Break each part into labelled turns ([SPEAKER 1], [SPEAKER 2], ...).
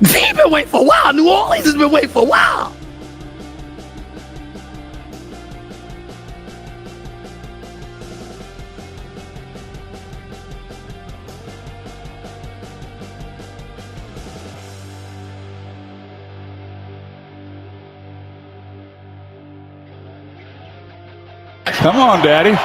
[SPEAKER 1] He's been waiting for a while. New Orleans has been waiting for a while.
[SPEAKER 2] Come on, Daddy.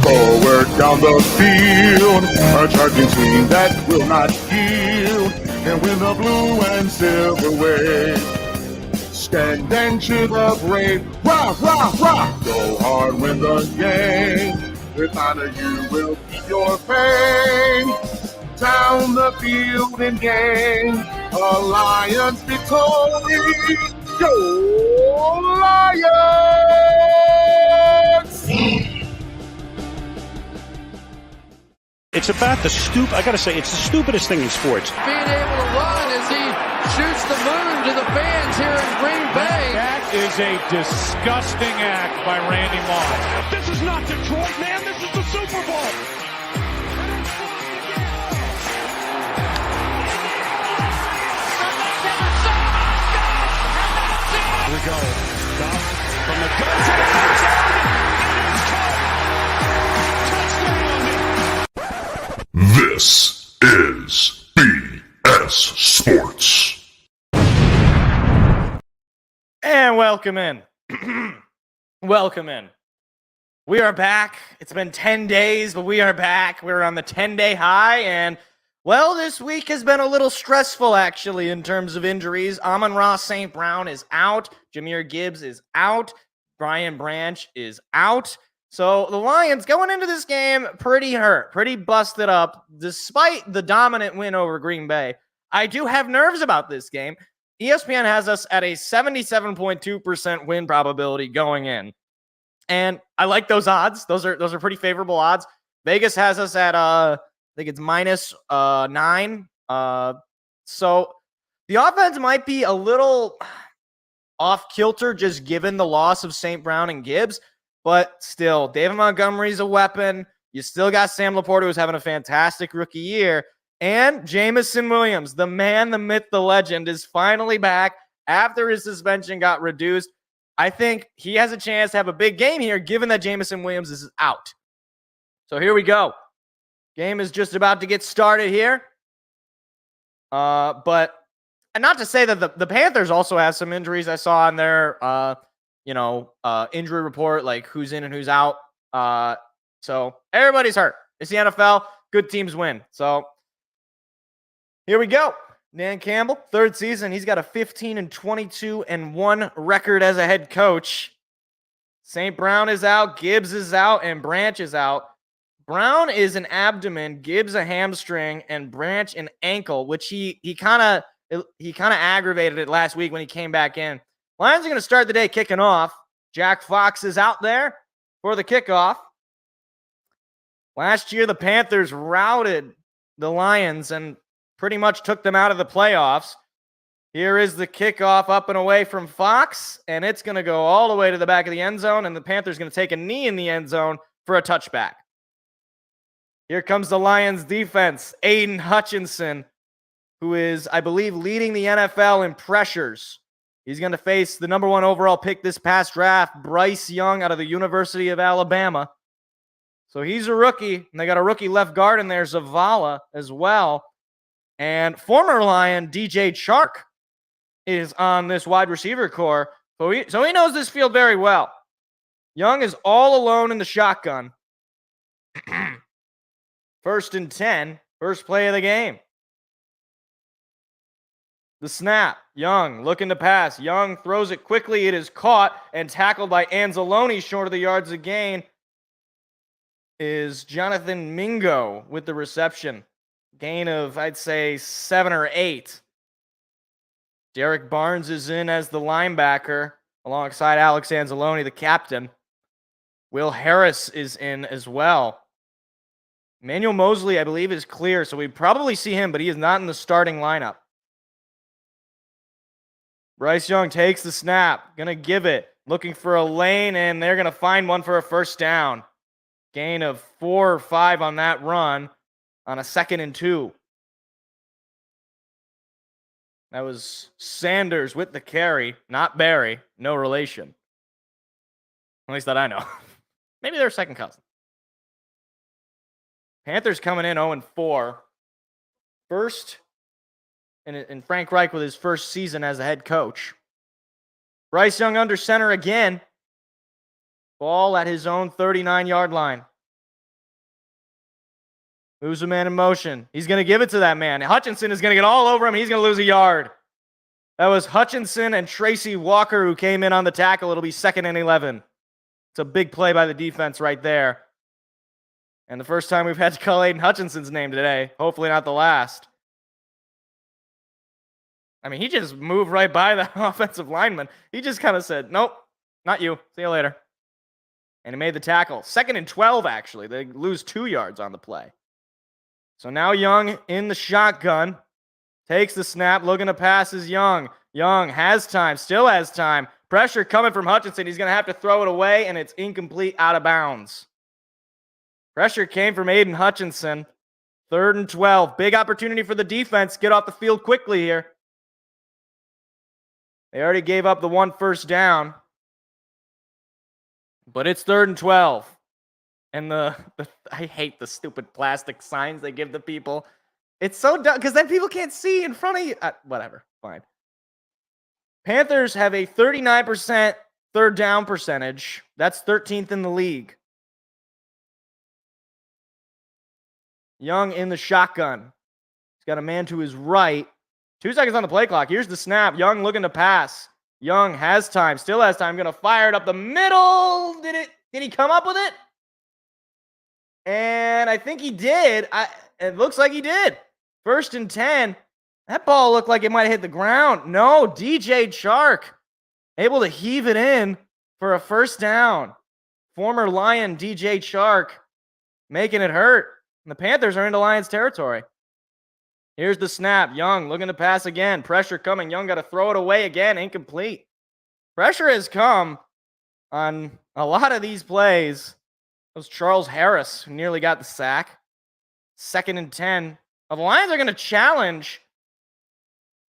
[SPEAKER 3] Forward down the field, a charging team that will not yield, and win the blue and silver wave. Stand and cheer the brave, rah, rah, rah! Go hard, win the game. With honor you will keep your fame. Down the field and gain a Lions victory. Go Lions!
[SPEAKER 4] It's about the I gotta say, it's the stupidest thing in sports.
[SPEAKER 5] Being able to run as he shoots the moon to the fans here in Green Bay.
[SPEAKER 6] That is a disgusting act by Randy Moss.
[SPEAKER 4] This is not Detroit, man. This is the Super Bowl.
[SPEAKER 6] Here we go. Stop from the gun to the touchdown. It is caught. Touchdown.
[SPEAKER 3] This is BS Sports.
[SPEAKER 7] And welcome in. Welcome in. We are back. It's been 10 days, but we are back. We're on the 10-day high, and, well, this week has been a little stressful, actually, in terms of injuries. Amon-Ra St. Brown is out. Jahmyr Gibbs is out. Brian Branch is out. So the Lions going into this game pretty hurt, pretty busted up, despite the dominant win over Green Bay. I do have nerves about this game. ESPN has us at a 77.2% win probability going in. And I like those odds. Those are pretty favorable odds. Vegas has us at I think it's -9. So the offense might be a little off kilter just given the loss of St. Brown and Gibbs. But still, David Montgomery's a weapon. You still got Sam Laporta, who's having a fantastic rookie year. And Jameson Williams, the man, the myth, the legend, is finally back after his suspension got reduced. I think he has a chance to have a big game here, given that Jameson Williams is out. So here we go. Game is just about to get started here. And not to say that the Panthers also have some injuries I saw on their injury report, like who's in and who's out. So everybody's hurt. It's the NFL. Good teams win. So here we go. Dan Campbell, third season. He's got a 15-22-1 record as a head coach. St. Brown is out, Gibbs is out, and Branch is out. Brown is an abdomen, Gibbs a hamstring, and Branch an ankle, which he kind of aggravated it last week when he came back in. Lions are going to start the day kicking off. Jack Fox is out there for the kickoff. Last year, the Panthers routed the Lions and pretty much took them out of the playoffs. Here is the kickoff up and away from Fox, and it's going to go all the way to the back of the end zone, and the Panthers going to take a knee in the end zone for a touchback. Here comes the Lions defense. Aiden Hutchinson, who is, I believe, leading the NFL in pressures. He's going to face the number 1 overall pick this past draft, Bryce Young out of the University of Alabama. So he's a rookie, and they got a rookie left guard in there, Zavala, as well. And former Lion, DJ Chark, is on this wide receiver core. So he knows this field very well. Young is all alone in the shotgun. 1st and 10, first play of the game. The snap, Young looking to pass. Young throws it quickly. It is caught and tackled by Anzalone short of the yards of gain. Is Jonathan Mingo with the reception. Gain of, I'd say, 7 or 8. Derek Barnes is in as the linebacker alongside Alex Anzalone, the captain. Will Harris is in as well. Emmanuel Mosley, I believe, is clear, so we probably see him, but he is not in the starting lineup. Bryce Young takes the snap, going to give it, looking for a lane, and they're going to find one for a first down. Gain of 4 or 5 on that run on a 2nd and 2. That was Sanders with the carry, not Barry, no relation. At least that I know. Maybe they're second cousin. Panthers coming in 0-4. First, and Frank Reich with his first season as a head coach. Bryce Young under center again. Ball at his own 39-yard line. Moves a man in motion. He's going to give it to that man. Hutchinson is going to get all over him. He's going to lose a yard. That was Hutchinson and Tracy Walker who came in on the tackle. It'll be 2nd and 11. It's a big play by the defense right there. And the first time we've had to call Aiden Hutchinson's name today. Hopefully not the last. I mean, he just moved right by the offensive lineman. He just kind of said, nope, not you. See you later. And he made the tackle. 2nd and 12, actually. They lose 2 yards on the play. So now Young in the shotgun. Takes the snap. Looking to pass is Young. Young has time. Still has time. Pressure coming from Hutchinson. He's going to have to throw it away, and it's incomplete, out of bounds. Pressure came from Aiden Hutchinson. 3rd and 12. Big opportunity for the defense. Get off the field quickly here. They already gave up the 1 first down. But it's 3rd and 12. And I hate the stupid plastic signs they give the people. It's so dumb because then people can't see in front of you. Whatever, fine. Panthers have a 39% 3rd down percentage. That's 13th in the league. Young in the shotgun. He's got a man to his right. 2 seconds on the play clock. Here's the snap. Young looking to pass. Young has time. Still has time. Going to fire it up the middle. Did he come up with it? And I think he did. It looks like he did. 1st and 10. That ball looked like it might have hit the ground. No, DJ Chark able to heave it in for a first down. Former Lion DJ Chark making it hurt. And the Panthers are into Lions territory. Here's the snap. Young looking to pass again. Pressure coming. Young got to throw it away again. Incomplete. Pressure has come on a lot of these plays. It was Charles Harris who nearly got the sack. 2nd and 10. Now, the Lions are going to challenge.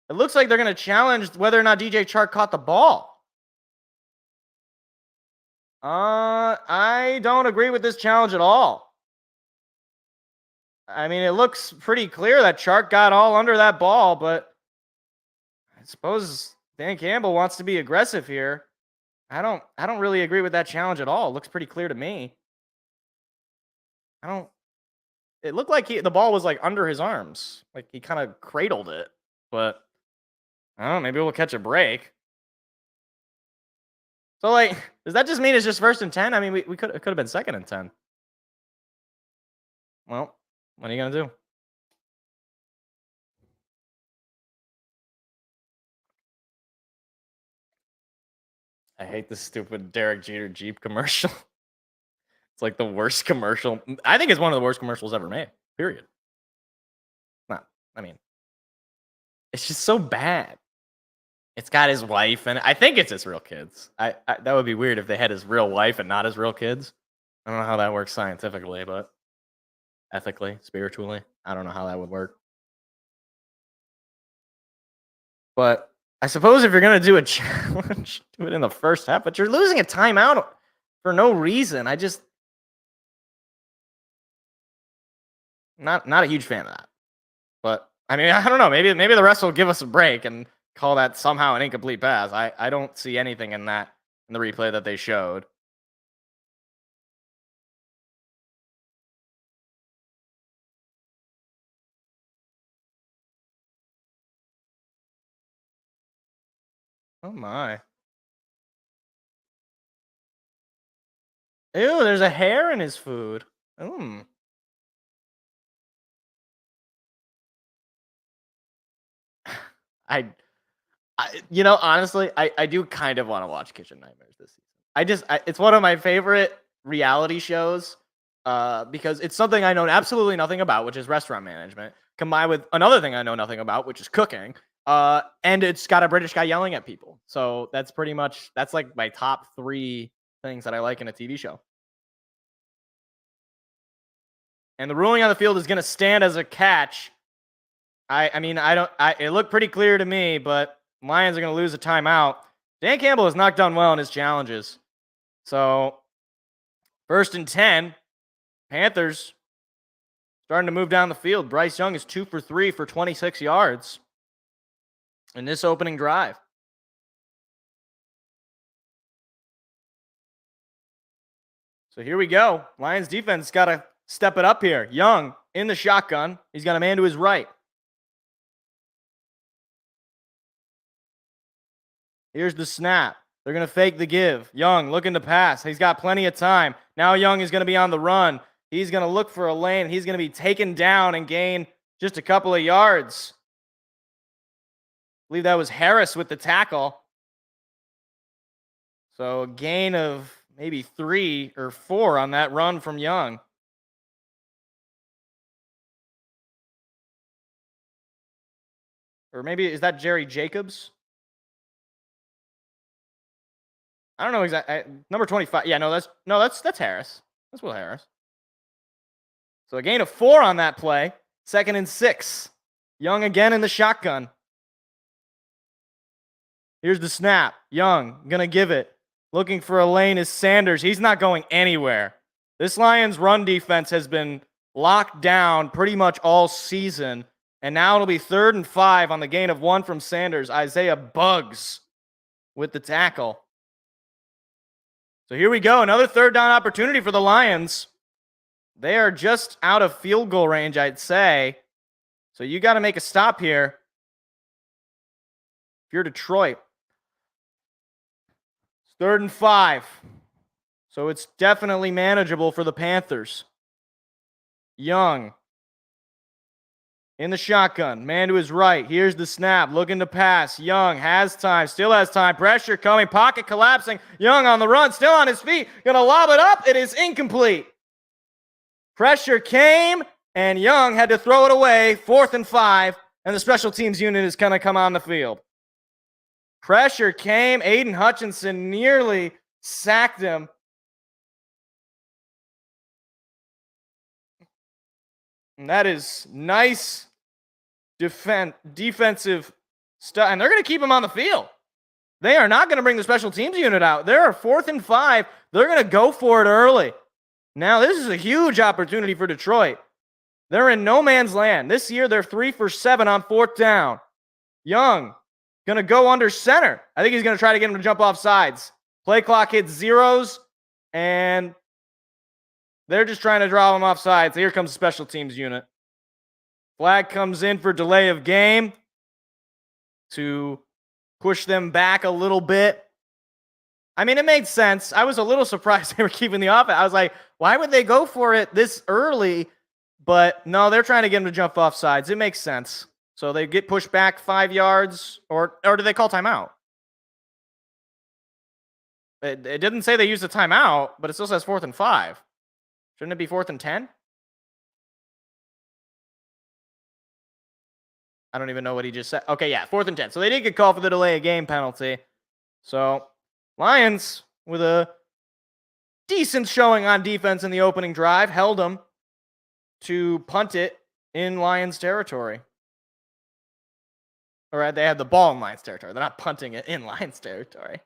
[SPEAKER 7] It looks like they're going to challenge whether or not DJ Chark caught the ball. I don't agree with this challenge at all. I mean, it looks pretty clear that Chark got all under that ball, but I suppose Dan Campbell wants to be aggressive here. I don't really agree with that challenge at all. It looks pretty clear to me. It looked like the ball was like under his arms. Like he kind of cradled it. But I don't know, maybe we'll catch a break. So like, does that just mean it's just 1st and 10? I mean, it could have been 2nd and 10. Well, what are you gonna do? I hate this stupid Derek Jeter Jeep commercial. It's like the worst commercial. I think it's one of the worst commercials ever made. Period. I mean, it's just so bad. It's got his wife, and I think it's his real kids. That would be weird if they had his real wife and not his real kids. I don't know how that works scientifically, but ethically, spiritually, I don't know how that would work. But I suppose if you're going to do a challenge, do it in the first half, but you're losing a timeout for no reason. Not a huge fan of that. But I mean, I don't know. Maybe the refs will give us a break and call that somehow an incomplete pass. I don't see anything in the replay that they showed. Oh my. Ew, there's a hair in his food. Honestly, I do kind of want to watch Kitchen Nightmares this season. It's one of my favorite reality shows because it's something I know absolutely nothing about, which is restaurant management, combined with another thing I know nothing about, which is cooking. And it's got a British guy yelling at people. So that's like my top 3 things that I like in a TV show. And the ruling on the field is going to stand as a catch. It looked pretty clear to me, but Lions are going to lose a timeout. Dan Campbell has not done well in his challenges. So, 1st and 10, Panthers starting to move down the field. Bryce Young is 2 for 3 for 26 yards in this opening drive. So here we go. Lions defense got to step it up here. Young in the shotgun. He's got a man to his right. Here's the snap. They're going to fake the give. Young looking to pass. He's got plenty of time. Now Young is going to be on the run. He's going to look for a lane. He's going to be taken down and gain just a couple of yards. I believe that was Harris with the tackle. So a gain of maybe 3 or 4 on that run from Young. Or maybe, is that Jerry Jacobs? I don't know exactly. Number 25. Yeah, that's Harris. That's Will Harris. So a gain of 4 on that play. 2nd and 6. Young again in the shotgun. Here's the snap. Young gonna give it. Looking for a lane is Sanders. He's not going anywhere. This Lions run defense has been locked down pretty much all season. And now it'll be 3rd and 5 on the gain of 1 from Sanders. Isaiah Buggs with the tackle. So here we go. Another 3rd down opportunity for the Lions. They are just out of field goal range, I'd say. So you got to make a stop here. If you're Detroit. It's 3rd and 5. So it's definitely manageable for the Panthers. Young. In the shotgun, man to his right. Here's the snap, looking to pass. Young has time, still has time. Pressure coming, pocket collapsing. Young on the run, still on his feet. Gonna lob it up. It is incomplete. Pressure came, and Young had to throw it away. 4th and 5, and the special teams unit is gonna come on the field. Pressure came. Aiden Hutchinson nearly sacked him. And that is nice defensive stuff. And they're going to keep him on the field. They are not going to bring the special teams unit out. They're 4th and 5. They're going to go for it early. Now, this is a huge opportunity for Detroit. They're in no man's land. This year, they're 3 for 7 on 4th down. Young going to go under center. I think he's going to try to get him to jump off sides. Play clock hits zeros, and they're just trying to draw them offside. So here comes the special teams unit. Flag comes in for delay of game to push them back a little bit. I mean, it made sense. I was a little surprised they were keeping the offense. I was like, why would they go for it this early? But no, they're trying to get him to jump off sides. It makes sense. So they get pushed back 5 yards, or do they call timeout? It didn't say they used a timeout, but it still says 4th and 5. Shouldn't it be 4th and 10? I don't even know what he just said. Okay, yeah, 4th and 10. So they did get called for the delay of game penalty. So Lions, with a decent showing on defense in the opening drive, held them to punt it in Lions territory. All right, they had the ball in Lions territory. They're not punting it in Lions territory.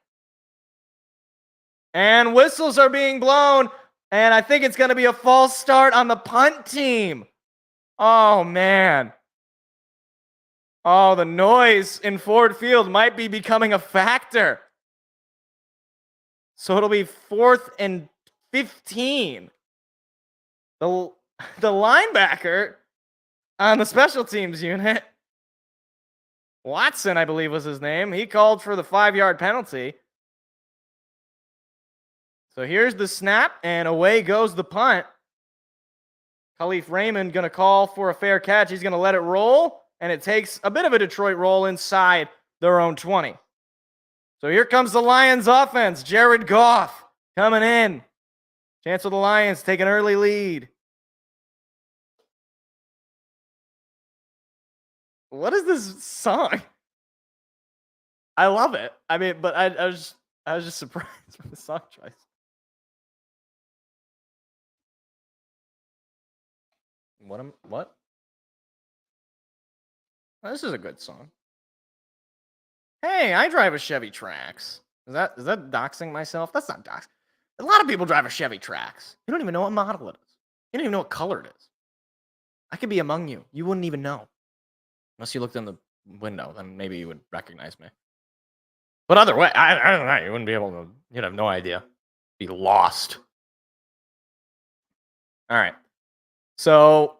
[SPEAKER 7] And whistles are being blown, and I think it's going to be a false start on the punt team. Oh, man. Oh, the noise in Ford Field might be becoming a factor. So it'll be 4th and 15. The linebacker on the special teams unit, Watson, I believe was his name, he called for the 5-yard penalty. So here's the snap, and away goes the punt. Khalif Raymond going to call for a fair catch. He's going to let it roll, and it takes a bit of a Detroit roll inside their own 20. So here comes the Lions offense. Jared Goff coming in. Chance for the Lions take an early lead. What is this song? I love it. I mean, but I was just surprised with the song choice. What? Oh, this is a good song. Hey, I drive a Chevy Trax. Is that doxing myself? That's not doxing. A lot of people drive a Chevy Trax. You don't even know what model it is. You don't even know what color it is. I could be among you. You wouldn't even know. Unless you looked in the window, then maybe you would recognize me. But other way, I don't know. You wouldn't be able to. You'd have no idea. Be lost. All right. So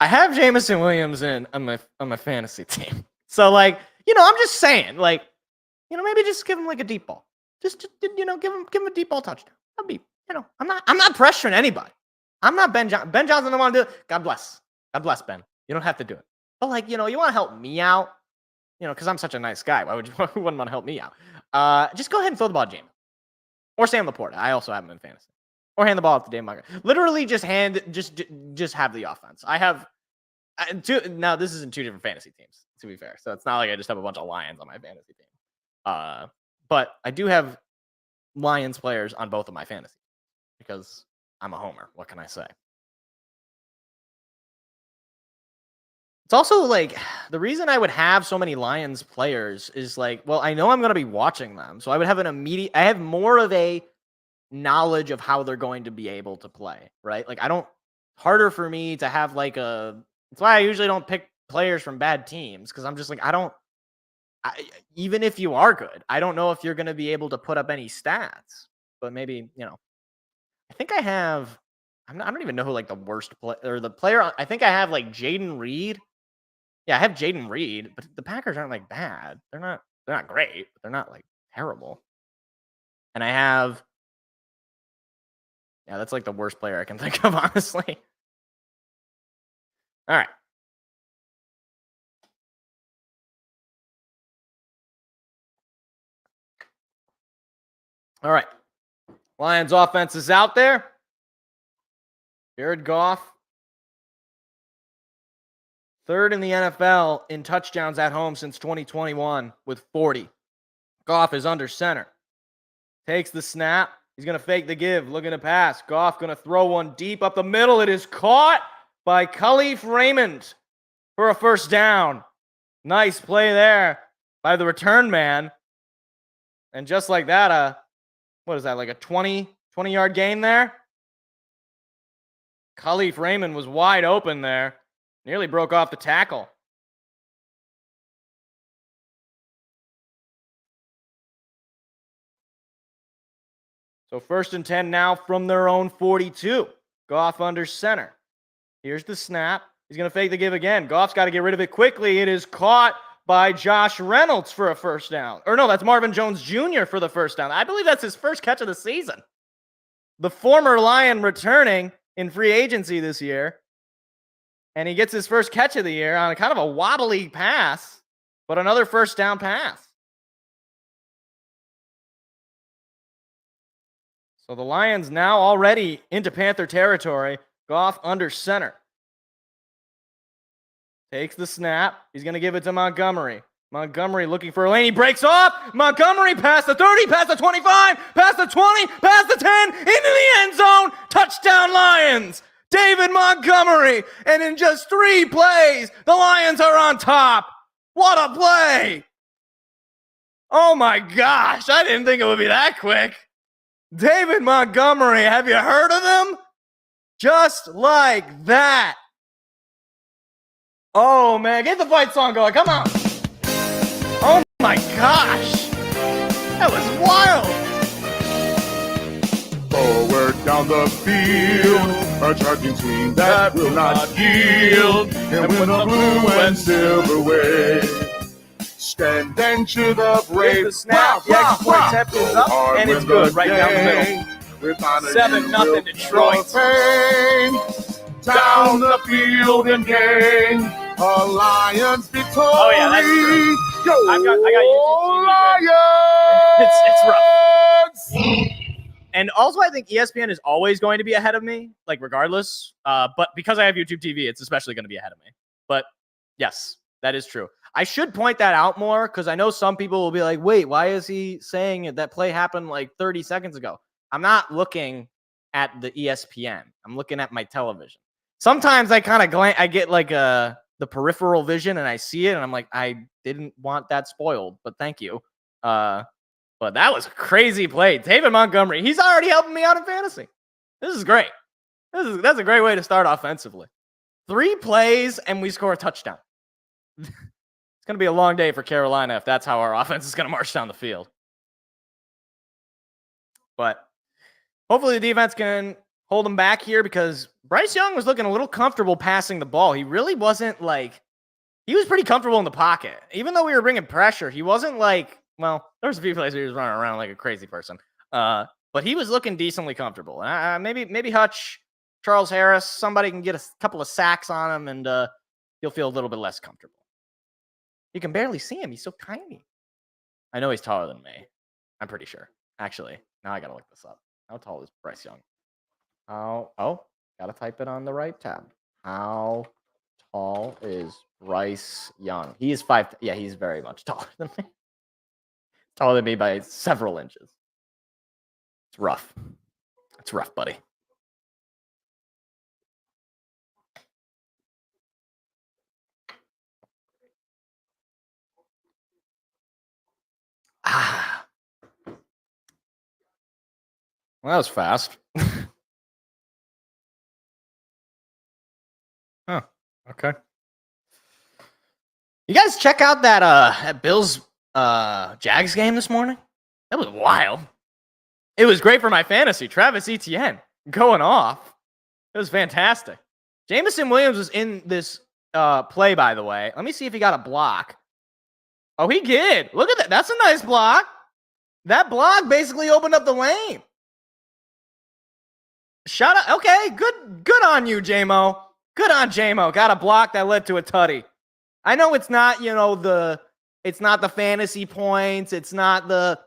[SPEAKER 7] I have Jameson Williams on my fantasy team. So like, I'm just saying, like, maybe just give him like a deep ball. Just give him a deep ball touchdown. That'd be, I'm not pressuring anybody. I'm not Ben Johnson. Ben Johnson don't want to do it. God bless. God bless Ben. You don't have to do it. But like, you want to help me out, because I'm such a nice guy. Why would you wouldn't want to help me out? Just go ahead and throw the ball to Jameson. Or Sam Laporta. I also have him in fantasy. Or hand the ball off to Dave Montgomery. Literally just have the offense. I have now this is in 2 different fantasy teams, to be fair. So it's not like I just have a bunch of Lions on my fantasy team. But I do have Lions players on both of my fantasy because I'm a homer. What can I say? It's also like the reason I would have so many Lions players is like, well, I know I'm going to be watching them. So I would have I have more of a knowledge of how they're going to be able to play, right? Like harder for me to have like that's why I usually don't pick players from bad teams because I'm just like, even if you are good, I don't know if you're going to be able to put up any stats, but maybe, I think I have, I don't even know who like the worst player or the player. I think I have like Jaden Reed. Yeah, I have Jaden Reed, but the Packers aren't like bad. They're not great, but they're not like terrible. And I have, yeah, that's like the worst player I can think of, honestly. All right. All right. Lions offense is out there. Jared Goff, 3rd in the NFL in touchdowns at home since 2021 with 40. Goff is under center. Takes the snap. He's going to fake the give. Looking to pass. Goff going to throw one deep up the middle. It is caught by Khalif Raymond for a first down. Nice play there by the return man. And just like that, what is that, like a 20-yard gain there? Khalif Raymond was wide open there. Nearly broke off the tackle. So 1st and 10 now from their own 42. Goff under center. Here's the snap. He's going to fake the give again. Goff's got to get rid of it quickly. It is caught by Josh Reynolds for a first down. Or no, that's Marvin Jones Jr. for the first down. I believe that's his first catch of the season. The former Lion returning in free agency this year. And he gets his first catch of the year on a kind of a wobbly pass, but another first down pass. So the Lions now already into Panther territory. Goff under center. Takes the snap. He's going to give it to Montgomery. Montgomery looking for a lane. He breaks off. Montgomery past the 30, past the 25, past the 20, past the 10, into the end zone. Touchdown Lions. David Montgomery. And in just 3 plays, the Lions are on top. What a play. Oh my gosh. I didn't think it would be that quick. David Montgomery. Have you heard of him? Just like that. Oh, man. Get the fight song going. Come on. Oh, my gosh. That was wild.
[SPEAKER 3] Forward down the field, a charging team that will not yield. And when the blue and silver wave, stand and cheer the brave.
[SPEAKER 7] Here's the snap. The extra point attempt is up, and it's good right down the middle. 7-0 Detroit.
[SPEAKER 3] Down the field and gain a Lions victory.
[SPEAKER 7] Oh yeah, that's true.
[SPEAKER 3] Yo,
[SPEAKER 7] I got YouTube
[SPEAKER 3] Lions!
[SPEAKER 7] It's rough. And also, I think ESPN is always going to be ahead of me, like regardless. But because I have YouTube TV, it's especially going to be ahead of me. But yes, that is true. I should point that out more because I know some people will be like, "Wait, why is he saying that play happened like 30 seconds ago?" I'm not looking at the ESPN. I'm looking at my television. Sometimes I kind of I get like the peripheral vision and I see it and I'm like, I didn't want that spoiled, but thank you. But that was a crazy play. David Montgomery, he's already helping me out in fantasy. This is great. That's a great way to start offensively. 3 plays and we score a touchdown. It's going to be a long day for Carolina if that's how our offense is going to march down the field. But hopefully the defense can hold him back here because Bryce Young was looking a little comfortable passing the ball. He really wasn't he was pretty comfortable in the pocket. Even though we were bringing pressure, he wasn't there was a few plays where he was running around like a crazy person. But he was looking decently comfortable. Maybe Hutch, Charles Harris, somebody can get a couple of sacks on him and he'll feel a little bit less comfortable. You can barely see him. He's so tiny. I know he's taller than me. I'm pretty sure. Actually, now I got to look this up. How tall is Bryce Young? Gotta type it on the right tab. How tall is Bryce Young? He is 5. Yeah, he's very much taller than me. Taller than me by several inches. It's rough. It's rough, buddy. Well, that was fast. Huh. Okay. You guys check out that Bills Jags game this morning? That was wild. It was great for my fantasy. Travis Etienne going off. It was fantastic. Jameson Williams was in this play, by the way. Let me see if he got a block. Oh, he did. Look at that. That's a nice block. That block basically opened up the lane. Shut up. Okay, good on you, J-Mo. Good on J-Mo. Got a block that led to a tutty. I know it's not, it's not the fantasy points. It's not the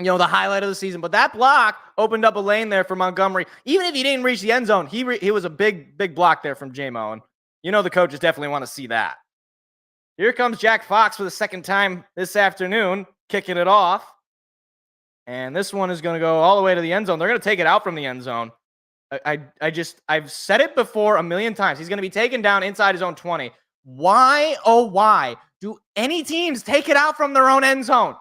[SPEAKER 7] highlight of the season. But that block opened up a lane there for Montgomery. Even if he didn't reach the end zone, he was a big block there from J-Mo. And the coaches definitely want to see that. Here comes Jack Fox for the second time this afternoon, kicking it off. And this one is going to go all the way to the end zone. They're going to take it out from the end zone. I've said it before a million times. He's going to be taken down inside his own 20. Why, oh why, do any teams take it out from their own end zone?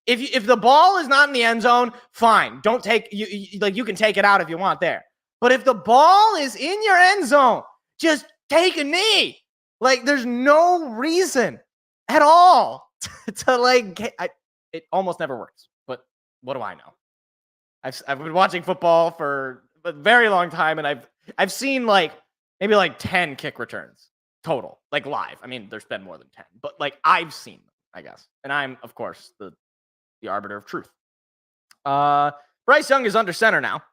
[SPEAKER 7] If the ball is not in the end zone, fine. Don't take you can take it out if you want there. But if the ball is in your end zone, just take a knee. There's no reason at all to it almost never works. But what do I know? I've been watching football for a very long time, and I've seen maybe 10 kick returns total, live. I mean, there's been more than 10, but I've seen them, I guess. And I'm, of course, the arbiter of truth. Bryce Young is under center now.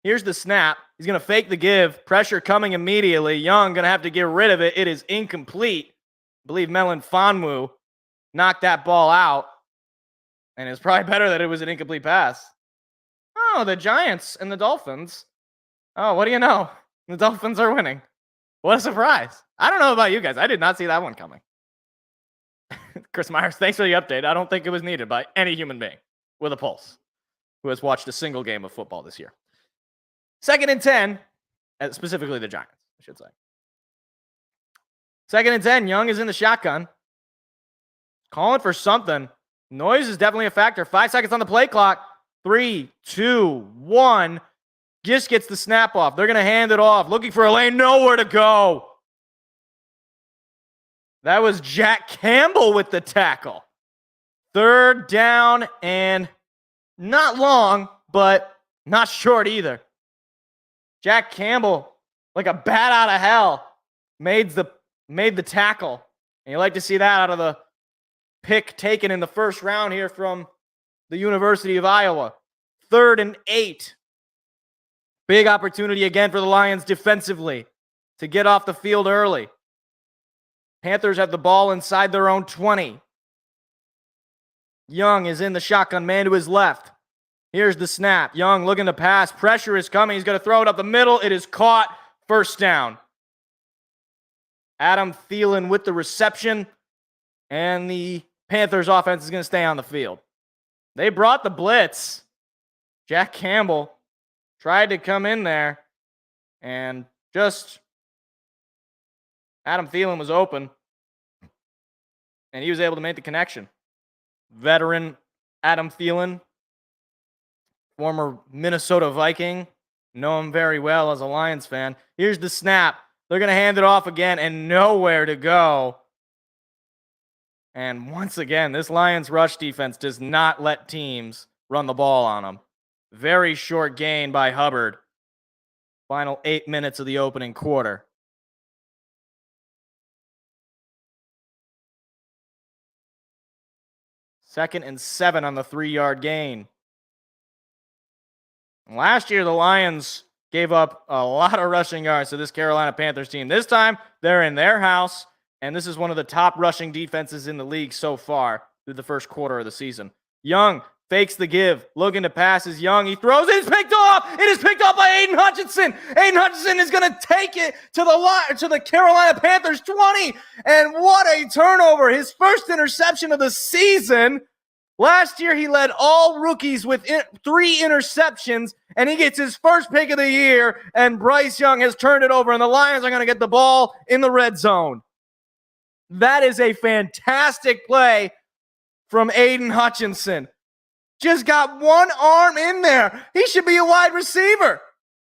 [SPEAKER 7] Here's the snap. He's going to fake the give. Pressure coming immediately. Young going to have to get rid of it. It is incomplete. I believe Melon Fonwu knocked that ball out. And it's probably better that it was an incomplete pass. Oh, the Giants and the Dolphins. Oh, what do you know? The Dolphins are winning. What a surprise. I don't know about you guys. I did not see that one coming. Chris Myers, thanks for the update. I don't think it was needed by any human being with a pulse who has watched a single game of football this year. 2nd and 10, specifically the Giants, I should say. 2nd and 10, Young is in the shotgun. Calling for something. Noise is definitely a factor. 5 seconds on the play clock. 3, 2, 1. Just gets the snap off. They're going to hand it off. Looking for a lane. Nowhere to go. That was Jack Campbell with the tackle. 3rd down and not long, but not short either. Jack Campbell, like a bat out of hell, made the tackle. And you like to see that out of the pick taken in the first round here from the University of Iowa. 3rd and 8. Big opportunity again for the Lions defensively to get off the field early. Panthers have the ball inside their own 20. Young is in the shotgun, man to his left. Here's the snap. Young looking to pass. Pressure is coming. He's going to throw it up the middle. It is caught. 1st down. Adam Thielen with the reception. And the Panthers offense is going to stay on the field. They brought the blitz. Jack Campbell tried to come in there. And just Adam Thielen was open. And he was able to make the connection. Veteran Adam Thielen, former Minnesota Viking. Know him very well as a Lions fan. Here's the snap. They're going to hand it off again and nowhere to go. And once again, this Lions rush defense does not let teams run the ball on them. Very short gain by Hubbard. Final 8 minutes of the opening quarter. Second and 7 on the 3-yard gain. Last year, the Lions gave up a lot of rushing yards to this Carolina Panthers team. This time, they're in their house, and this is one of the top rushing defenses in the league so far through the first quarter of the season. Young fakes the give, looking to pass is Young. He throws it. It's picked off. It is picked off by Aiden Hutchinson. Aiden Hutchinson is going to take it to the Carolina Panthers 20. And what a turnover. His first interception of the season. Last year, he led all rookies with 3 interceptions, and he gets his first pick of the year, and Bryce Young has turned it over, and the Lions are going to get the ball in the red zone. That is a fantastic play from Aiden Hutchinson. Just got one arm in there. He should be a wide receiver.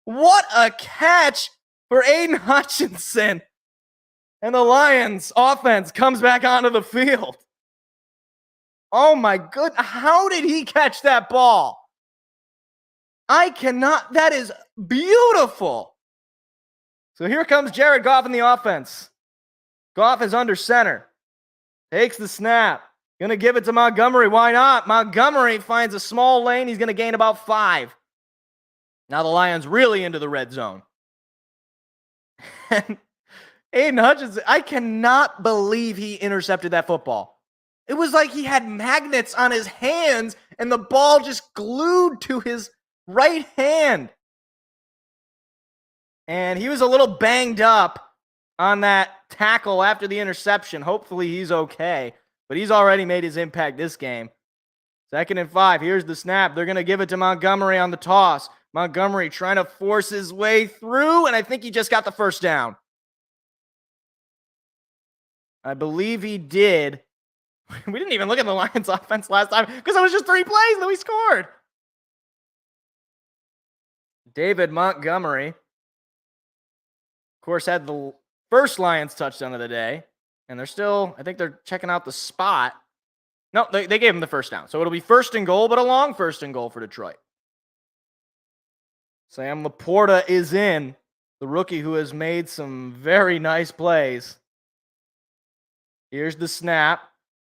[SPEAKER 7] What a catch for Aiden Hutchinson. And the Lions offense comes back onto the field. Oh my goodness. How did he catch that ball? I cannot. That is beautiful. So here comes Jared Goff in the offense. Goff is under center. Takes the snap. Going to give it to Montgomery. Why not? Montgomery finds a small lane. He's going to gain about 5. Now the Lions really into the red zone. And Aiden Hutchinson, I cannot believe he intercepted that football. It was like he had magnets on his hands and the ball just glued to his right hand. And he was a little banged up on that tackle after the interception. Hopefully he's okay. But he's already made his impact this game. 2nd and 5. Here's the snap. They're going to give it to Montgomery on the toss. Montgomery trying to force his way through, and I think he just got the 1st down. I believe he did. We didn't even look at the Lions offense last time because it was just 3 plays that we scored. David Montgomery, of course, had the first Lions touchdown of the day. And they're still, I think they're checking out the spot. No, they gave him the 1st down. So it'll be 1st and goal, but a long 1st and goal for Detroit. Sam Laporta is in, the rookie who has made some very nice plays. Here's the snap.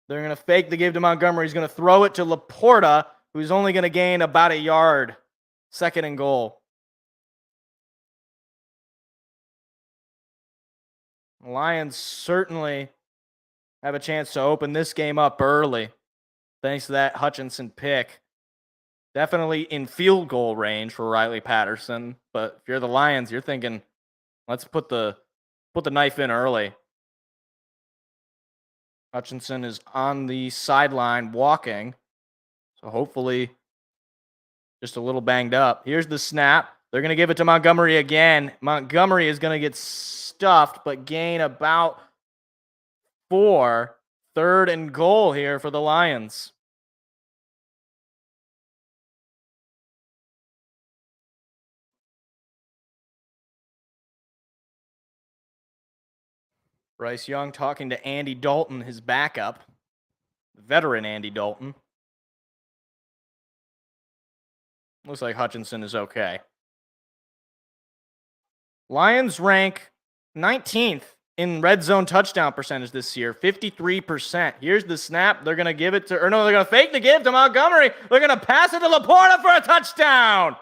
[SPEAKER 7] They're going to fake the give to Montgomery. He's going to throw it to Laporta, who's only going to gain about a yard. 2nd and goal. The Lions certainly have a chance to open this game up early, thanks to that Hutchinson pick. Definitely in field goal range for Riley Patterson, but if you're the Lions, you're thinking, let's put the knife in early. Hutchinson is on the sideline walking, so hopefully just a little banged up. Here's the snap. They're going to give it to Montgomery again. Montgomery is going to get stuffed, but gain about 4. 3rd and goal here for the Lions. Bryce Young talking to Andy Dalton, his backup. Veteran Andy Dalton. Looks like Hutchinson is okay. Lions rank 19th in red zone touchdown percentage this year, 53%. Here's the snap. They're going to give it to, they're going to fake the give to Montgomery. They're going to pass it to Laporta for a touchdown.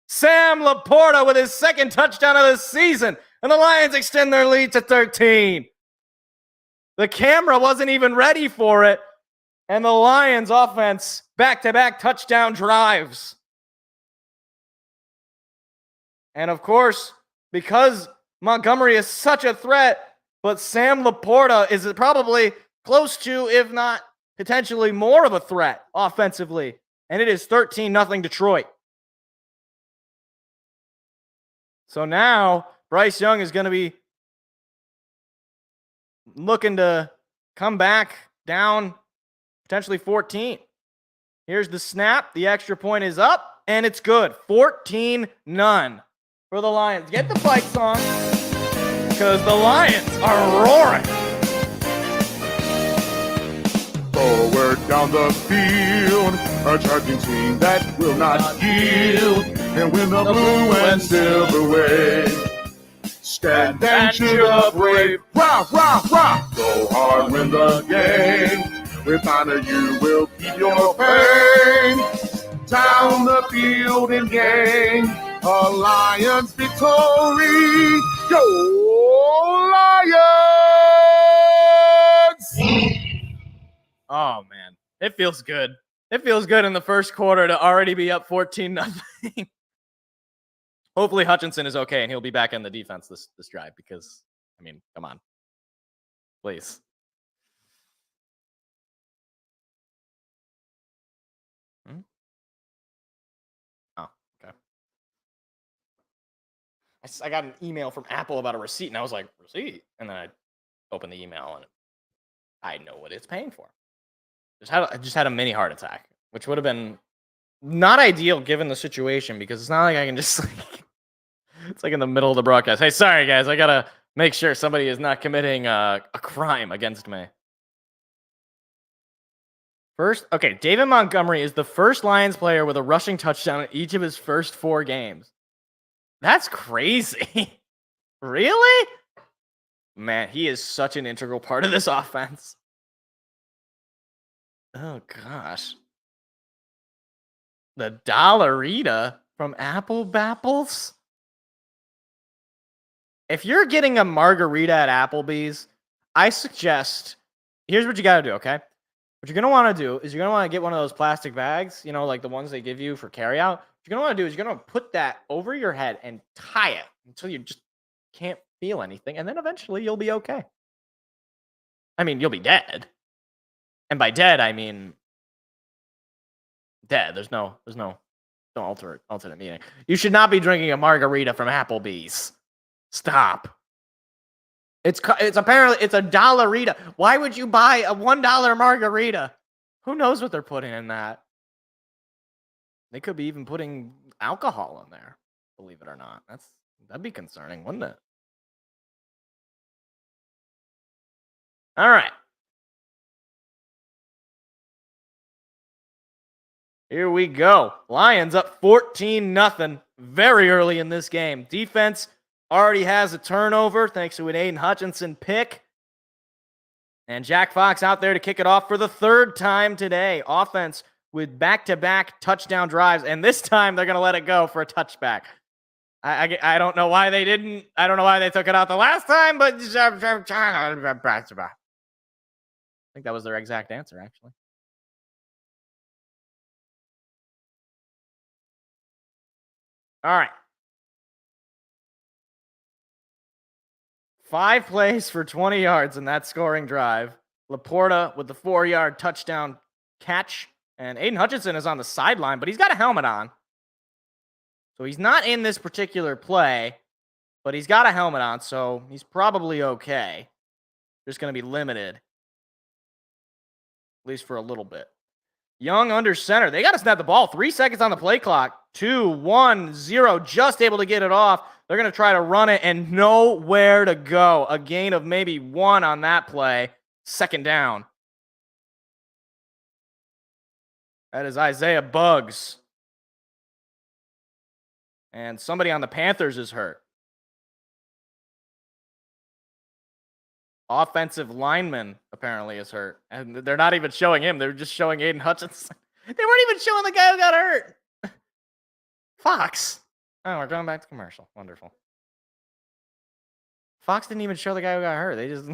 [SPEAKER 7] Sam Laporta with his 2nd touchdown of the season. And the Lions extend their lead to 13. The camera wasn't even ready for it. And the Lions offense, back-to-back touchdown drives. And of course, because Montgomery is such a threat, but Sam Laporta is probably close to, if not potentially more of a threat offensively. And it is 13-0 Detroit. So now Bryce Young is going to be looking to come back down potentially 14. Here's the snap. The extra point is up, and it's good. 14-0 for the Lions. Get the fight song, because the Lions are roaring.
[SPEAKER 3] Forward down the field, a charging team that will not yield, and win the blue and silver wave. Stand and cheer the brave, rah, rah, rah. Go hard, win the game. With honor you will keep your fame. Down the field and gain a Lions victory. Go Lions!
[SPEAKER 7] Oh, man. It feels good. It feels good in the first quarter to already be up 14-0. Hopefully Hutchinson is okay and he'll be back in the defense this drive because, I mean, come on. Please. Oh, okay. I got an email from Apple about a receipt, and I was like, receipt? And then I opened the email, and I know what it's paying for. I just had a mini heart attack, which would have been not ideal given the situation because it's not like I can just like it's like in the middle of the broadcast. Hey, sorry guys, I gotta make sure somebody is not committing a crime against me. David Montgomery is the first Lions player with a rushing touchdown in each of his first 4 games. That's crazy. Really? Man, he is such an integral part of this offense. Oh, gosh. The Dollarita from Apple Bapples? If you're getting a margarita at Applebee's, I suggest, here's what you got to do, okay? What you're going to want to do is you're going to want to get one of those plastic bags, you know, like the ones they give you for carryout. What you're going to want to do is you're going to put that over your head and tie it until you just can't feel anything. And then eventually you'll be okay. I mean, you'll be dead. And by dead, I mean dead. There's no alternate meaning. You should not be drinking a margarita from Applebee's. Stop. It's apparently it's a Dollarita. Why would you buy a $1 margarita? Who knows what they're putting in that? They could be even putting alcohol in there. Believe it or not, that'd be concerning, wouldn't it? All right. Here we go. Lions up 14-0 very early in this game. Defense already has a turnover thanks to an Aiden Hutchinson pick. And Jack Fox out there to kick it off for the third time today. Offense with back-to-back touchdown drives. And this time they're going to let it go for a touchback. I don't know why they didn't. I don't know why they took it out the last time, but I think that was their exact answer, actually. All right. 5 plays for 20 yards in that scoring drive. Laporta with the 4-yard touchdown catch. And Aiden Hutchinson is on the sideline, but he's got a helmet on. So he's not in this particular play, but he's got a helmet on, so he's probably okay. Just going to be limited, at least for a little bit. Young under center. They got to snap the ball. 3 seconds on the play clock. 2, 1, 0. Just able to get it off. They're going to try to run it and nowhere to go. A gain of maybe 1 on that play. Second down. That is Isaiah Buggs. And somebody on the Panthers is hurt. Offensive lineman apparently is hurt. And they're not even showing him. They're just showing Aiden Hutchinson. They weren't even showing the guy who got hurt. Fox. Oh, we're going back to commercial. Wonderful. Fox didn't even show the guy who got hurt. They just...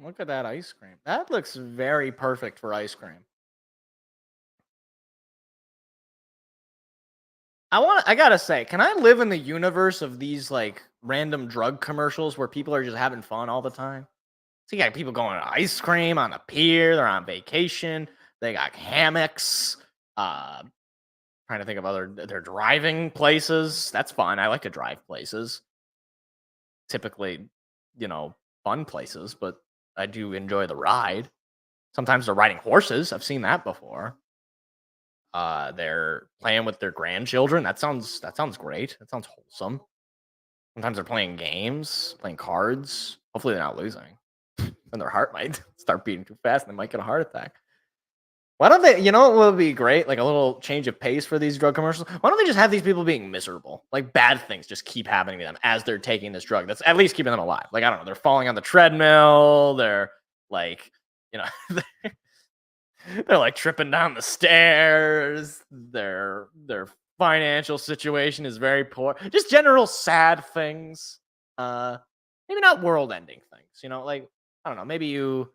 [SPEAKER 7] Look at that ice cream. That looks very perfect for ice cream. I gotta say, can I live in the universe of these like random drug commercials where people are just having fun all the time? So you got people going to ice cream on a pier, they're on vacation, they got hammocks, trying to think of they're driving places. That's fun. I like to drive places. Typically, fun places, but I do enjoy the ride. Sometimes they're riding horses. I've seen that before. They're playing with their grandchildren. That sounds great. That sounds wholesome. Sometimes they're playing games, playing cards. Hopefully they're not losing. And their heart might start beating too fast and they might get a heart attack. Why don't they, what would be great? Like a little change of pace for these drug commercials. Why don't they just have these people being miserable? Like bad things just keep happening to them as they're taking this drug. That's at least keeping them alive. Like, I don't know, they're falling on the treadmill. They're like, they're like tripping down the stairs. Their financial situation is very poor. Just general sad things. Maybe not world-ending things. Like, I don't know, maybe you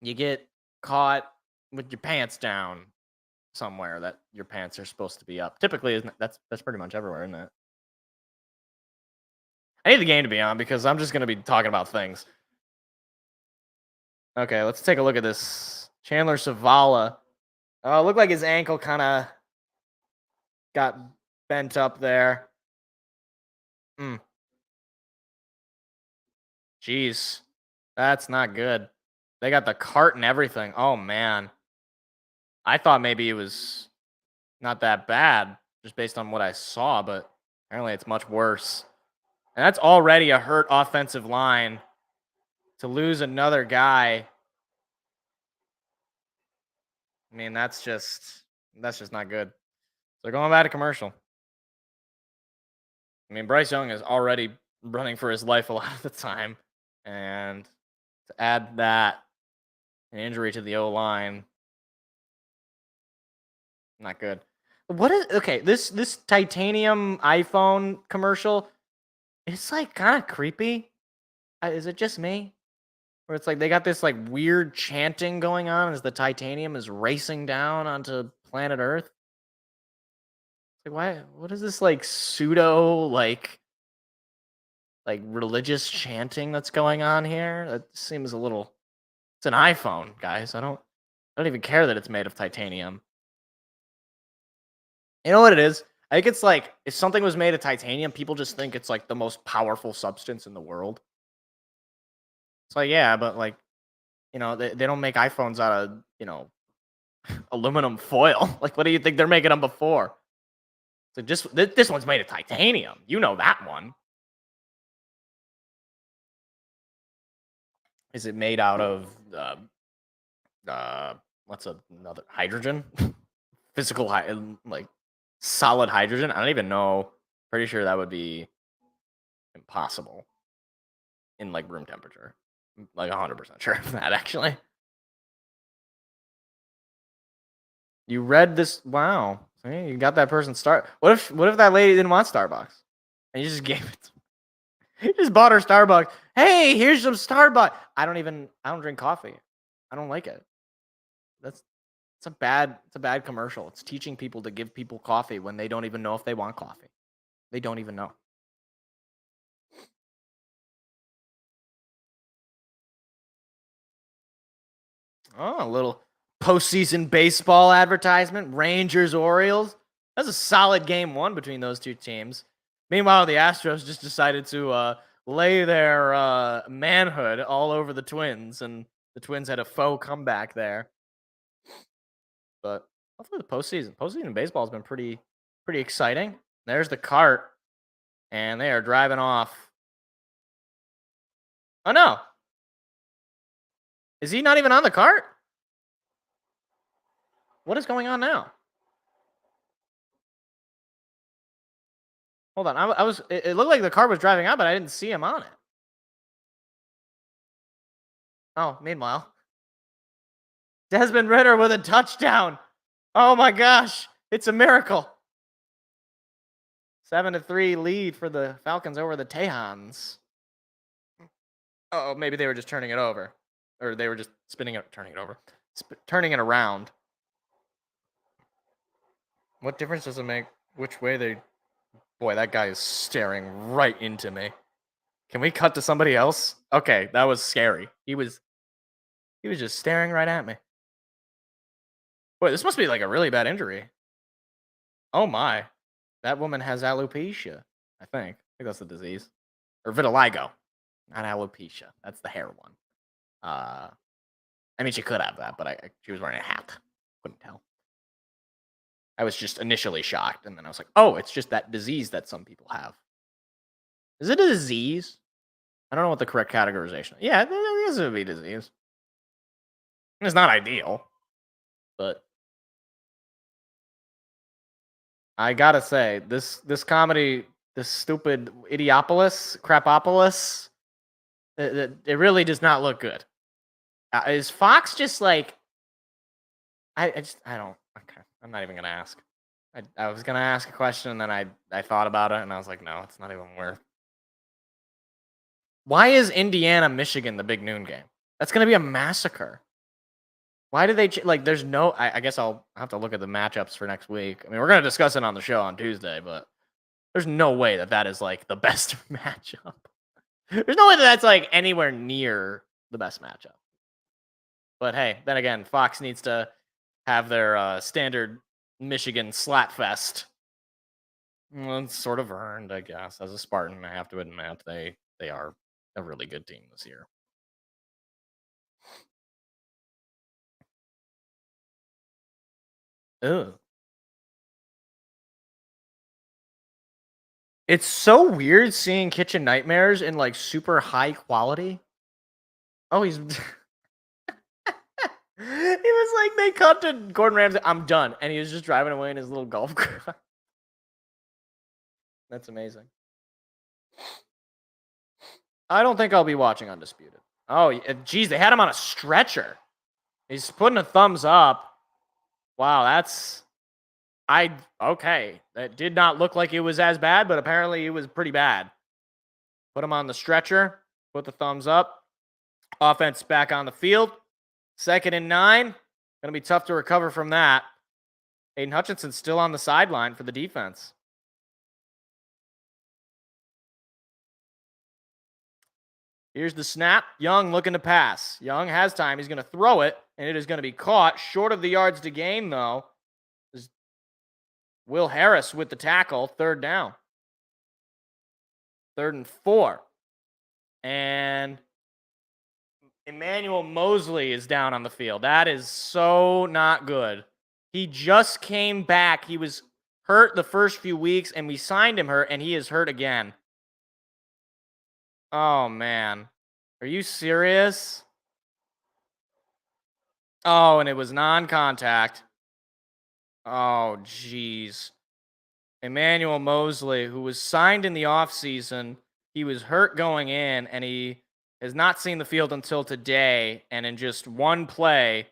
[SPEAKER 7] get caught with your pants down somewhere that your pants are supposed to be up. Typically, that's pretty much everywhere, isn't it? I need the game to be on because I'm just going to be talking about things. Okay, let's take a look at this. Chandler Savala. Looked like his ankle kind of got bent up there. Jeez. That's not good. They got the cart and everything. Oh, man. I thought maybe it was not that bad just based on what I saw, but apparently it's much worse. And that's already a hurt offensive line. To lose another guy, I mean, that's just not good. So going back to commercial. I mean, Bryce Young is already running for his life a lot of the time. And to add that, an injury to the O-line, not good. This titanium iPhone commercial, it's like kind of creepy. Is it just me? Where it's like they got this like weird chanting going on as the titanium is racing down onto planet Earth. Like, why? What is this like pseudo like religious chanting that's going on here? That seems a little. It's an iPhone, guys. I don't even care that it's made of titanium. You know what it is? I think it's like if something was made of titanium, people just think it's like the most powerful substance in the world. It's like, yeah, but like, you know, they don't make iPhones out of, you know, aluminum foil. Like, what do you think they're making them before? So just this one's made of titanium. You know that one. Is it made out of what's another hydrogen? Physical like solid hydrogen? I don't even know. Pretty sure that would be impossible in like room temperature. Like 100% sure of that actually. You read this? Wow. See, you got that person start. What if that lady didn't want Starbucks and you just gave it to her? You just bought her Starbucks. Hey, here's some Starbucks. I don't drink coffee. I don't like it. It's a bad commercial. It's teaching people to give people coffee when they don't even know if they want coffee. They don't even know. Oh, a little postseason baseball advertisement. Rangers, Orioles. That's a solid game one between those two teams. Meanwhile, the Astros just decided to lay their manhood all over the Twins, and the Twins had a faux comeback there. But hopefully the postseason baseball has been pretty exciting. There's the cart, and they are driving off. Oh, no. Is he not even on the cart? What is going on now? Hold on. It looked like the car was driving out, but I didn't see him on it. Oh, meanwhile, Desmond Ridder with a touchdown. Oh my gosh. It's a miracle. 7-3 lead for the Falcons over the Tejans. Oh, maybe they were just turning it over. Or they were just turning it over. Turning it around. What difference does it make which way they... Boy, that guy is staring right into me. Can we cut to somebody else? Okay, that was scary. He was just staring right at me. Boy, this must be like a really bad injury. Oh my. That woman has alopecia, I think. I think that's the disease. Or vitiligo. Not alopecia. That's the hair one. I mean, she could have that, but she was wearing a hat. Couldn't tell. I was just initially shocked, and then I was like, oh, it's just that disease that some people have. Is it a disease? I don't know what the correct categorization is. Yeah, this would be disease. It's not ideal, but I gotta say, this comedy, this stupid crapopolis, it really does not look good. Is Fox just like... I don't... Okay, I'm not even going to ask. I was going to ask a question, and then I thought about it, and I was like, no, it's not even worth. Why is Indiana-Michigan the big noon game? That's going to be a massacre. Why do they... like, there's no... I guess I'll have to look at the matchups for next week. I mean, we're going to discuss it on the show on Tuesday, but there's no way that is, like, the best matchup. There's no way that's, like, anywhere near the best matchup. But hey, then again, Fox needs to have their standard Michigan slapfest. Well, it's sort of earned, I guess. As a Spartan, I have to admit, they are a really good team this year. Ugh. It's so weird seeing Kitchen Nightmares in like super high quality. Oh, he's... He was like, they cut to Gordon Ramsay, I'm done. And he was just driving away in his little golf cart. That's amazing. I don't think I'll be watching Undisputed. Oh, geez, they had him on a stretcher. He's putting a thumbs up. Wow, that's... Okay. That did not look like it was as bad, but apparently it was pretty bad. Put him on the stretcher. Put the thumbs up. Offense back on the field. 2nd and 9. Going to be tough to recover from that. Aiden Hutchinson still on the sideline for the defense. Here's the snap. Young looking to pass. Young has time. He's going to throw it, and it is going to be caught. Short of the yards to gain, though. Will Harris with the tackle, 3rd down. 3rd and 4. And Emmanuel Mosley is down on the field. That is so not good. He just came back. He was hurt the first few weeks, and we signed him hurt, and he is hurt again. Oh, man. Are you serious? Oh, and it was non-contact. Oh, jeez. Emmanuel Mosley, who was signed in the offseason, he was hurt going in, and he has not seen the field until today, and in just one play,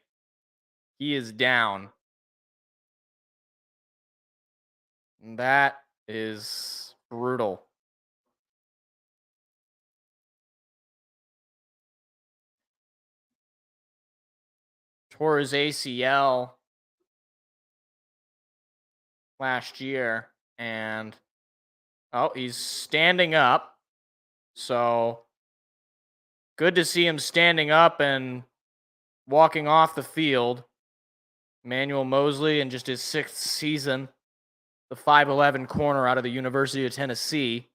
[SPEAKER 7] he is down. That is brutal. Tore his ACL last year, and he's standing up. So good to see him standing up and walking off the field. Emmanuel Mosley in just his 6th season, the 5'11" corner out of the University of Tennessee.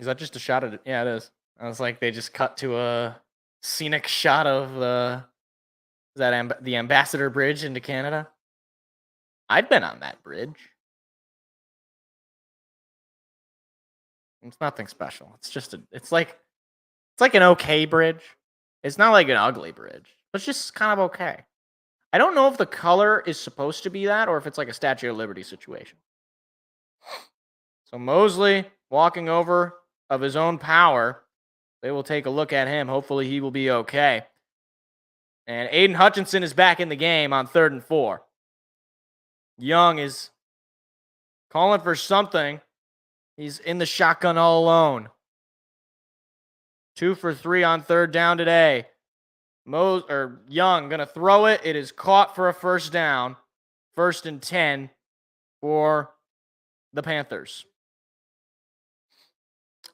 [SPEAKER 7] Is that just a shot at it? Yeah, it is. I was like, they just cut to a scenic shot of the Ambassador Bridge into Canada. I'd been on that bridge. It's nothing special. It's like an okay bridge. It's not like an ugly bridge. It's just kind of okay. I don't know if the color is supposed to be that or if it's like a Statue of Liberty situation. So Mosley walking over of his own power. They will take a look at him. Hopefully he will be okay. And Aiden Hutchinson is back in the game on 3rd and 4. Young is calling for something. He's in the shotgun all alone. 2 for 3 on 3rd down today. Young going to throw it. It is caught for a 1st down. 1st and 10 for the Panthers.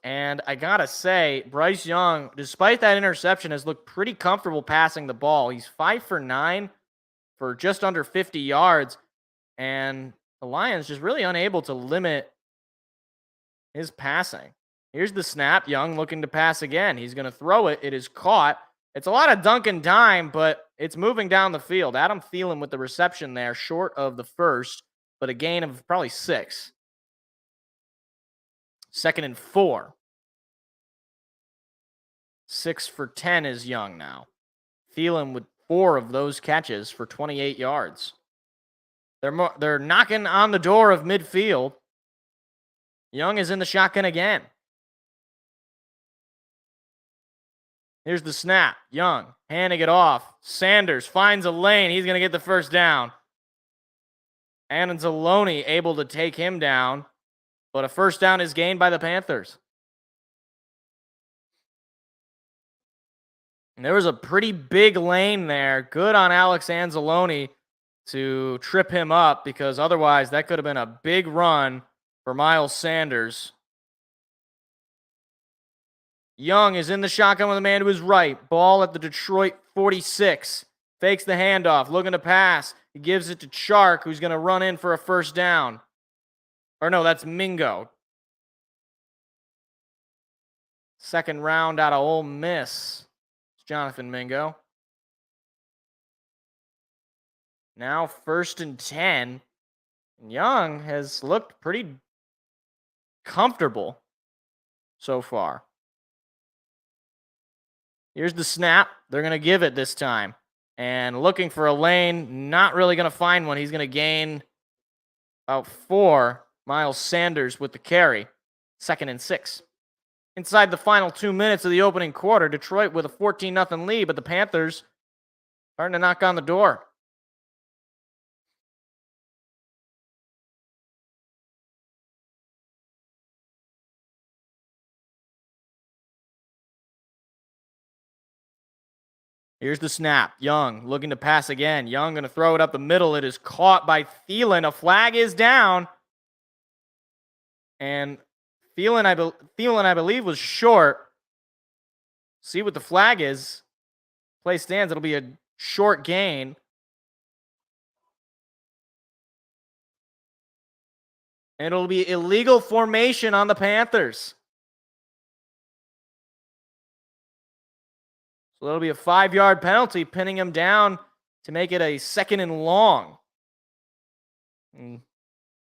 [SPEAKER 7] And I got to say, Bryce Young, despite that interception, has looked pretty comfortable passing the ball. He's 5 for 9 for just under 50 yards. And the Lions just really unable to limit his passing. Here's the snap. Young looking to pass again. He's going to throw it. It is caught. It's a lot of dunk and dime, but it's moving down the field. Adam Thielen with the reception there, short of the 1st, but a gain of probably 6. 2nd and 4. 6 for 10 is Young now. Thielen with 4 of those catches for 28 yards. They're knocking on the door of midfield. Young is in the shotgun again. Here's the snap. Young handing it off. Sanders finds a lane. He's going to get the 1st down. Anzalone able to take him down. But a 1st down is gained by the Panthers. And there was a pretty big lane there. Good on Alex Anzalone to trip him up, because otherwise that could have been a big run for Miles Sanders. Young is in the shotgun with a man to his right. Ball at the Detroit 46. Fakes the handoff, looking to pass. He gives it to Chark, who's going to run in for a 1st down. Or no, that's Mingo. 2nd round out of Ole Miss. It's Jonathan Mingo. Now 1st and 10. Young has looked pretty comfortable so far. Here's the snap. They're going to give it this time. And looking for a lane, not really going to find one. He's going to gain about 4. Miles Sanders with the carry. 2nd and 6. Inside the final 2 minutes of the opening quarter, Detroit with a 14-0 lead, but the Panthers starting to knock on the door. Here's the snap. Young looking to pass again. Young going to throw it up the middle. It is caught by Thielen. A flag is down. And Thielen, I believe, was short. See what the flag is. Play stands. It'll be a short gain. It'll be illegal formation on the Panthers. So that'll be a 5-yard penalty, pinning him down to make it a 2nd and long. And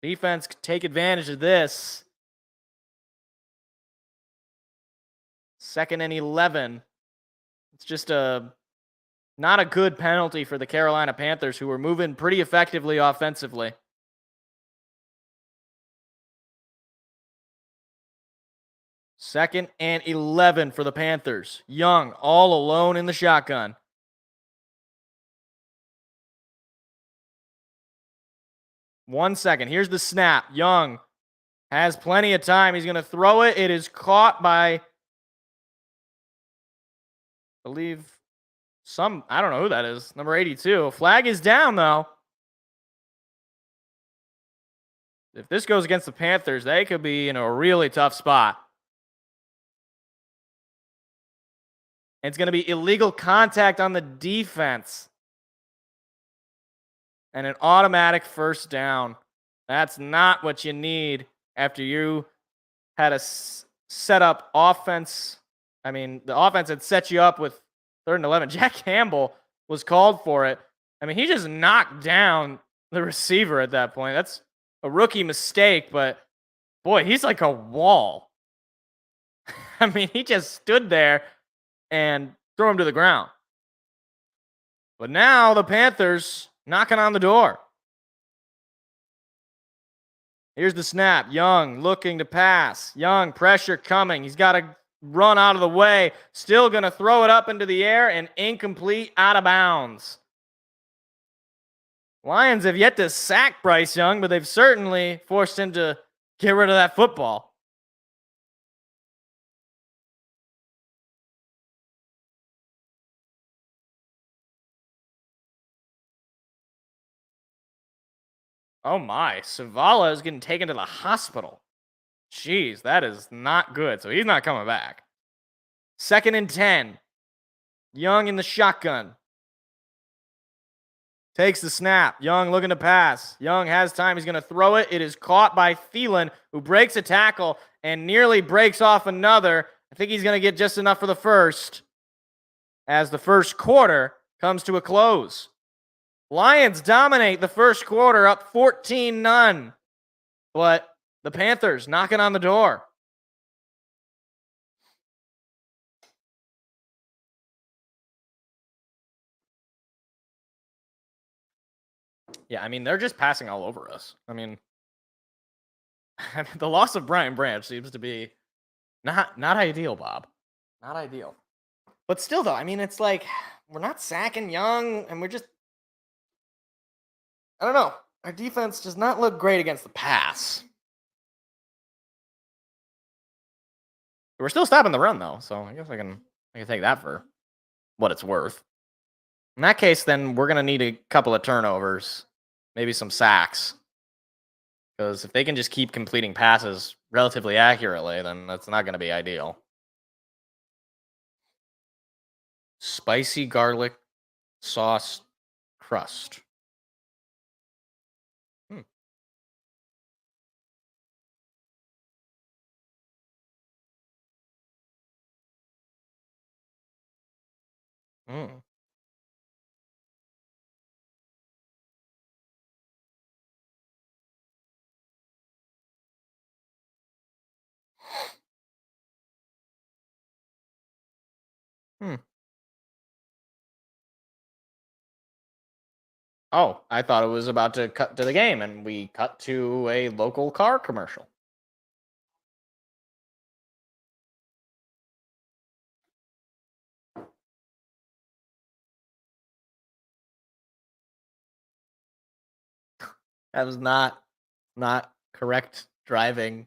[SPEAKER 7] defense could take advantage of this. 2nd and 11. It's just not a good penalty for the Carolina Panthers, who were moving pretty effectively offensively. Second and 11 for the Panthers. Young all alone in the shotgun. One second. Here's the snap. Young has plenty of time. He's going to throw it. It is caught by, I believe, I don't know who that is. Number 82. Flag is down, though. If this goes against the Panthers, they could be in a really tough spot. It's going to be illegal contact on the defense. And an automatic first down. That's not what you need after you had a set up offense. I mean, the offense had set you up with 3rd and 11. Jack Campbell was called for it. I mean, he just knocked down the receiver at that point. That's a rookie mistake, but boy, he's like a wall. I mean, he just stood there and threw him to the ground. But now the Panthers knocking on the door. Here's the snap. Young looking to pass. Young, pressure coming. He's got to run out of the way. Still going to throw it up into the air and incomplete, out of bounds. Lions have yet to sack Bryce Young, but they've certainly forced him to get rid of that football. Oh my, Savala is getting taken to the hospital. Jeez, that is not good. So he's not coming back. 2nd and 10. Young in the shotgun. Takes the snap. Young looking to pass. Young has time. He's going to throw it. It is caught by Thielen, who breaks a tackle and nearly breaks off another. I think he's going to get just enough for the first, as the first quarter comes to a close. Lions dominate the first quarter, up 14-0. But the Panthers knocking on the door. Yeah, I mean, they're just passing all over us. I mean, the loss of Brian Branch seems to be not ideal, Bob. Not ideal. But still, though, I mean, it's like we're not sacking Young, and we're just, I don't know. Our defense does not look great against the pass. We're still stopping the run, though, so I guess I can take that for what it's worth. In that case, then we're going to need a couple of turnovers, maybe some sacks. Because if they can just keep completing passes relatively accurately, then that's not going to be ideal. Spicy garlic sauce crust. Mm. Oh, I thought it was about to cut to the game, and we cut to a local car commercial. That was not correct driving.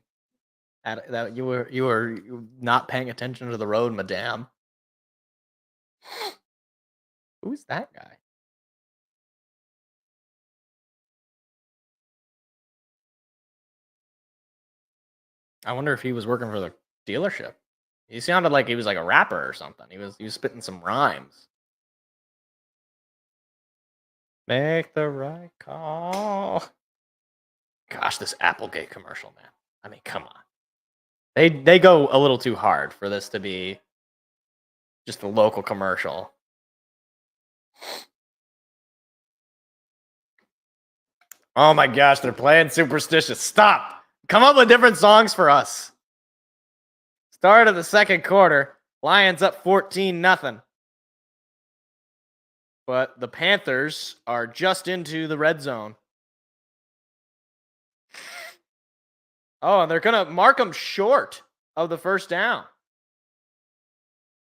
[SPEAKER 7] That you were not paying attention to the road, madame. Who's that guy? I wonder if he was working for the dealership. He sounded like he was like a rapper or something. He was spitting some rhymes. Make the right call. Gosh, this Applegate commercial, man. I mean, come on. They go a little too hard for this to be just a local commercial. Oh my gosh, they're playing Superstitious. Stop. Come up with different songs for us. Start of the second quarter. Lions up 14-0. But the Panthers are just into the red zone. Oh, and they're going to mark him short of the first down.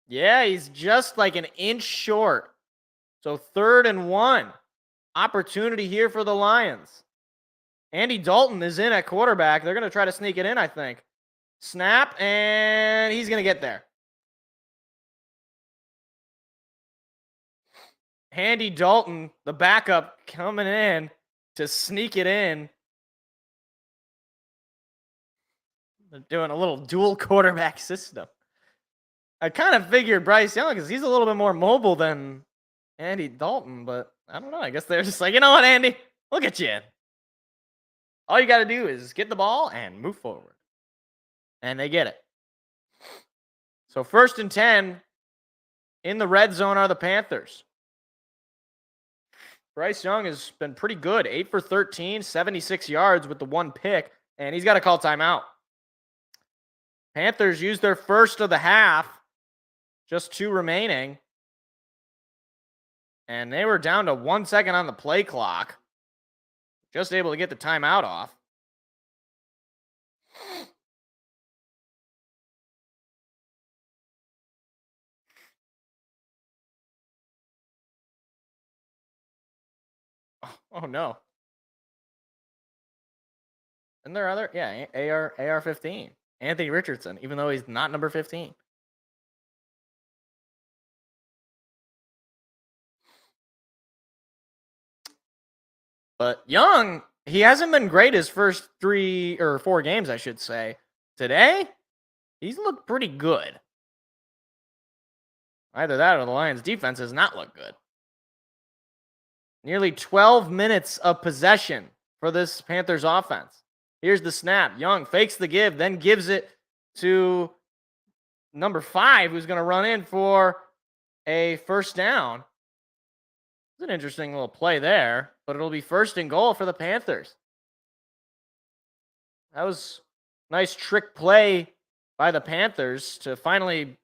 [SPEAKER 7] Yeah, he's just like an inch short. So 3rd and 1. Opportunity here for the Lions. Andy Dalton is in at quarterback. They're going to try to sneak it in, I think. Snap, and he's going to get there. Andy Dalton, the backup, coming in to sneak it in. They're doing a little dual quarterback system. I kind of figured Bryce Young, because he's a little bit more mobile than Andy Dalton, but I don't know. I guess they're just like, you know what, Andy? We'll get you in. All you got to do is get the ball and move forward. And they get it. So 1st and 10 in the red zone are the Panthers. Bryce Young has been pretty good. 8 for 13, 76 yards with the 1 pick, and he's got to call timeout. Panthers used their first of the half. Just 2 remaining. And they were down to 1 second on the play clock. Just able to get the timeout off. Oh no. And there other, yeah, AR-15. Anthony Richardson, even though he's not number 15. But Young, he hasn't been great his first 3 or 4 games, I should say. Today, he's looked pretty good. Either that or the Lions' defense has not looked good. Nearly 12 minutes of possession for this Panthers offense. Here's the snap. Young fakes the give, then gives it to number 5, who's going to run in for a first down. It's an interesting little play there, but it'll be 1st and goal for the Panthers. That was a nice trick play by the Panthers to finally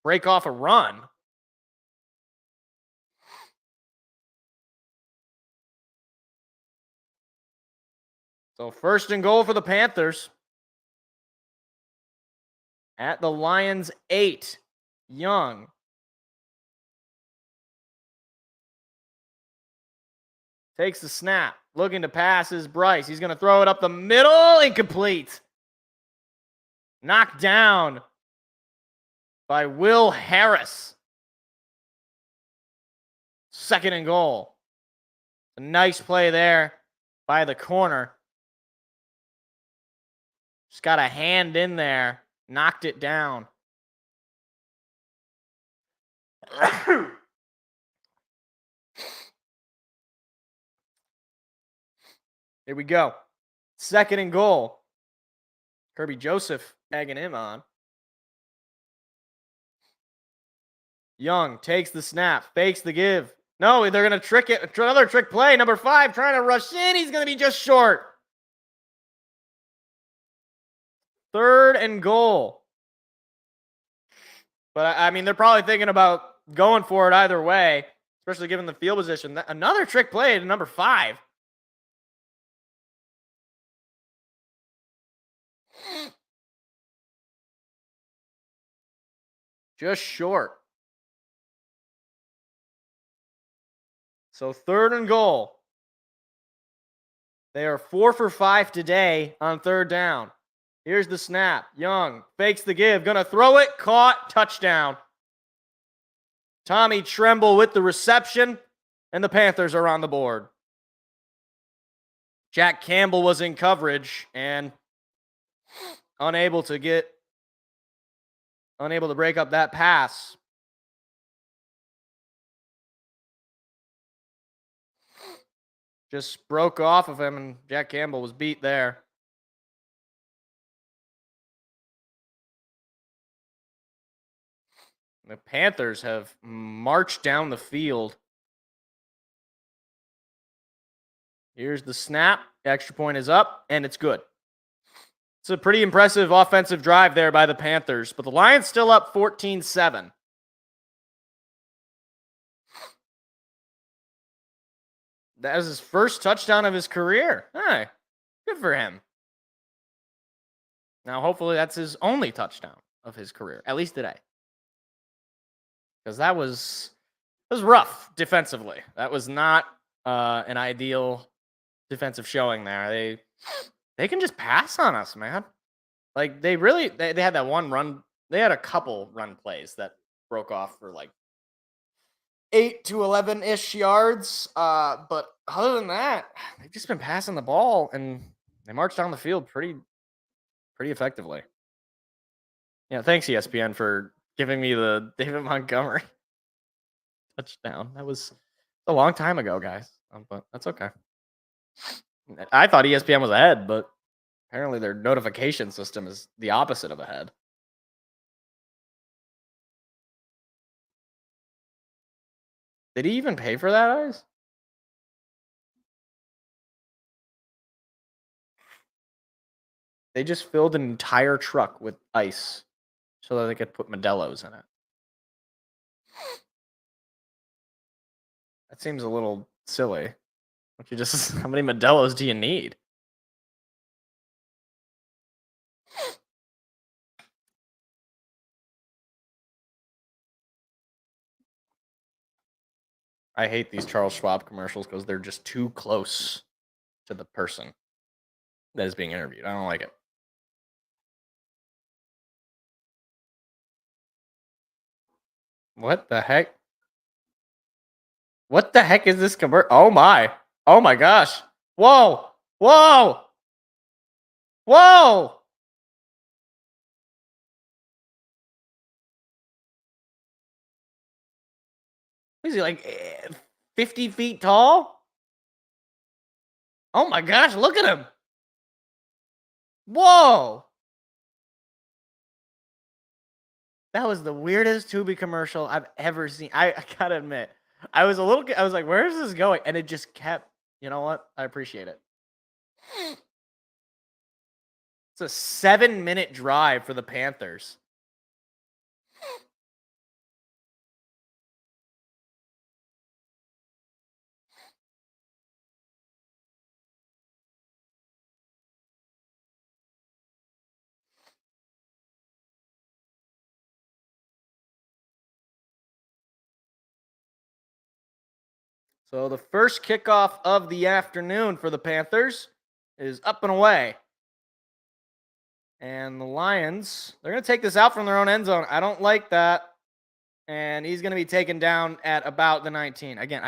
[SPEAKER 7] break off a run. So 1st and goal for the Panthers. At the Lions 8, Young. Takes the snap. Looking to pass is Bryce. He's going to throw it up the middle. Incomplete. Knocked down by Will Harris. 2nd and goal. A nice play there by the corner. Just got a hand in there. Knocked it down. Here we go. 2nd and goal. Kirby Joseph egging him on. Young takes the snap, fakes the give. No, they're going to trick it. Another trick play. Number 5 trying to rush in. He's going to be just short. 3rd and goal. But, I mean, they're probably thinking about going for it either way, especially given the field position. Another trick play to number 5. Just short. So 3rd and goal. They are 4 for 5 today on 3rd down. Here's the snap. Young fakes the give. Gonna throw it. Caught. Touchdown. Tommy Tremble with the reception. And the Panthers are on the board. Jack Campbell was in coverage and unable to break up that pass. just broke off of him, and Jack Campbell was beat there. The Panthers have marched down the field. Here's the snap. Extra point is up, and it's good. It's a pretty impressive offensive drive there by the Panthers, but the Lions still up 14-7. That was his first touchdown of his career. Hey, good for him. Now, hopefully, that's his only touchdown of his career, at least today. Because that was rough defensively. That was not an ideal defensive showing there. They can just pass on us, man. Like, they had that one run. They had a couple run plays that broke off for like 8 to 11-ish yards. But other than that, they've just been passing the ball, and they marched down the field pretty effectively. Yeah, thanks ESPN for giving me the David Montgomery touchdown. That was a long time ago, guys. But that's okay. I thought ESPN was ahead, but apparently their notification system is the opposite of ahead. Did he even pay for that, Ice? They just filled an entire truck with ice so that they could put Modelo's in it. That seems a little silly. Don't you just, how many Modelo's do you need? I hate these Charles Schwab commercials because they're just too close to the person that is being interviewed. I don't like it. What the heck? What the heck is this commercial? Oh my. Oh my gosh. Whoa. Whoa. Whoa. Is he like 50 feet tall? Oh my gosh, look at him. Whoa. That was the weirdest Tubi commercial I've ever seen. I gotta admit, I was like, where is this going? And it just kept, you know what? I appreciate it. It's a 7-minute drive for the Panthers. So the first kickoff of the afternoon for the Panthers is up and away. And the Lions, they're going to take this out from their own end zone. I don't like that. And he's going to be taken down at about the 19. Again,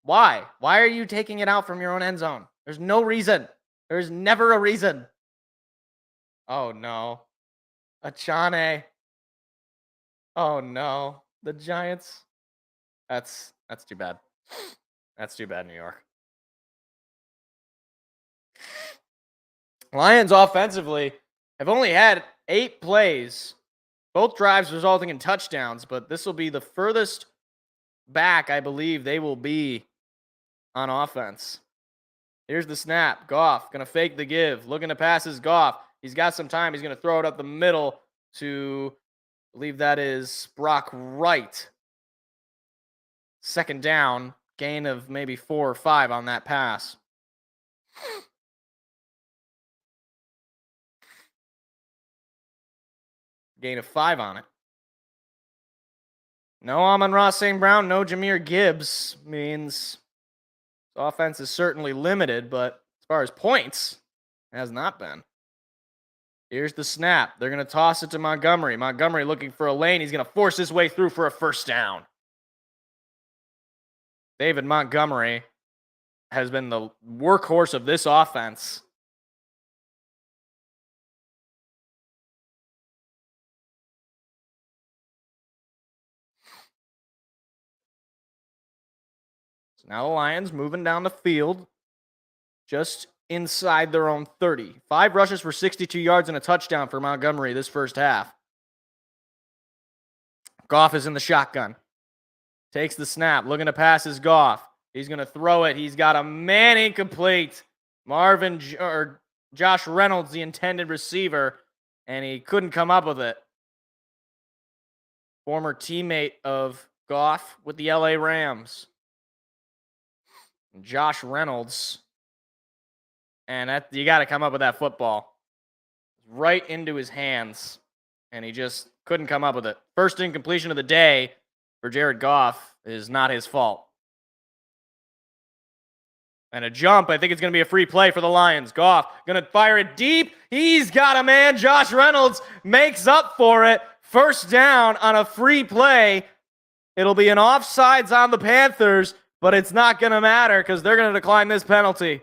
[SPEAKER 7] why? Why are you taking it out from your own end zone? There's no reason. There's never a reason. Oh, no. Achane. Oh, no. The Giants. That's too bad. That's too bad, New York. Lions offensively have only had 8 plays, both drives resulting in touchdowns, but this will be the furthest back I believe they will be on offense. Here's the snap. Goff going to fake the give. Looking to pass his Goff. He's got some time. He's going to throw it up the middle to, I believe that is Brock Wright. Second down. Gain of maybe 4 or 5 on that pass. Gain of 5 on it. No Amon-Ra St. Brown, no Jahmyr Gibbs means offense is certainly limited, but as far as points, it has not been. Here's the snap. They're going to toss it to Montgomery. Montgomery looking for a lane. He's going to force his way through for a first down. David Montgomery has been the workhorse of this offense. So now the Lions moving down the field just inside their own 30. 5 rushes for 62 yards and a touchdown for Montgomery this first half. Goff is in the shotgun. Takes the snap. Looking to pass is Goff. He's going to throw it. He's got a man incomplete. Josh Reynolds, the intended receiver, and he couldn't come up with it. Former teammate of Goff with the LA Rams. Josh Reynolds. And you got to come up with that football. Right into his hands. And he just couldn't come up with it. First incompletion of the day for Jared Goff is not his fault. And a jump. I think it's going to be a free play for the Lions. Goff going to fire it deep. He's got a man. Josh Reynolds makes up for it. First down on a free play. It'll be an offsides on the Panthers, but it's not going to matter because they're going to decline this penalty.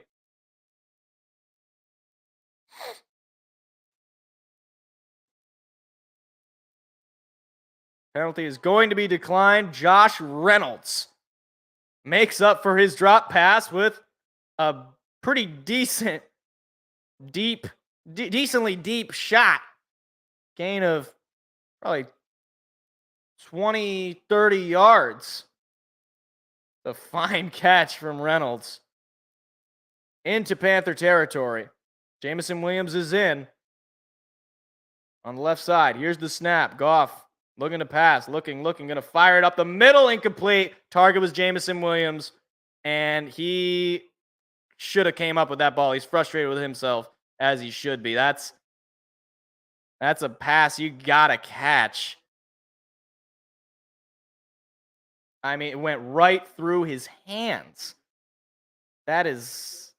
[SPEAKER 7] Penalty is going to be declined. Josh Reynolds makes up for his drop pass with a pretty decently deep shot. Gain of probably 20, 30 yards. A fine catch from Reynolds. Into Panther territory. Jameson Williams is in. On the left side. Here's the snap. Goff looking to pass. Looking. Going to fire it up the middle. Incomplete. Target was Jameson Williams. And he should have came up with that ball. He's frustrated with himself, as he should be. That's a pass you got to catch. I mean, it went right through his hands. That is...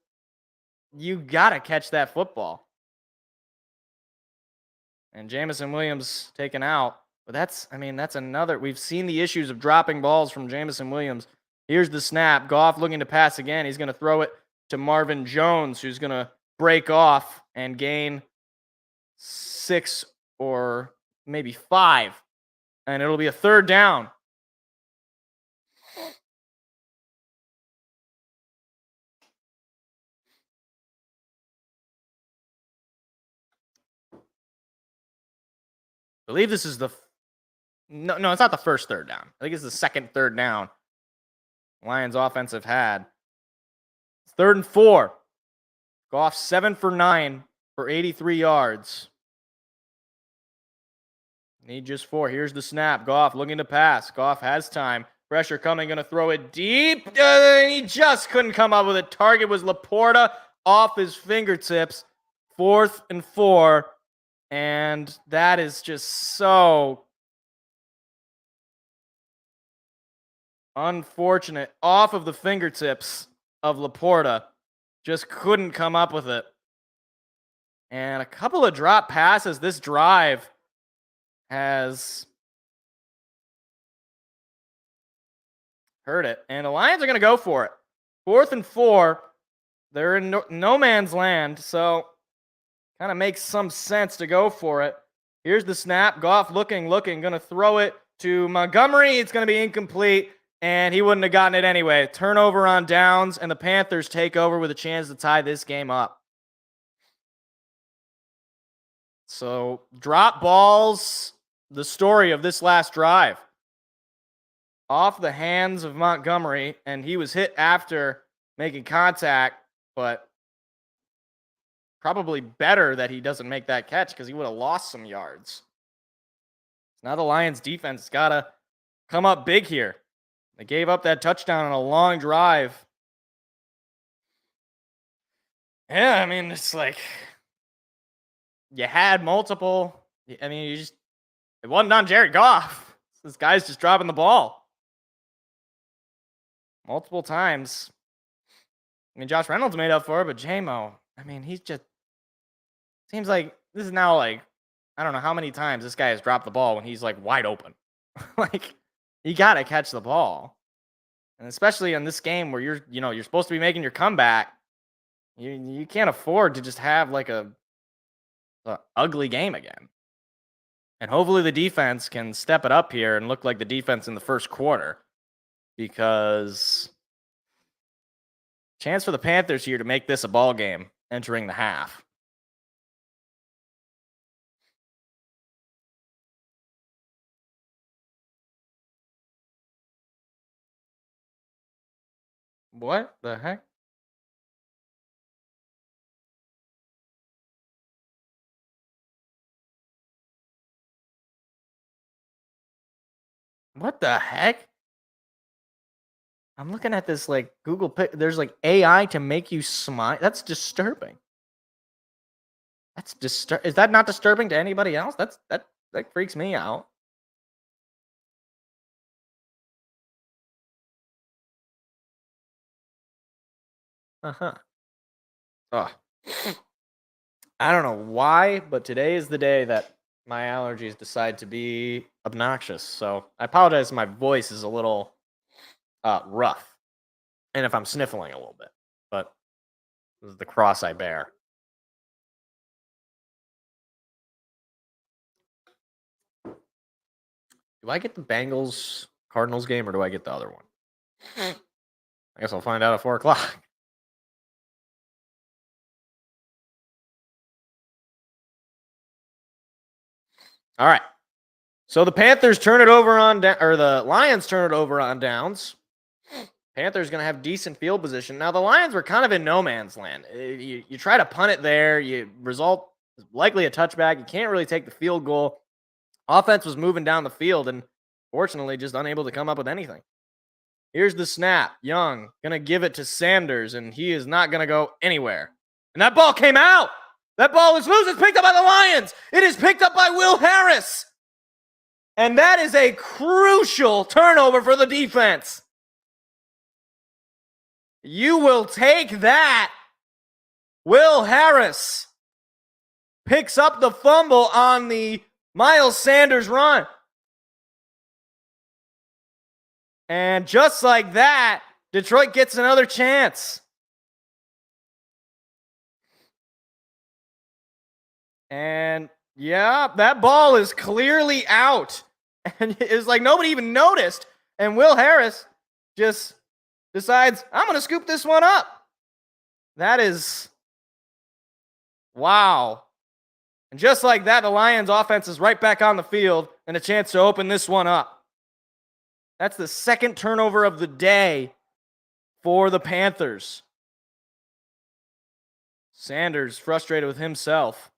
[SPEAKER 7] You got to catch that football. And Jameson Williams taken out. But that's another... We've seen the issues of dropping balls from Jameson Williams. Here's the snap. Goff looking to pass again. He's going to throw it to Marvin Jones, who's going to break off and gain 6 or maybe 5. And it'll be a third down. I believe this is no, it's not the first third down. I think it's the second third down Lions offense have had. It's 3rd and 4. Goff 7 for 9 for 83 yards. Need just 4. Here's the snap. Goff looking to pass. Goff has time. Pressure coming. Going to throw it deep. He just couldn't come up with it. Target was Laporta off his fingertips. 4th and 4. And that is just so unfortunate. Off of the fingertips of Laporta. Just couldn't come up with it. And a couple of drop passes. This drive has hurt it. And the Lions are going to go for it. 4th and 4. They're in no man's land. So kind of makes some sense to go for it. Here's the snap. Goff looking, going to throw it to Montgomery. It's going to be incomplete, and he wouldn't have gotten it anyway. Turnover on downs, and the Panthers take over with a chance to tie this game up. So, drop balls, the story of this last drive. Off the hands of Montgomery, and he was hit after making contact, but probably better that he doesn't make that catch because he would have lost some yards. Now the Lions defense has got to come up big here. They gave up that touchdown on a long drive. Yeah, I mean, it's like you had multiple. I mean, it wasn't on Jared Goff. This guy's just dropping the ball multiple times. I mean, Josh Reynolds made up for it, but J-Mo, I mean, he's just seems like this is now like, I don't know how many times this guy has dropped the ball when he's like wide open. Like, you got to catch the ball. And especially in this game where you're supposed to be making your comeback, you can't afford to just have like a ugly game again. And hopefully the defense can step it up here and look like the defense in the first quarter, because Chance for the Panthers here to make this a ball game entering the half. What the heck? What the heck? I'm looking at this like Google there's like AI to make you smile. That's disturbing. Is that not disturbing to anybody else? That freaks me out. Uh-huh. Oh. I don't know why, but today is the day that my allergies decide to be obnoxious. So I apologize if my voice is a little rough. And if I'm sniffling a little bit. But this is the cross I bear. Do I get the Bengals Cardinals game or do I get the other one? I guess I'll find out at 4 o'clock. All right. So the Panthers turn it over on or the Lions turn it over on downs. Panthers going to have decent field position. Now, the Lions were kind of in no man's land. You try to punt it there. You result likely a touchback. You can't really take the field goal. Offense was moving down the field and fortunately just unable to come up with anything. Here's the snap. Young going to give it to Sanders, and he is not going to go anywhere. And that ball came out. That ball is loose. It's picked up by the Lions. It is picked up by Will Harris. And that is a crucial turnover for the defense. You will take that. Will Harris picks up the fumble on the Miles Sanders run. And just like that, Detroit gets another chance. And yeah, that ball is clearly out. And it's like nobody even noticed. And Will Harris just decides, I'm going to scoop this one up. That is, wow. And just like that, the Lions offense is right back on the field and a chance to open this one up. That's the second turnover of the day for the Panthers. Sanders frustrated with himself.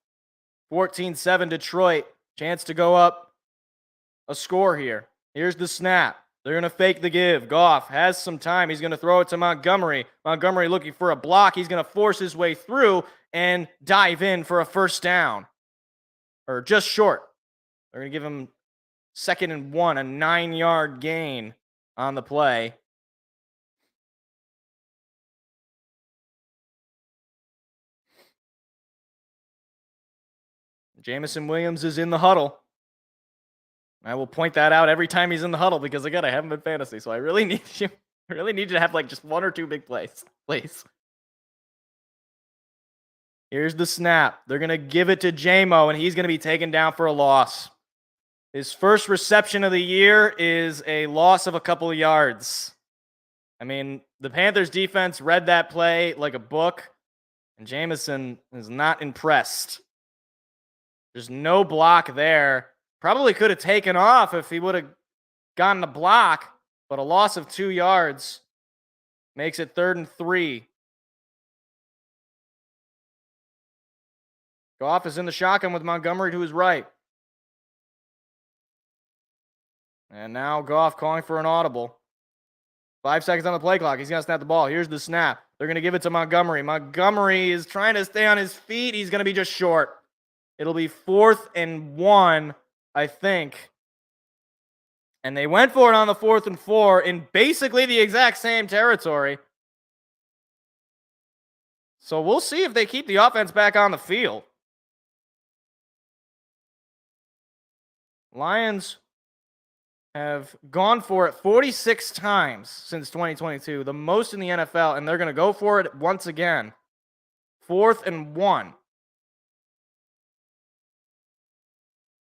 [SPEAKER 7] 14-7 Detroit. Chance to go up a score here. Here's the snap. They're going to fake the give. Goff has some time. He's going to throw it to Montgomery. Montgomery looking for a block. He's going to force his way through and dive in for a first down. Or just short. They're going to give him 2nd and 1, a 9-yard gain on the play. Jamison Williams is in the huddle. I will point that out every time he's in the huddle because, again, I haven't been fantasy, so I really need you. I really need you to have like just 1 or 2 big plays, please. Here's the snap. They're going to give it to J-Mo, and he's going to be taken down for a loss. His first reception of the year is a loss of a couple of yards. I mean, the Panthers defense read that play like a book, and Jamison is not impressed. There's no block there. Probably could have taken off if he would have gotten a block, but a loss of 2 yards makes it 3rd and 3. Goff is in the shotgun with Montgomery to his right. And now Goff calling for an audible. 5 seconds on the play clock. He's going to snap the ball. Here's the snap. They're going to give it to Montgomery. Montgomery is trying to stay on his feet. He's going to be just short. It'll be 4th and 1, I think. And they went for it on the 4th and 4 in basically the exact same territory. So we'll see if they keep the offense back on the field. Lions have gone for it 46 times since 2022, the most in the NFL, and they're going to go for it once again. 4th and 1.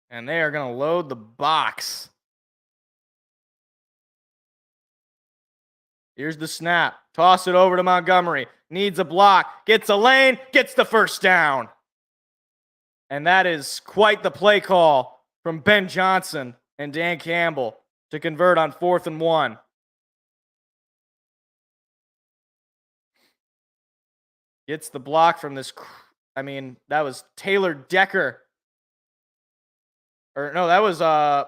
[SPEAKER 7] And they are going to load the box. Here's the snap. Toss it over to Montgomery. Needs a block. Gets a lane. Gets the first down. And that is quite the play call from Ben Johnson and Dan Campbell to convert on 4th and 1. Gets the block from this. That was Taylor Decker. Or no, that was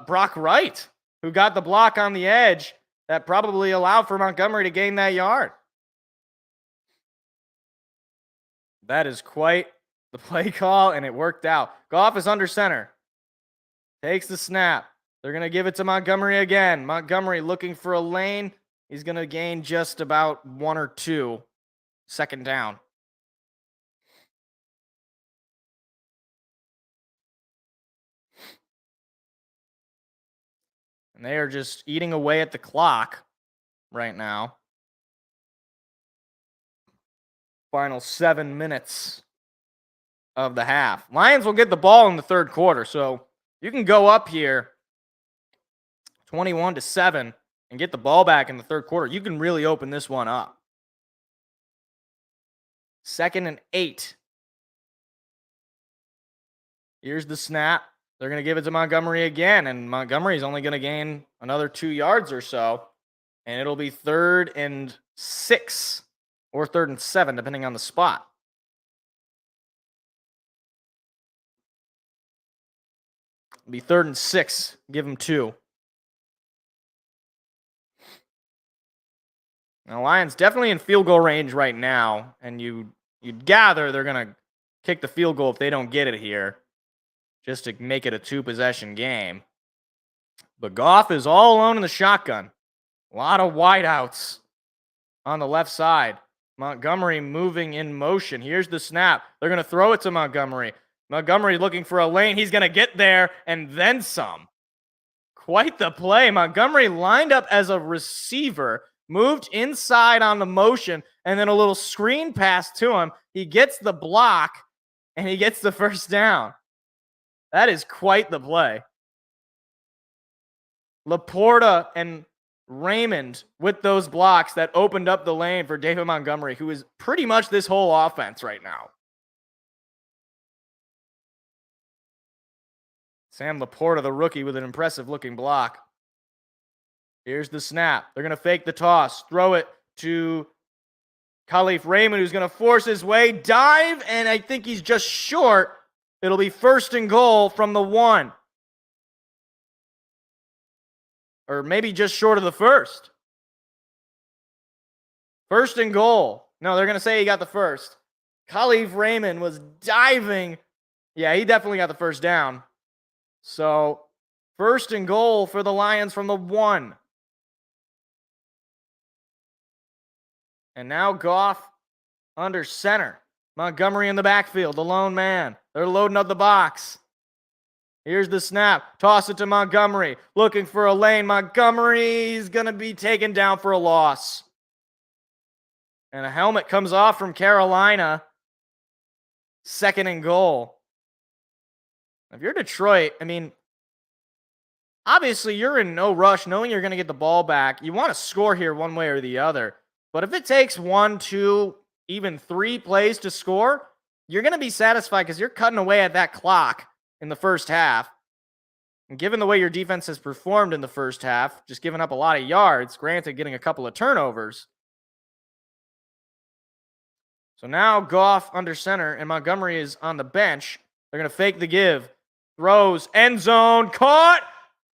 [SPEAKER 7] Brock Wright who got the block on the edge that probably allowed for Montgomery to gain that yard. That is quite the play call, and it worked out. Goff is under center. Takes the snap. They're going to give it to Montgomery again. Montgomery looking for a lane. He's going to gain just about 1 or 2. Second down. And they are just eating away at the clock right now. Final 7 minutes of the half. Lions will get the ball in the third quarter, so you can go up here 21-7 and get the ball back in the third quarter. You can really open this one up. 2nd and 8. Here's the snap. They're going to give it to Montgomery again, and Montgomery's only going to gain another 2 yards or so, and it'll be 3rd and 6 or 3rd and 7, depending on the spot. It'll be 3rd and 6. Give them 2. Now, Lions definitely in field goal range right now, and you'd gather they're going to kick the field goal if they don't get it here, just to make it a 2-possession game. But Goff is all alone in the shotgun. A lot of wideouts on the left side. Montgomery moving in motion. Here's the snap. They're going to throw it to Montgomery. Montgomery looking for a lane. He's going to get there and then some. Quite the play. Montgomery lined up as a receiver, moved inside on the motion, and then a little screen pass to him. He gets the block, and he gets the first down. That is quite the play. Laporta and Raymond with those blocks that opened up the lane for David Montgomery, who is pretty much this whole offense right now. Sam Laporta, the rookie, with an impressive-looking block. Here's the snap. They're going to fake the toss, throw it to Khalif Raymond, who's going to force his way, dive, and I think he's just short. It'll be 1st and goal from the 1. Or maybe just short of the 1st. 1st and goal. No, they're going to say he got the 1st. Khalif Raymond was diving. Yeah, he definitely got the 1st down. So, 1st and goal for the Lions from the 1. And now Goff under center. Montgomery in the backfield, the lone man. They're loading up the box. Here's the snap. Toss it to Montgomery. Looking for a lane. Montgomery's going to be taken down for a loss. And a helmet comes off from Carolina. 2nd and goal. If you're Detroit, obviously you're in no rush knowing you're going to get the ball back. You want to score here one way or the other. But if it takes 1, 2, even 3 plays to score, you're going to be satisfied because you're cutting away at that clock in the first half. And given the way your defense has performed in the first half, just giving up a lot of yards, granted getting a couple of turnovers. So now Goff under center and Montgomery is on the bench. They're going to fake the give. Throws, end zone, caught,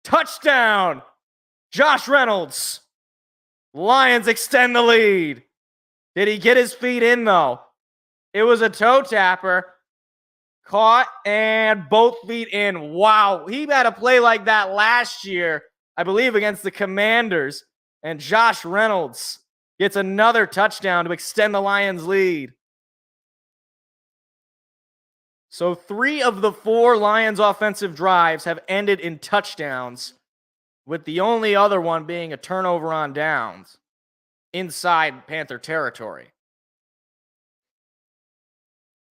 [SPEAKER 7] touchdown. Josh Reynolds. Lions extend the lead. Did he get his feet in, though? It was a toe tapper. Caught and both feet in. Wow. He had a play like that last year, I believe, against the Commanders. And Josh Reynolds gets another touchdown to extend the Lions' lead. So 3 of the 4 Lions offensive drives have ended in touchdowns, with the only other one being a turnover on downs inside Panther territory.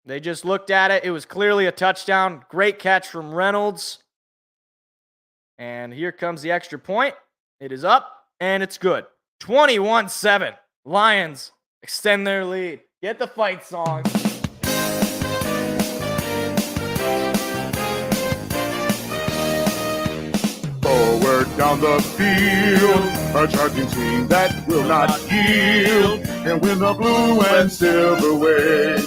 [SPEAKER 7] They just looked at it. It was clearly a touchdown. Great catch from Reynolds. And here comes the extra point. It is up, and it's good. 21-7. Lions extend their lead. Get the fight song.
[SPEAKER 3] Forward down the field, a charging team that will not yield, and win the blue and silver wave.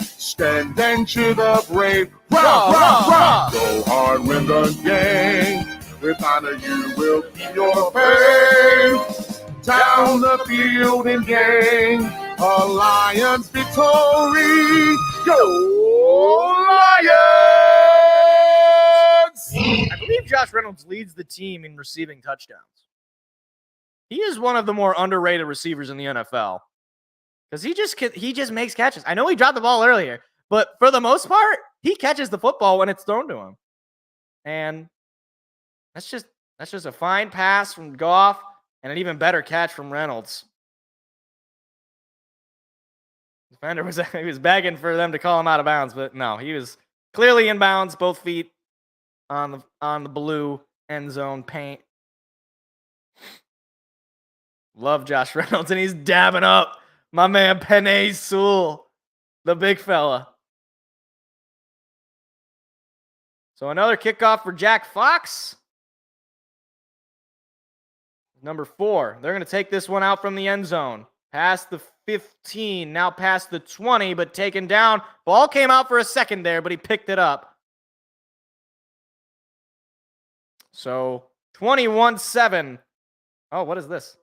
[SPEAKER 3] Stand and cheer the brave. Rah, rah, rah. Go hard, win the game. With honor, you will keep your faith. Down the field and gain a Lions victory. Go Lions!
[SPEAKER 7] I believe Josh Reynolds leads the team in receiving touchdowns. He is one of the more underrated receivers in the NFL because he just makes catches. I know he dropped the ball earlier, but for the most part, he catches the football when it's thrown to him. And that's just a fine pass from Goff and an even better catch from Reynolds. Defender was begging for them to call him out of bounds, but no, he was clearly in bounds, both feet on the blue end zone paint. Love Josh Reynolds, and he's dabbing up my man Penei Sewell, the big fella. So another kickoff for Jack Fox. Number 4. They're going to take this one out from the end zone. Past the 15, now past the 20, but taken down. Ball came out for a second there, but he picked it up. So 21-7. Oh, what is this?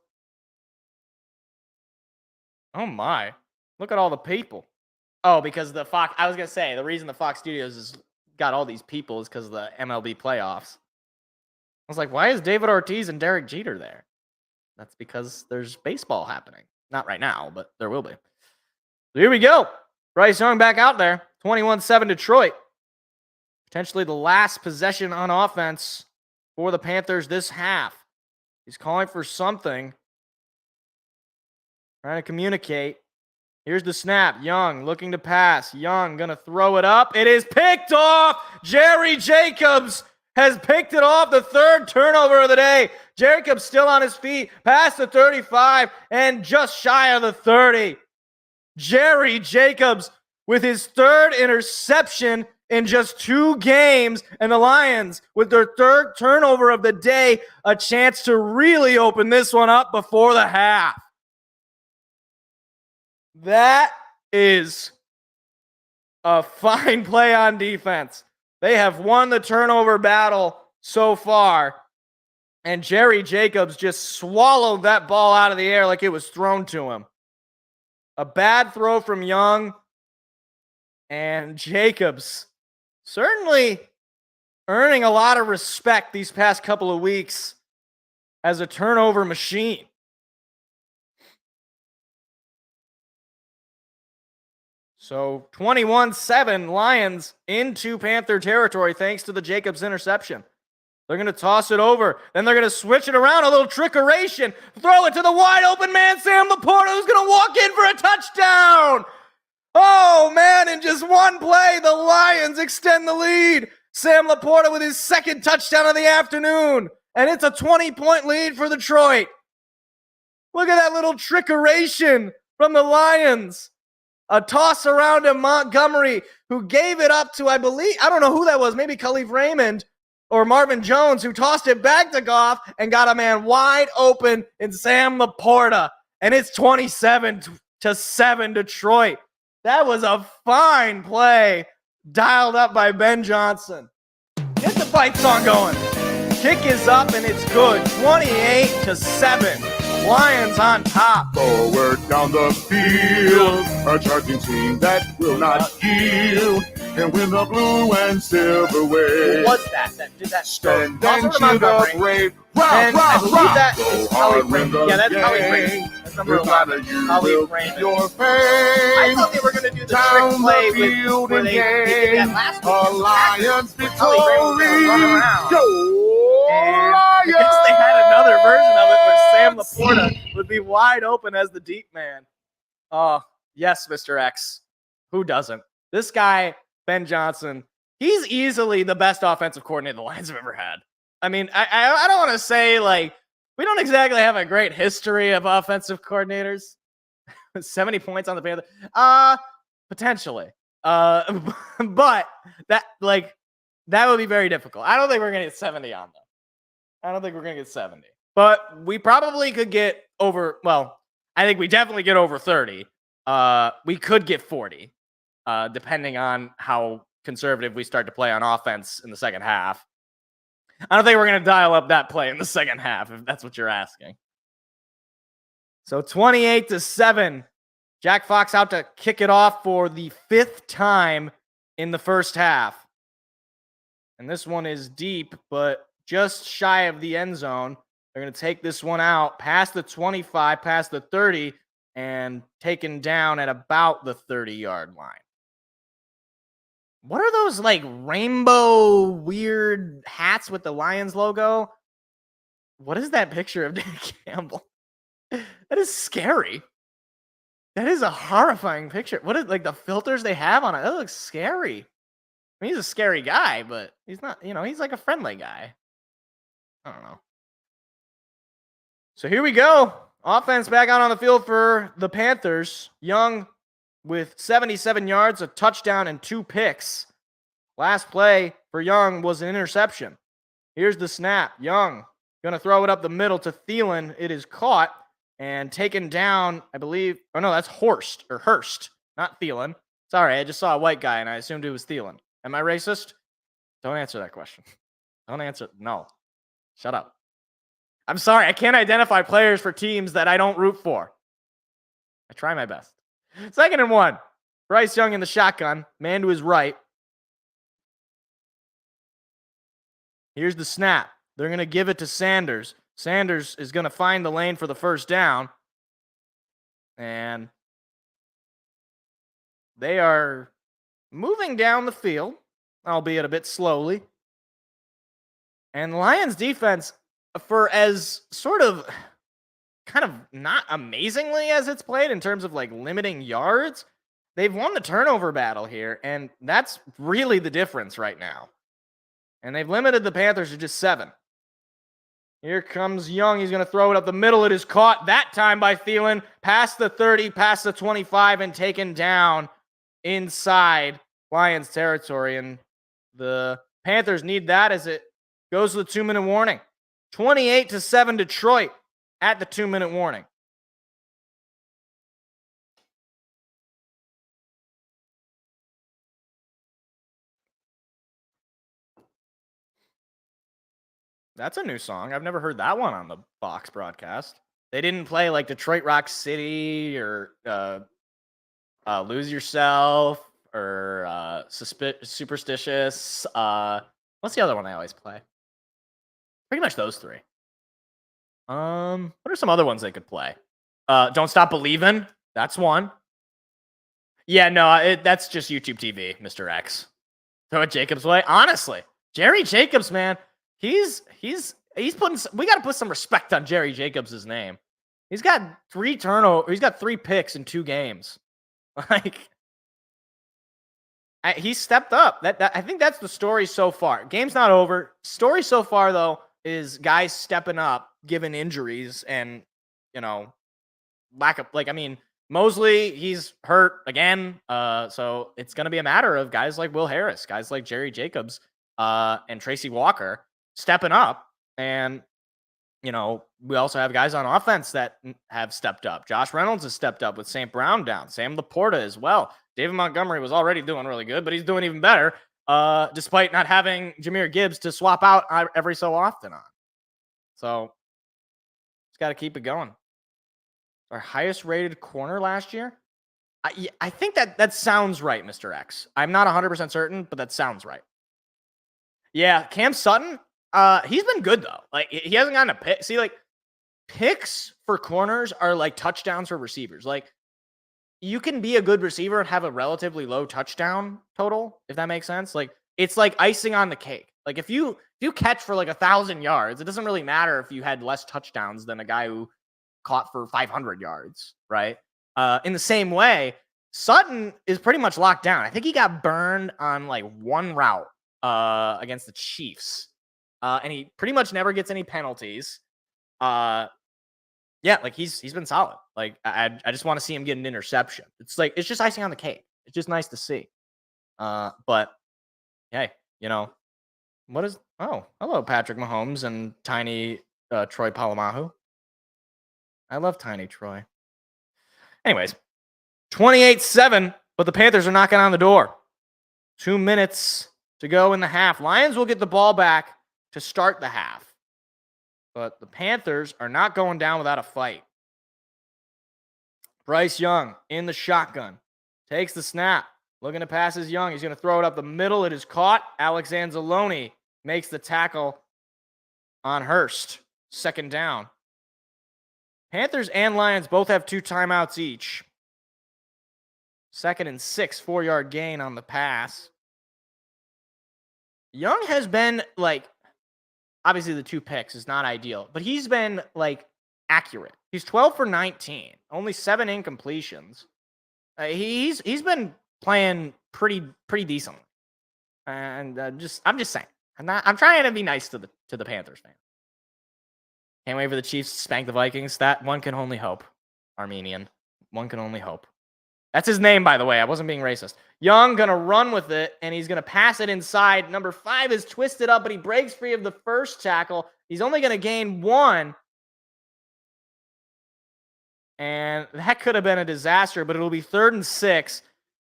[SPEAKER 7] Oh my. Look at all the people. Oh, because the Fox, I was going to say, the reason the Fox Studios has got all these people is because of the MLB playoffs. I was like, why is David Ortiz and Derek Jeter there? That's because there's baseball happening. Not right now, but there will be. So here we go. Bryce Young back out there. 21-7 Detroit. Potentially the last possession on offense for the Panthers this half. He's calling for something. Trying to communicate. Here's the snap. Young looking to pass. Young going to throw it up. It is picked off. Jerry Jacobs has picked it off, the third turnover of the day. Jacobs still on his feet, past the 35 and just shy of the 30. Jerry Jacobs with his third interception in just 2 games, and the Lions with their third turnover of the day, a chance to really open this one up before the half. That is a fine play on defense. They have won the turnover battle so far, and Jerry Jacobs just swallowed that ball out of the air like it was thrown to him. A bad throw from Young, and Jacobs certainly earning a lot of respect these past couple of weeks as a turnover machine. So 21-7 Lions into Panther territory thanks to the Jacobs interception. They're going to toss it over. Then they're going to switch it around, a little trickeration. Throw it to the wide open man, Sam Laporta, who's going to walk in for a touchdown. Oh, man, in just one play, the Lions extend the lead. Sam Laporta with his second touchdown of the afternoon. And it's a 20-point lead for Detroit. Look at that little trickeration from the Lions. A toss around to Montgomery, who gave it up to, I don't know who that was, maybe Khalif Raymond or Marvin Jones, who tossed it back to Goff and got a man wide open in Sam Laporta. And it's 27-7 Detroit. That was a fine play dialed up by Ben Johnson. Get the fight song going. Kick is up and it's good. 28-7. Lions on top.
[SPEAKER 3] Forward down the field, a charging team that will not yield, and win the blue and silver wave.
[SPEAKER 7] Who was that did that?
[SPEAKER 3] Stand and cheer the brave.
[SPEAKER 7] And I believe that
[SPEAKER 3] Go
[SPEAKER 7] is
[SPEAKER 3] hard,
[SPEAKER 7] Khalif
[SPEAKER 3] win the
[SPEAKER 7] Raymond. Yeah, that's Khalif
[SPEAKER 3] game.
[SPEAKER 7] Raymond. That's number
[SPEAKER 3] With
[SPEAKER 7] 11.
[SPEAKER 3] honor, you
[SPEAKER 7] Khalif
[SPEAKER 3] will
[SPEAKER 7] Raymond.
[SPEAKER 3] keep your faith.
[SPEAKER 7] I thought they were going to do the
[SPEAKER 3] Down
[SPEAKER 7] trick play
[SPEAKER 3] the field
[SPEAKER 7] where
[SPEAKER 3] and
[SPEAKER 7] they did that last week.
[SPEAKER 3] a Lions victory.
[SPEAKER 7] Khalif Raymond was gonna run around.
[SPEAKER 3] Go
[SPEAKER 7] And
[SPEAKER 3] Lions!
[SPEAKER 7] I guess they had another version of it where Sam Laporta would be wide open as the deep man. Oh, yes, Mr. X. Who doesn't? This guy, Ben Johnson, he's easily the best offensive coordinator the Lions have ever had. I mean, I don't want to say like We don't exactly have a great history of offensive coordinators. 70 points on the Panthers. Potentially. But that would be very difficult. I don't think we're gonna get 70 on them. I don't think we're gonna get 70. But we probably could get over, well, I think we definitely get over 30. We could get 40, depending on how conservative we start to play on offense in the second half. I don't think we're going to dial up that play in the second half, if that's what you're asking. So 28-7. Jack Fox out to kick it off for the 5th time in the first half. And this one is deep, but just shy of the end zone. They're going to take this one out past the 25, past the 30, and taken down at about the 30-yard line. What are those like rainbow weird hats with the Lions logo? What is that picture of Dan Campbell? That is scary. That is a horrifying picture. What is like the filters they have on it? That looks scary. I mean, he's a scary guy, but he's not, he's like a friendly guy. I don't know. So here we go. Offense back out on the field for the Panthers. Young with 77 yards, a touchdown, and 2 picks. Last play for Young was an interception. Here's the snap. Young going to throw it up the middle to Thielen. It is caught and taken down, I believe. Oh, no, that's Hurst, not Thielen. Sorry, I just saw a white guy, and I assumed it was Thielen. Am I racist? Don't answer that question. Don't answer. No. Shut up. I'm sorry. I can't identify players for teams that I don't root for. I try my best. 2nd and 1. Bryce Young in the shotgun. Man to his right. Here's the snap. They're going to give it to Sanders. Sanders is going to find the lane for the first down. And they are moving down the field, albeit a bit slowly. And the Lions defense, for as sort of kind of not amazingly as it's played in terms of like limiting yards, they've won the turnover battle here, and that's really the difference right now. And they've limited the Panthers to just 7. Here comes Young. He's going to throw it up the middle. It is caught that time by Thielen, past the 30, past the 25, and taken down inside Lions territory. And the Panthers need that as it goes to the 2-minute warning. 28-7 Detroit at the 2-minute warning. That's a new song. I've never heard that one on the Fox broadcast. They didn't play like Detroit Rock City or Lose Yourself or Superstitious. What's the other one I always play? Pretty much those 3. What are some other ones they could play? Don't Stop Believin'. That's one. Yeah, no, that's just YouTube TV, Mr. X. Throw it Jacobs' way. Honestly, Jerry Jacobs, man, he's putting. We got to put some respect on Jerry Jacobs' name. He's got 3 turnovers. He's got 3 picks in 2 games. Like, he stepped up. I think that's the story so far. Game's not over. Story so far though is guys stepping up given injuries and, lack of, Mosley, he's hurt again. So it's going to be a matter of guys like Will Harris, guys like Jerry Jacobs, and Tracy Walker stepping up. And, we also have guys on offense that have stepped up. Josh Reynolds has stepped up with St. Brown down. Sam Laporta as well. David Montgomery was already doing really good, but he's doing even better, despite not having Jahmyr Gibbs to swap out every so often on. So, just got to keep it going. Our highest rated corner last year? I think that sounds right, Mr. X. I'm not 100% certain, but that sounds right. Yeah, Cam Sutton, he's been good, though. Like, he hasn't gotten a pick. See, like, picks for corners are like touchdowns for receivers. Like, you can be a good receiver and have a relatively low touchdown total, if that makes sense. Like, it's like icing on the cake. Like, if you catch for like 1,000 yards, it doesn't really matter if you had less touchdowns than a guy who caught for 500 yards, right? In the same way, Sutton is pretty much locked down. I think he got burned on like 1 route against the Chiefs. And he pretty much never gets any penalties. Yeah, like he's been solid. Like I just want to see him get an interception. It's just icing on the cake. It's just nice to see. But hey, hello Patrick Mahomes and tiny Troy Polamahu. I love tiny Troy. Anyways, 28-7, but the Panthers are knocking on the door. 2 minutes to go in the half. Lions will get the ball back to start the half. But the Panthers are not going down without a fight. Bryce Young in the shotgun. Takes the snap. Looking to pass is Young. He's going to throw it up the middle. It is caught. Alex Anzalone makes the tackle on Hurst. Second down. Panthers and Lions both have 2 timeouts each. 2nd and 6, 4-yard gain on the pass. Young has been obviously the 2 picks is not ideal, but he's been accurate. He's 12 for 19, only 7 incompletions. He's been playing pretty decently, and I'm just saying. I'm trying to be nice to the Panthers fan. Can't wait for the Chiefs to spank the Vikings. That one can only hope. Armenian, one can only hope. That's his name, by the way. I wasn't being racist. Young gonna run with it, and he's gonna pass it inside. Number 5 is twisted up, but he breaks free of the first tackle. He's only gonna gain 1. And that could have been a disaster, but it'll be 3rd and 6.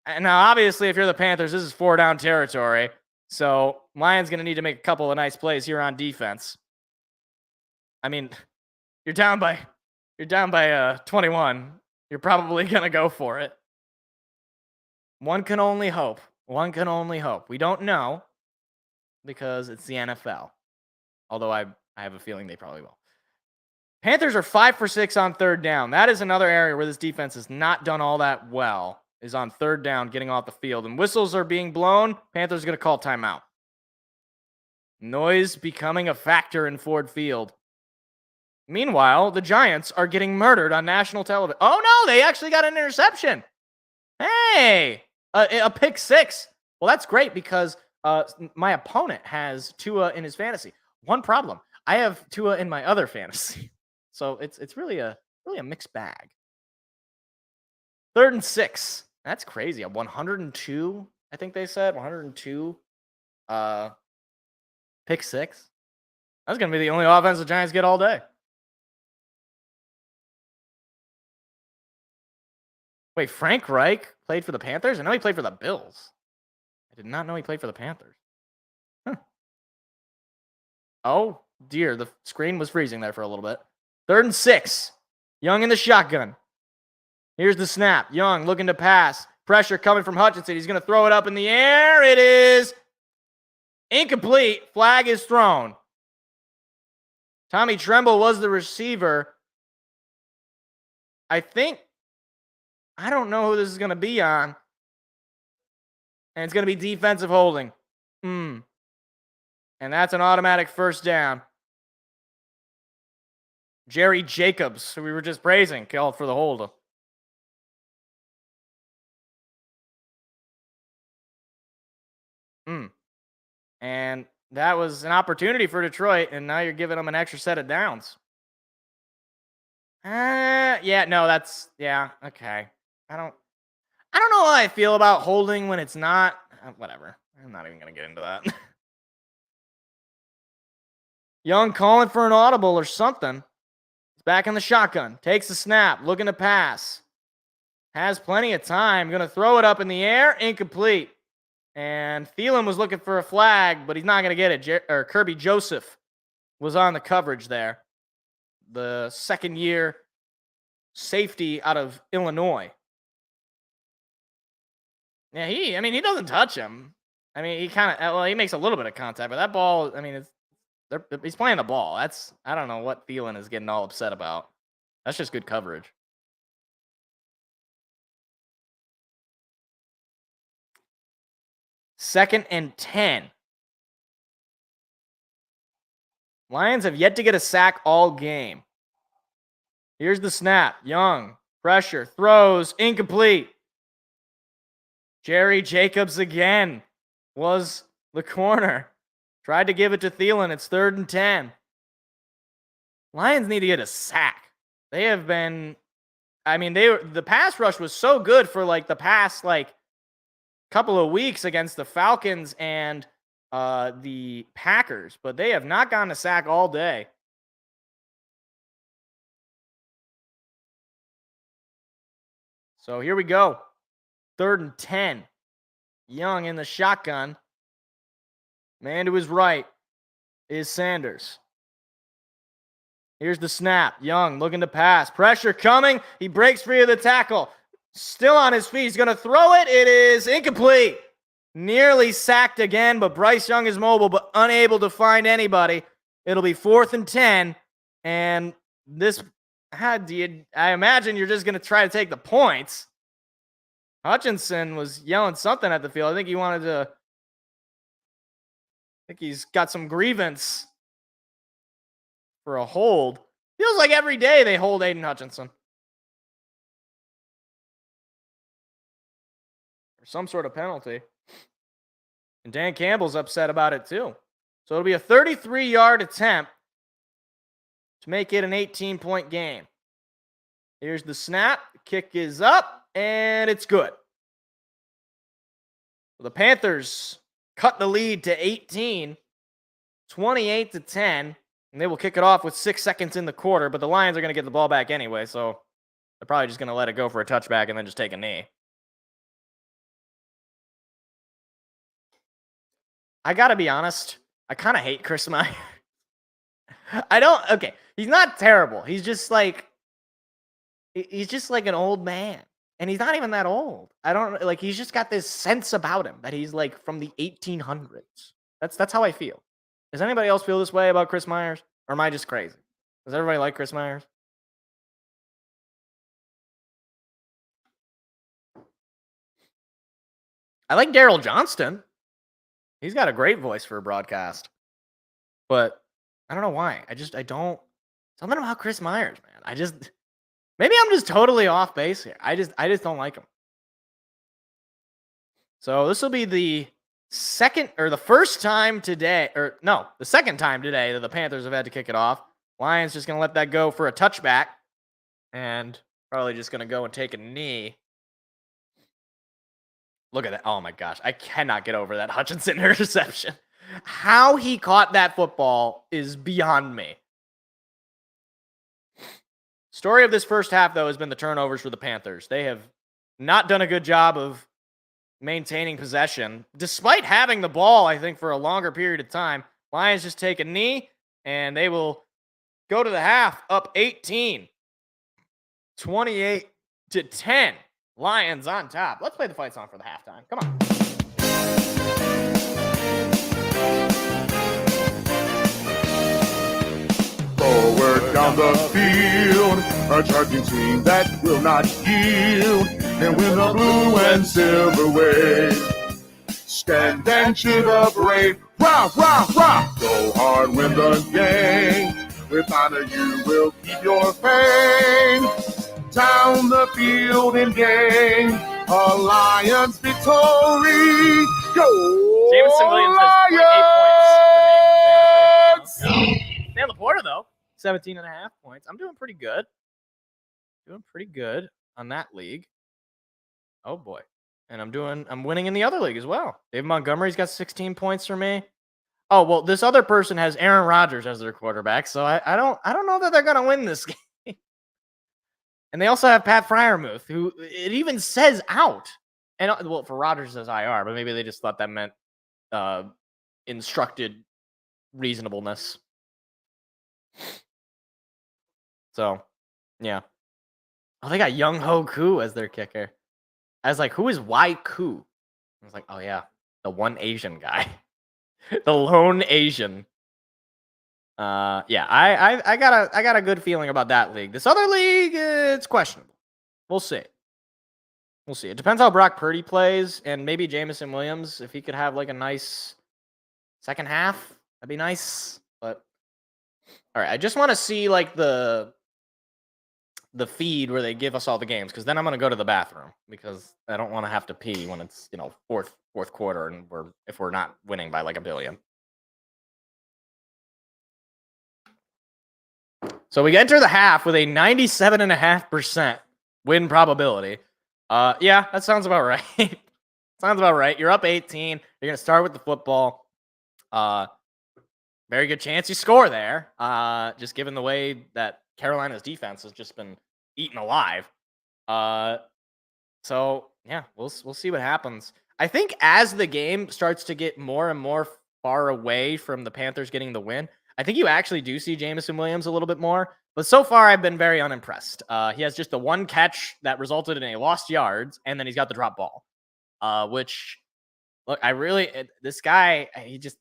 [SPEAKER 7] And now, obviously, if you're the Panthers, this is 4-down territory. So Lions gonna need to make a couple of nice plays here on defense. I mean, you're down by 21. You're probably gonna go for it. One can only hope. One can only hope. We don't know because it's the NFL. Although I have a feeling they probably will. Panthers are 5 for 6 on 3rd down. That is another area where this defense has not done all that well, is on 3rd down, getting off the field. And whistles are being blown. Panthers are going to call timeout. Noise becoming a factor in Ford Field. Meanwhile, the Giants are getting murdered on national television. Oh, no, they actually got an interception. Hey, a pick 6. Well, that's great because my opponent has Tua in his fantasy. One problem, I have Tua in my other fantasy. So it's really a mixed bag. 3rd and 6. That's crazy. A 102, I think they said. 102 pick 6. That's going to be the only offense the Giants get all day. Wait, Frank Reich played for the Panthers? I know he played for the Bills. I did not know he played for the Panthers. Huh. Oh, dear. The screen was freezing there for a little bit. 3rd and 6. Young in the shotgun. Here's the snap. Young looking to pass. Pressure coming from Hutchinson. He's going to throw it up in the air. It is incomplete. Flag is thrown. Tommy Tremble was the receiver. I don't know who this is going to be on. And it's going to be defensive holding. And that's an automatic 1st down. Jerry Jacobs, who we were just praising, called for the hold. And that was an opportunity for Detroit, and now you're giving them an extra set of downs. Okay. I don't know how I feel about holding when it's not. Whatever. I'm not even going to get into that. Young calling for an audible or something. He's back in the shotgun. Takes the snap. Looking to pass. Has plenty of time. Going to throw it up in the air. Incomplete. And Thielen was looking for a flag, but he's not going to get it. Kirby Joseph was on the coverage there. The 2nd-year safety out of Illinois. Yeah, he doesn't touch him. I mean, he makes a little bit of contact, but that ball, he's playing the ball. I don't know what Thielen is getting all upset about. That's just good coverage. Second and 10. Lions have yet to get a sack all game. Here's the snap. Young, pressure, throws, incomplete. Jerry Jacobs again was the corner. Tried to give it to Thielen. It's 3rd and 10. Lions need to get a sack. They have been, the pass rush was so good for like the past like couple of weeks against the Falcons and the Packers, but they have not gotten a sack all day. So here we go. 3rd and 10. Young in the shotgun. Man to his right is Sanders. Here's the snap. Young looking to pass. Pressure coming. He breaks free of the tackle. Still on his feet. He's going to throw it. It is incomplete. Nearly sacked again, but Bryce Young is mobile, but unable to find anybody. It'll be 4th and 10. And this, I imagine you're just going to try to take the points. Hutchinson was yelling something at the field. I think he's got some grievance for a hold. Feels like every day they hold Aiden Hutchinson. Or some sort of penalty. And Dan Campbell's upset about it too. So it'll be a 33-yard attempt to make it an 18-point game. Here's the snap. The kick is up, and it's good. The Panthers cut the lead to 18, 28-10, and they will kick it off with 6 seconds in the quarter, but the Lions are going to get the ball back anyway, so they're probably just going to let it go for a touchback and then just take a knee. I got to be honest, I kind of hate Chris Myers. Okay, he's not terrible. He's just like an old man. And he's not even that old. He's just got this sense about him that he's like from the 1800s. That's how I feel. Does anybody else feel this way about Chris Myers? Or am I just crazy? Does everybody like Chris Myers? I like Daryl Johnston. He's got a great voice for a broadcast. But I don't know why. I don't. Something about Chris Myers, man. Maybe I'm just totally off base here. I just don't like him. So this will be the second time today that the Panthers have had to kick it off. Lions just going to let that go for a touchback and probably just going to go and take a knee. Look at that. Oh my gosh. I cannot get over that Hutchinson interception. How he caught that football is beyond me. Story of this first half, though, has been the turnovers for the Panthers. They have not done a good job of maintaining possession, despite having the ball, I think, for a longer period of time. Lions just take a knee, and they will go to the half up 18. 28-10. Lions on top. Let's play the fight song for the halftime. Come on.
[SPEAKER 3] Forward down the field, a charging team that will not yield, and win the blue and silver wave. Stand and cheer the brave, rah, rah, rah. Go hard, win the game. With honor you will keep your fame. Down the field in game, a Lions victory. Go
[SPEAKER 7] Jameson Williams has 8 points. Dan Laporta, though, 17.5 points. I'm doing pretty good. On that league. Oh boy. And I'm winning in the other league as well. Dave Montgomery's got 16 points for me. Oh, well, this other person has Aaron Rodgers as their quarterback, so I don't know that they're gonna win this game. And they also have Pat Freiermuth, who it even says out. And well, for Rodgers it says IR, but maybe they just thought that meant instructed reasonableness. So, yeah. Oh, they got Young Ho Koo as their kicker. I was like, who is Y Koo? I was like, oh yeah, the one Asian guy. The lone Asian. Yeah, I got a good feeling about that league. This other league, it's questionable. We'll see. It depends how Brock Purdy plays, and maybe Jameson Williams, if he could have like a nice second half, that'd be nice. But all right, I just want to see like the feed where they give us all the games, because then I'm gonna go to the bathroom because I don't want to have to pee when it's fourth quarter and if we're not winning by like a billion. So we enter the half with a 97.5% win probability. Yeah, that sounds about right. Sounds about right. You're up 18. You're going to start with the football. Very good chance you score there. Just given the way that Carolina's defense has just been eaten alive. So yeah, we'll see what happens. I think as the game starts to get more and more far away from the Panthers getting the win, I think you actually do see Jameson Williams a little bit more. But so far, I've been very unimpressed. He has just the one catch that resulted in a lost yards, and then he's got the drop ball. Which, look, this guy, he just,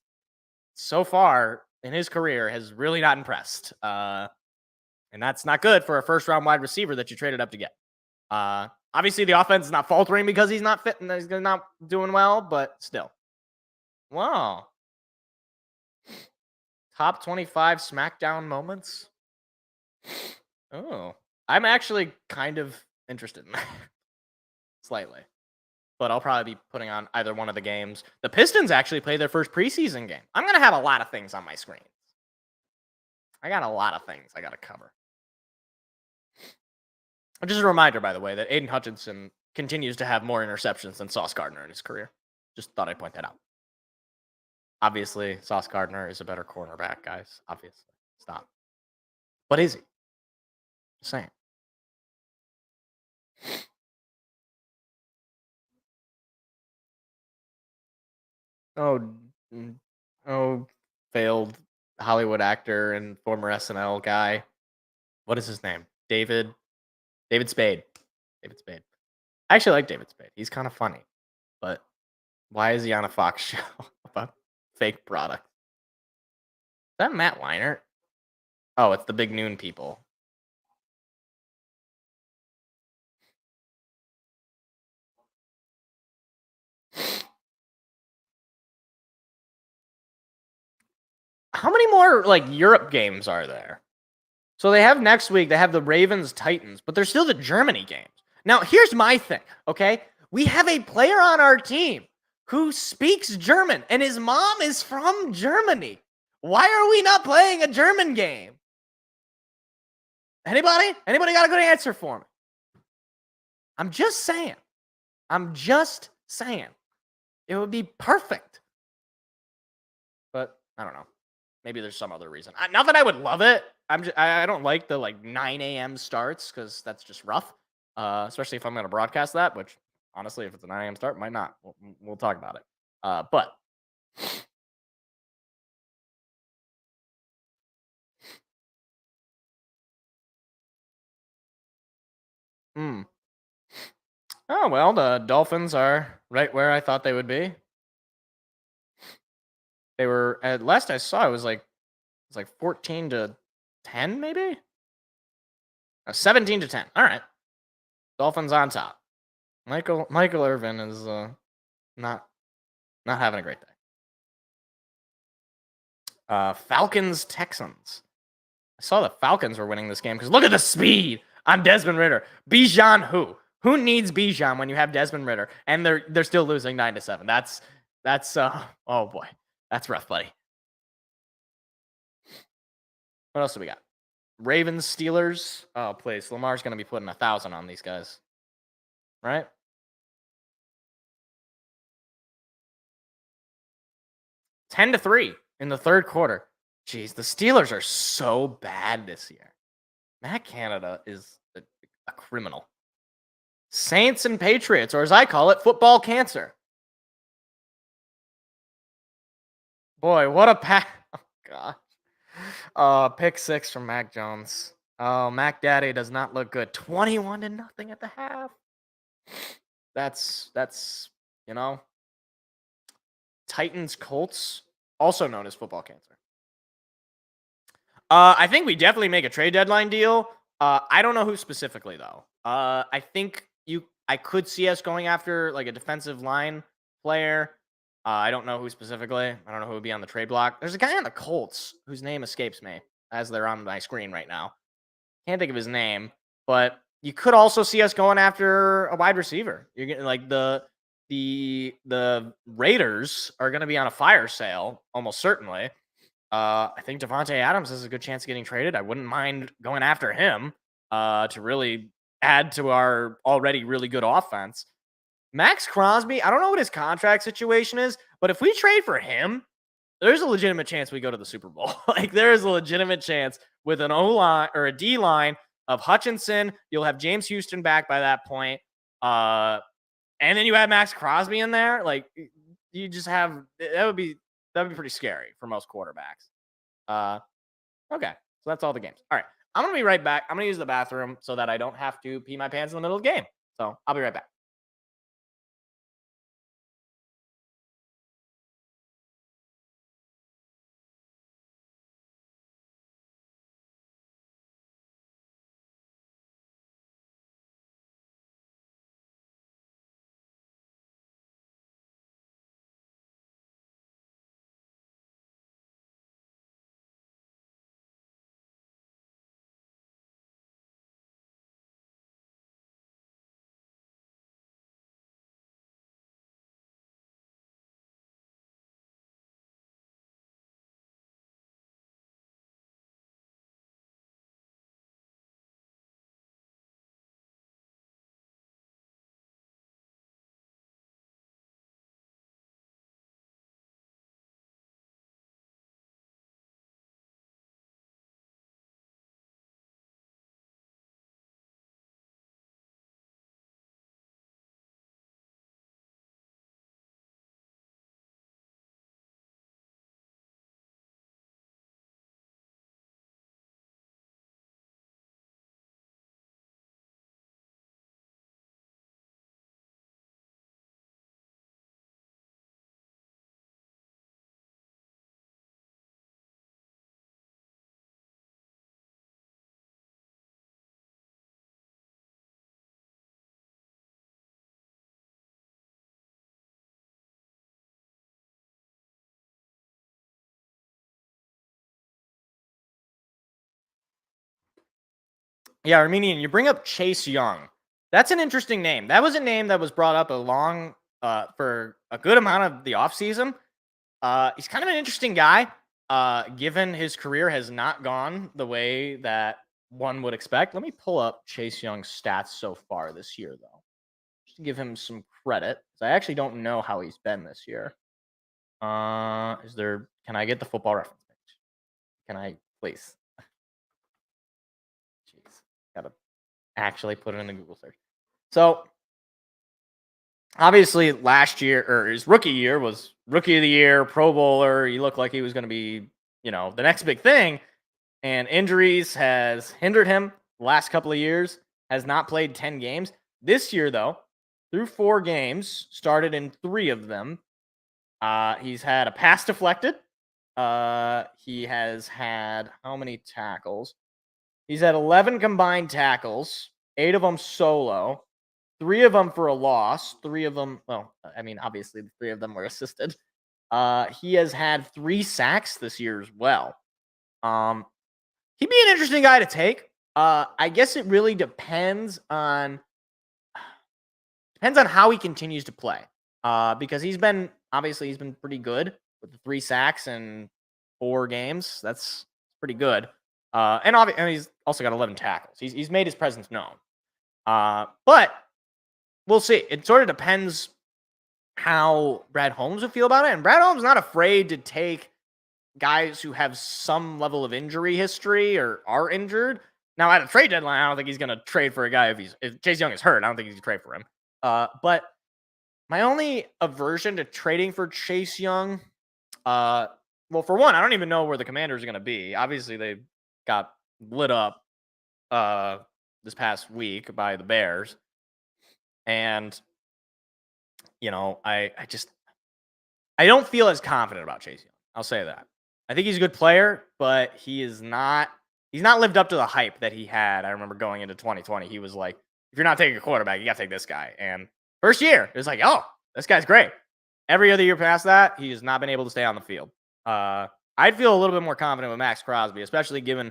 [SPEAKER 7] so far in his career, has really not impressed. And that's not good for a first-round wide receiver that you traded up to get. Obviously, the offense is not faltering because he's not fit and he's not doing well, but still. Wow. Top 25 SmackDown moments? Oh. I'm actually kind of interested in that. Slightly. But I'll probably be putting on either one of the games. The Pistons actually played their first preseason game. I'm going to have a lot of things on my screen. I got a lot of things I got to cover. Just a reminder, by the way, that Aiden Hutchinson continues to have more interceptions than Sauce Gardner in his career. Just thought I'd point that out. Obviously, Sauce Gardner is a better cornerback, guys. Obviously. Stop. But is he? Just saying. Oh, failed Hollywood actor and former SNL guy. What is his name? David Spade. David Spade. I actually like David Spade. He's kind of funny. But why is he on a Fox show about fake products? Is that Matt Weiner? Oh, it's the Big Noon people. How many more Europe games are there? So they have next week, they have the Ravens Titans, but there's still the Germany games. Now, here's my thing, okay? We have a player on our team who speaks German, and his mom is from Germany. Why are we not playing a German game? Anybody? Anybody got a good answer for me? I'm just saying. It would be perfect. But I don't know. Maybe there's some other reason. Not that I would love it. I don't like the 9 a.m. starts because that's just rough. Especially if I'm going to broadcast that, which honestly, if it's a 9 a.m. start, might not. We'll talk about it. But oh well, the Dolphins are right where I thought they would be. They were, at last I saw, it was like 14-10, maybe? 17-10. All right. Dolphins on top. Michael Irvin is not having a great day. Falcons Texans. I saw the Falcons were winning this game because look at the speed on Desmond Ridder. Bijan who? Who needs Bijan when you have Desmond Ridder and they're still losing 9-7? That's oh boy. That's rough, buddy. What else do we got? Ravens, Steelers. Oh, please. Lamar's going to be putting 1,000 on these guys. Right? Ten to 3 in the third quarter. Jeez, the Steelers are so bad this year. Matt Canada is a criminal. Saints and Patriots, or as I call it, football cancer. Boy, what a pass. Oh, God. Pick 6 from Mac Jones. Oh, Mac Daddy does not look good. 21-0 at the half. That's Titans, Colts, also known as football cancer. I think we definitely make a trade deadline deal. I don't know who specifically, though. I think I could see us going after a defensive line player. I don't know who specifically. I don't know who would be on the trade block. There's a guy on the Colts whose name escapes me as they're on my screen right now. Can't think of his name, but you could also see us going after a wide receiver. You're getting the Raiders are going to be on a fire sale almost certainly. I think Devontae Adams has a good chance of getting traded. I wouldn't mind going after him to really add to our already really good offense. Max Crosby, I don't know what his contract situation is, but if we trade for him, there's a legitimate chance we go to the Super Bowl. Like, there is a legitimate chance with an O-line or a D-line of Hutchinson. You'll have James Houston back by that point. And then you have Max Crosby in there. Like, you just have that would be pretty scary for most quarterbacks. Okay. So that's all the games. All right. I'm gonna be right back. I'm gonna use the bathroom so that I don't have to pee my pants in the middle of the game. So I'll be right back. Yeah, Armenian, you bring up Chase Young. That's an interesting name. That was a name that was brought up for a good amount of the offseason. He's kind of an interesting guy, given his career has not gone the way that one would expect. Let me pull up Chase Young's stats so far this year, though, just to give him some credit. I actually don't know how he's been this year. Can I get the football reference page? Can I, please? Jeez, gotta actually put it in the Google search. So, obviously, last year, or his rookie year, was rookie of the year, Pro Bowler. He looked like he was going to be, the next big thing. And injuries has hindered him the last couple of years, has not played 10 games. This year, though, through 4 games, started in 3 of them. He's had a pass deflected. He has had how many tackles? He's had 11 combined tackles, 8 of them solo, 3 of them for a loss, 3 of them, obviously 3 of them were assisted. He has had 3 sacks this year as well. He'd be an interesting guy to take. I guess it really depends on how he continues to play. Because he's been pretty good with the 3 sacks in 4 games. That's pretty good. And he's also got 11 tackles. He's made his presence known. But we'll see. It sort of depends how Brad Holmes would feel about it. And Brad Holmes is not afraid to take guys who have some level of injury history or are injured. Now, at a trade deadline, I don't think he's going to trade for a guy if Chase Young is hurt. I don't think he's going to trade for him. But my only aversion to trading for Chase Young, well, for one, I don't even know where the Commanders are going to be. Obviously, they got lit up this past week by the Bears. And, I don't feel as confident about Chase Young. I'll say that. I think he's a good player, but he's not lived up to the hype that he had. I remember going into 2020, he was like, if you're not taking a quarterback, you got to take this guy. And first year, it was like, oh, this guy's great. Every other year past that, he has not been able to stay on the field. I'd feel a little bit more confident with Max Crosby, especially given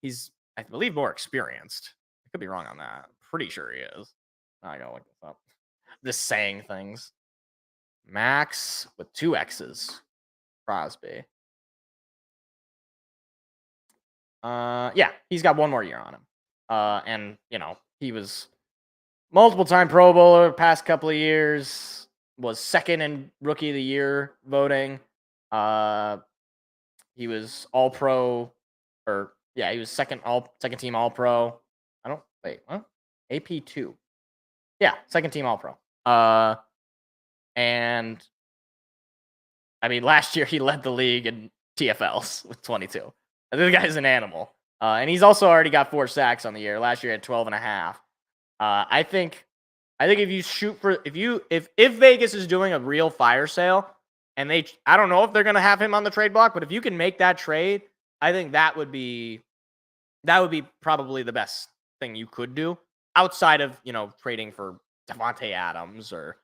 [SPEAKER 7] he's, I believe, more experienced. I could be wrong on that. I'm pretty sure he is. I gotta look this up. Just saying things. Max with 2 X's. Crosby. Yeah, he's got one more year on him. And, he was multiple-time Pro Bowler past couple of years, was second in Rookie of the Year voting. He was All-Pro, he was second team All-Pro. AP2. Yeah, second team All-Pro. And I mean, last year he led the league in TFLs with 22. I think the guy's an animal. And he's also already got 4 sacks on the year. Last year he had 12 and a half. I think if you shoot for if Vegas is doing a real fire sale and I don't know if they're gonna have him on the trade block, but if you can make that trade, I think that would be probably the best thing you could do outside of trading for Devontae Adams or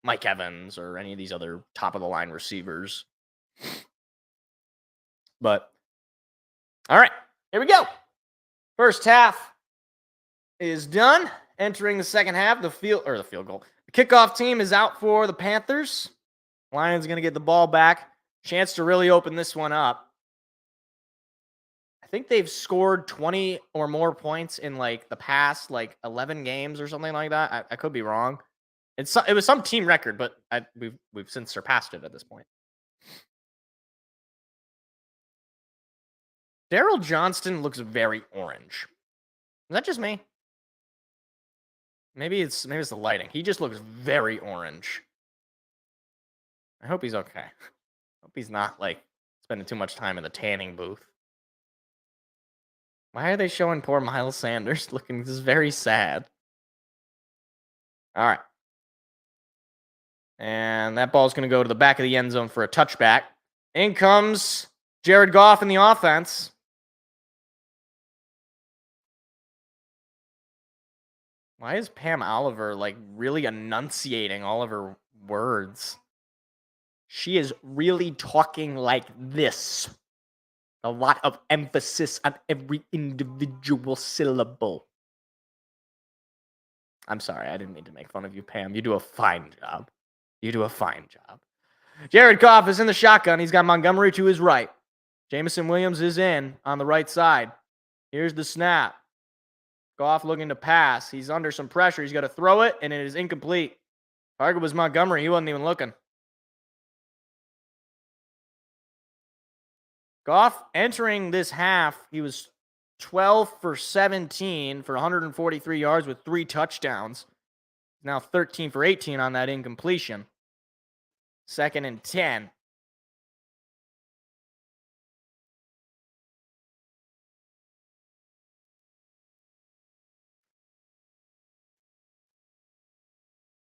[SPEAKER 7] Mike Evans or any of these other top of the line receivers. But all right, here we go. First half is done. Entering the second half, the field goal. The kickoff team is out for the Panthers. Lions going to get the ball back. Chance to really open this one up. I think they've scored 20 or more points in the past 11 games or something like that. I could be wrong. It was some team record, but we've since surpassed it at this point. Daryl Johnston looks very orange. Is that just me? Maybe it's the lighting. He just looks very orange. I hope he's okay. Hope he's not spending too much time in the tanning booth. Why are they showing poor Miles Sanders looking just very sad? All right. And that ball's going to go to the back of the end zone for a touchback. In comes Jared Goff in the offense. Why is Pam Oliver really enunciating all of her words? She is really talking like this. A lot of emphasis on every individual syllable. I'm sorry, I didn't mean to make fun of you, Pam. You do a fine job. Jared Goff is in the shotgun. He's got Montgomery to his right. Jameson Williams is in on the right side. Here's the snap. Goff looking to pass. He's under some pressure. He's got to throw it, and it is incomplete. Target was Montgomery. He wasn't even looking. Goff entering this half, he was 12 for 17 for 143 yards with 3 touchdowns. Now 13 for 18 on that incompletion. 2nd and 10.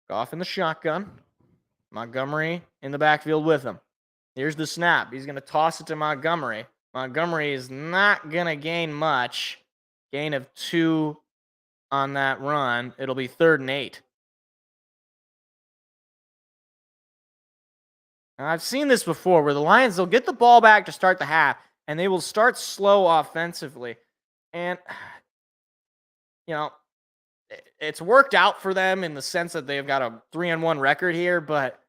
[SPEAKER 7] Goff in the shotgun. Montgomery in the backfield with him. Here's the snap. He's going to toss it to Montgomery. Montgomery is not going to gain much. Gain of 2 on that run. It'll be 3rd and 8. Now, I've seen this before where the Lions, they'll get the ball back to start the half, and they will start slow offensively. And, it's worked out for them in the sense that they've got a 3-1 record here, but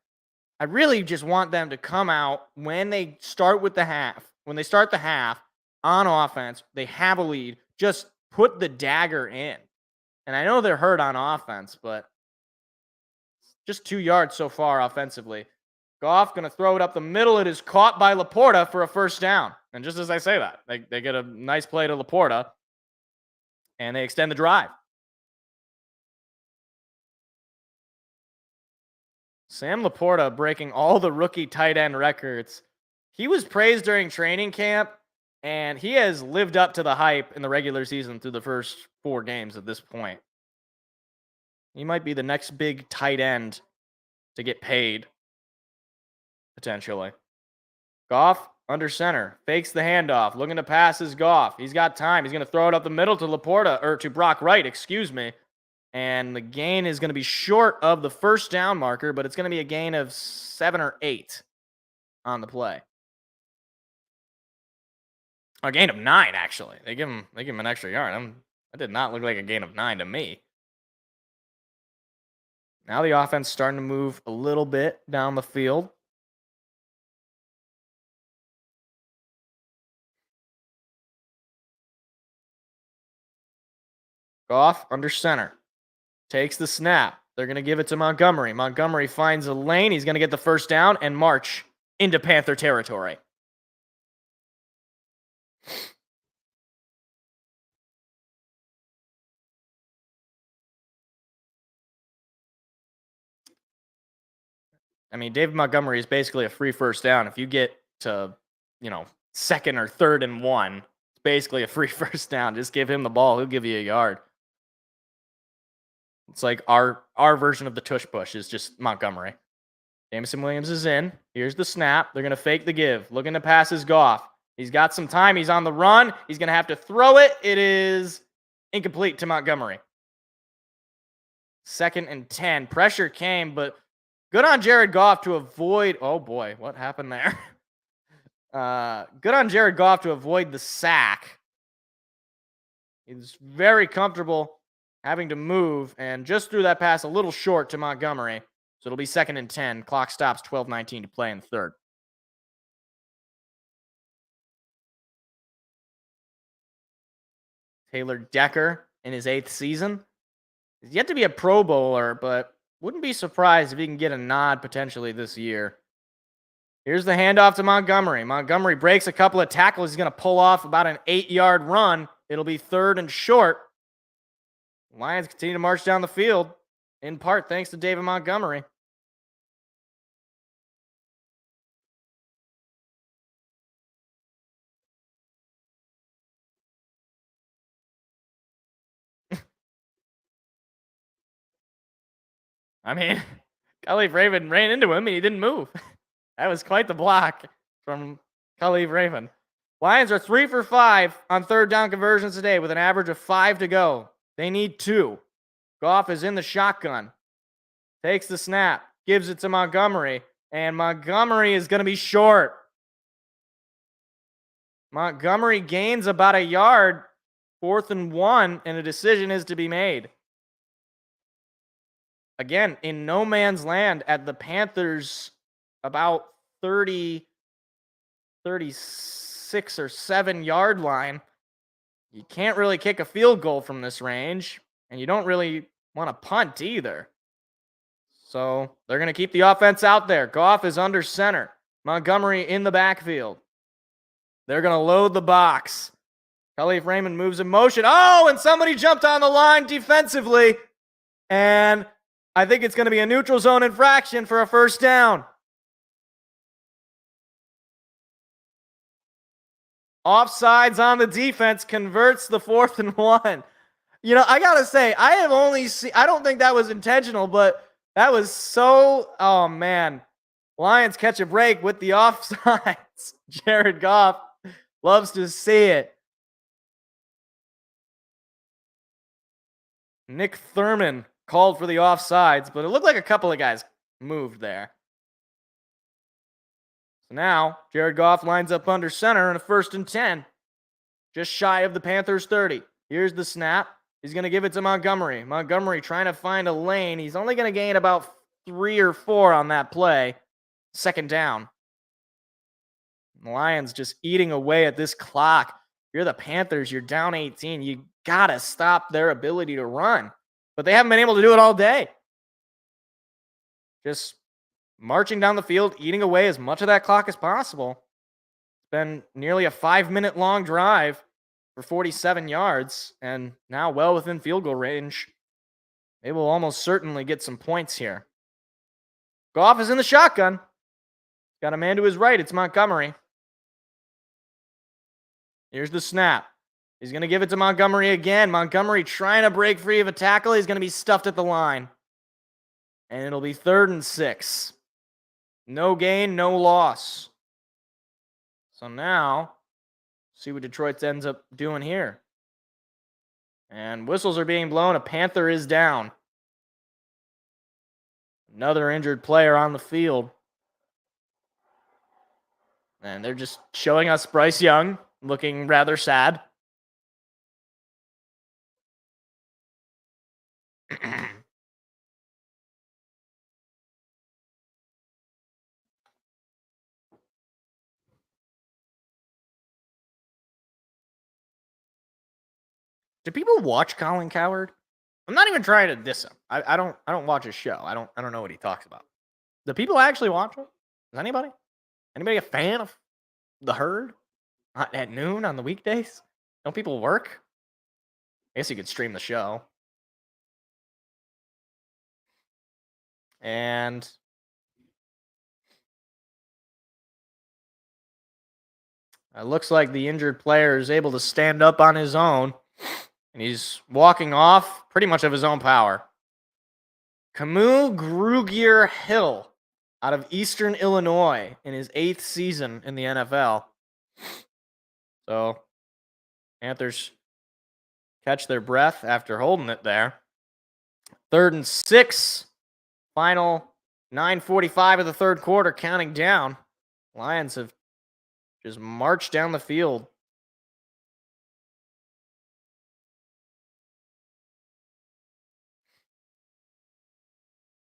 [SPEAKER 7] I really just want them to come out when they start with the half. When they start the half on offense, they have a lead. Just put the dagger in. And I know they're hurt on offense, but just 2 yards so far offensively. Goff going to throw it up the middle. It is caught by Laporta for a first down. And just as I say that, they get a nice play to Laporta, and they extend the drive. Sam Laporta breaking all the rookie tight end records. He was praised during training camp, and he has lived up to the hype in the regular season through the first 4 games at this point. He might be the next big tight end to get paid, potentially. Goff under center, fakes the handoff, looking to pass his Goff. He's got time. He's going to throw it up the middle to Laporta, or to Brock Wright, excuse me. And the gain is going to be short of the first down marker, but it's going to be a gain of 7 or 8 on the play. A gain of 9, actually. They give him an extra yard. That did not look like a gain of 9 to me. Now the offense starting to move a little bit down the field. Goff under center. Takes the snap. They're going to give it to Montgomery. Montgomery finds a lane. He's going to get the first down and march into Panther territory. I mean, David Montgomery is basically a free first down. If you get to, second or third and 1, it's basically a free first down. Just give him the ball. He'll give you a yard. It's like our version of the tush push is just Montgomery. Jameson Williams is in. Here's the snap. They're going to fake the give. Looking to pass his Goff. He's got some time. He's on the run. He's going to have to throw it. It is incomplete to Montgomery. 2nd and 10. Pressure came, but good on Jared Goff to avoid... Oh, boy. What happened there? Good on Jared Goff to avoid the sack. He's very comfortable having to move and just threw that pass a little short to Montgomery. So it'll be 2nd and 10. Clock stops, 12:19 to play in the third. Taylor Decker in his 8th season. He's yet to be a Pro Bowler, but wouldn't be surprised if he can get a nod potentially this year. Here's the handoff to Montgomery. Montgomery breaks a couple of tackles. He's going to pull off about an 8-yard run. It'll be 3rd and short. Lions continue to march down the field, in part thanks to David Montgomery. I mean, Khalif Raven ran into him and he didn't move. That was quite the block from Khalif Raven. Lions are 3 for 5 on 3rd down conversions today with an average of 5 to go. They need 2. Goff is in the shotgun. Takes the snap. Gives it to Montgomery. And Montgomery is going to be short. Montgomery gains about a yard. 4th and 1. And a decision is to be made. Again, in no man's land at the Panthers about 36 or 7 yard line. You can't really kick a field goal from this range, and you don't really want to punt either. So they're going to keep the offense out there. Goff is under center. Montgomery in the backfield. They're going to load the box. Khalif Raymond moves in motion. Oh, and somebody jumped on the line defensively. And I think it's going to be a neutral zone infraction for a first down. Offsides on the defense converts the 4th and 1. I got to say, I don't think that was intentional, but that was so, oh man. Lions catch a break with the offsides. Jared Goff loves to see it. Nick Thurman called for the offsides, but it looked like a couple of guys moved there. So now, Jared Goff lines up under center in a 1st and 10. Just shy of the Panthers 30. Here's the snap. He's going to give it to Montgomery. Montgomery trying to find a lane. He's only going to gain about 3 or 4 on that play. 2nd down. The Lions just eating away at this clock. You're the Panthers. You're down 18. You got to stop their ability to run. But they haven't been able to do it all day. Just marching down the field, eating away as much of that clock as possible. It's been nearly a 5-minute long drive for 47 yards, and now well within field goal range. They will almost certainly get some points here. Goff is in the shotgun. Got a man to his right. It's Montgomery. Here's the snap. He's going to give it to Montgomery again. Montgomery trying to break free of a tackle. He's going to be stuffed at the line. And it'll be 3rd and 6. No gain, no loss. So now, see what Detroit ends up doing here. And whistles are being blown. A Panther is down. Another injured player on the field. And they're just showing us Bryce Young looking rather sad. Do people watch Colin Cowherd? I'm not even trying to diss him. I don't watch his show. I don't know what he talks about. Do people actually watch it? Is anybody? Anybody a fan of the Herd at noon on the weekdays? Don't people work? I guess you could stream the show. And it looks like the injured player is able to stand up on his own. And he's walking off pretty much of his own power. Camus Grugier Hill out of Eastern Illinois in his 8th season in the NFL. So, Panthers catch their breath after holding it there. 3rd and 6. Final 9:45 of the third quarter, counting down. Lions have just marched down the field.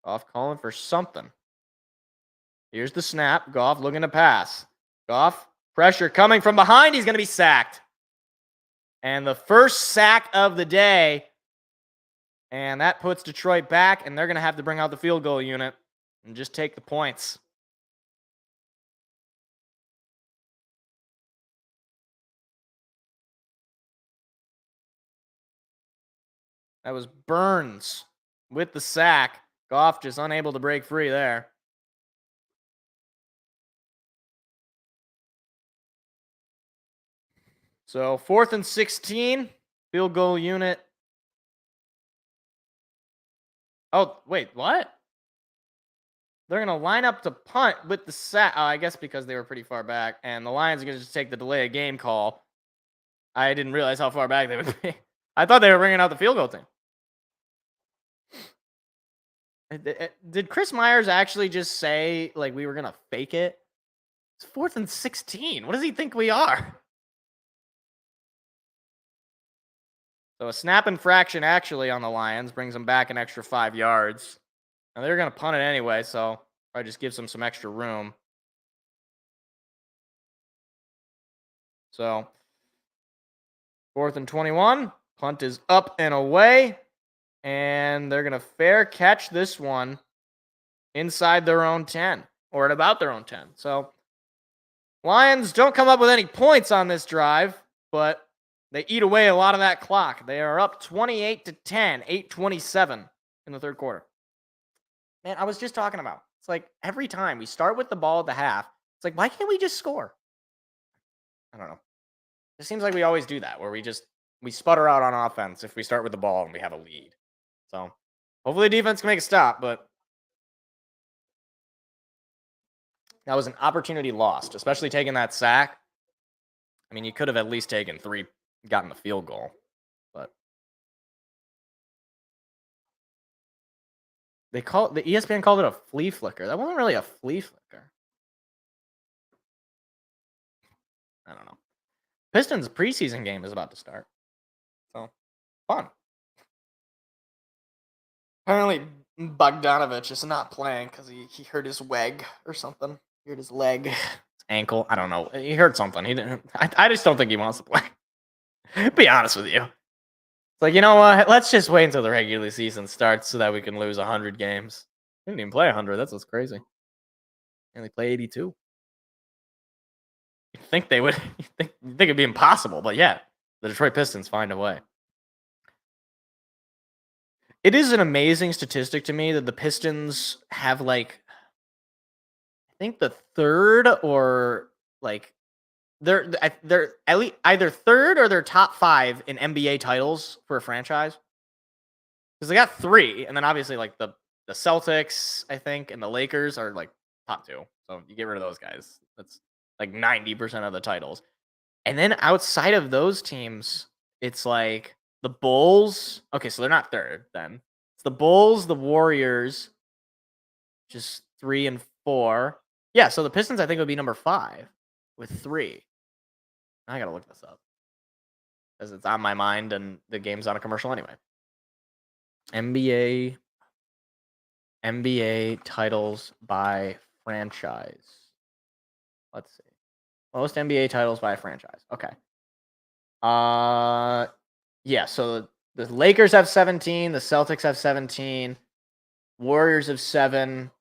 [SPEAKER 7] Goff calling for something. Here's the snap. Goff looking to pass. Goff, pressure coming from behind. He's going to be sacked. And the first sack of the day. And that puts Detroit back, and they're going to have to bring out the field goal unit and just take the points. That was Burns with the sack. Goff just unable to break free there. So 4th and 16, field goal unit. Oh, wait, what? They're going to line up to punt with the sack. Oh, I guess because they were pretty far back. And the Lions are going to just take the delay of game call. I didn't realize how far back they would be. I thought they were bringing out the field goal team. Did Chris Myers actually just say, like, we were going to fake it? It's 4th and 16. What does he think we are? So a snap infraction actually on the Lions brings them back an extra 5 yards. And they're going to punt it anyway, so I just gives them some extra room. So 4th and 21. Punt is up and away. And they're going to fair catch this one inside their own 10. Or at about their own 10. So Lions don't come up with any points on this drive, but they eat away a lot of that clock. They are up 28-10, 8:27 in the third quarter. Man, I was just talking about. It's like every time we start with the ball at the half, it's like, why can't we just score? I don't know. It seems like we always do that, where we sputter out on offense if we start with the ball and we have a lead. So hopefully defense can make a stop, but that was an opportunity lost, especially taking that sack. I mean, you could have at least taken 3, gotten the field goal, but the ESPN called it a flea flicker. That wasn't really a flea flicker. I don't know. Pistons preseason game is about to start, so fun. Apparently, Bogdanovich is not playing because he hurt his leg or something. He hurt his leg, his ankle. I don't know. He hurt something. He didn't. I just don't think he wants to play. Be honest with you. It's like, you know what? Let's just wait until the regular season starts so that we can lose 100 games. We didn't even play 100. That's what's crazy. And they play 82. You'd think they would. You'd think it'd be impossible, but yeah, the Detroit Pistons find a way. It is an amazing statistic to me that the Pistons have, like, I think the third or like they're at least either third or they're top 5 in NBA titles for a franchise. Because they got 3, and then obviously like the Celtics, I think, and the Lakers are like top 2. So you get rid of those guys. That's like 90% of the titles. And then outside of those teams, it's like the Bulls. Okay, so they're not third then. It's the Bulls, the Warriors, just 3 and 4. Yeah, so the Pistons I think would be number 5 with 3. I gotta look this up because it's on my mind and the game's on a commercial anyway. NBA titles by franchise. Let's see. Most NBA titles by franchise. Okay. Yeah, so the Lakers have 17, the Celtics have 17, Warriors have 7,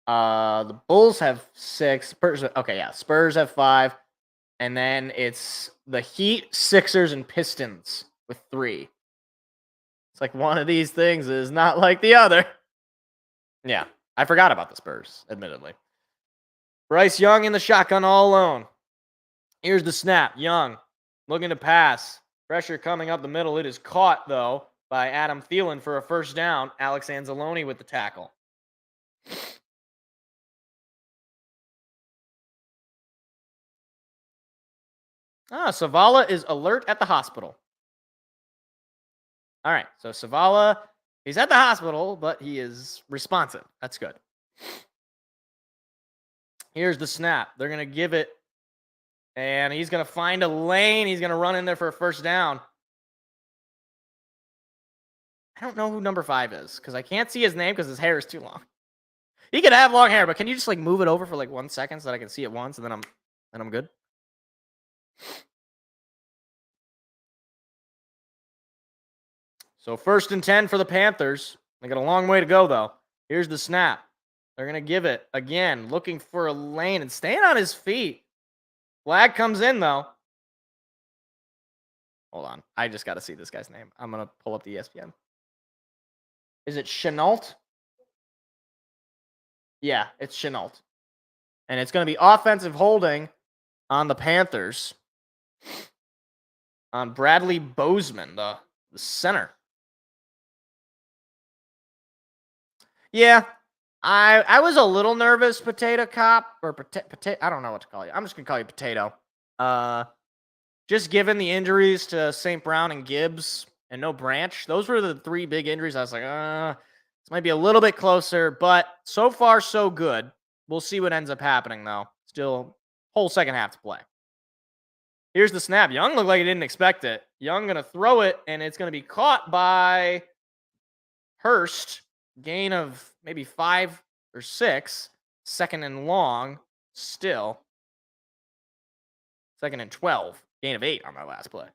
[SPEAKER 7] the Bulls have 6, Spurs have 5, and then it's the Heat, Sixers, and Pistons with 3. It's like one of these things is not like the other. Yeah, I forgot about the Spurs, admittedly. Bryce Young in the shotgun all alone. Here's the snap. Young looking to pass. Pressure coming up the middle. It is caught, though, by Adam Thielen for a first down. Alex Anzalone with the tackle. Savala is alert at the hospital. All right, so Savala, he's at the hospital, but he is responsive. That's good. Here's the snap. They're going to give it, and he's going to find a lane. He's going to run in there for a first down. I don't know who number 5 is because I can't see his name because his hair is too long. He could have long hair, but can you just move it over for 1 second so that I can see it once, and then I'm good? So 1st and 10 for the Panthers. They got a long way to go, though. Here's the snap. They're going to give it again, looking for a lane and staying on his feet. Flag comes in, though. Hold on. I just got to see this guy's name. I'm going to pull up the ESPN. Is it Chenault? Yeah, it's Chenault. And it's going to be offensive holding on the Panthers. On Bradley Bozeman, the center. Yeah, I was a little nervous, Potato Cop, or Potato. I don't know what to call you. I'm just gonna call you Potato. Just given the injuries to St. Brown and Gibbs and no Branch, those were the 3 big injuries. I was like, this might be a little bit closer, but so far so good. We'll see what ends up happening though. Still, whole second half to play. Here's the snap. Young looked like he didn't expect it. Young gonna throw it, and it's gonna be caught by Hurst. Gain of maybe 5 or 6. 2nd and long. Still. 2nd and 12. Gain of 8 on that last play.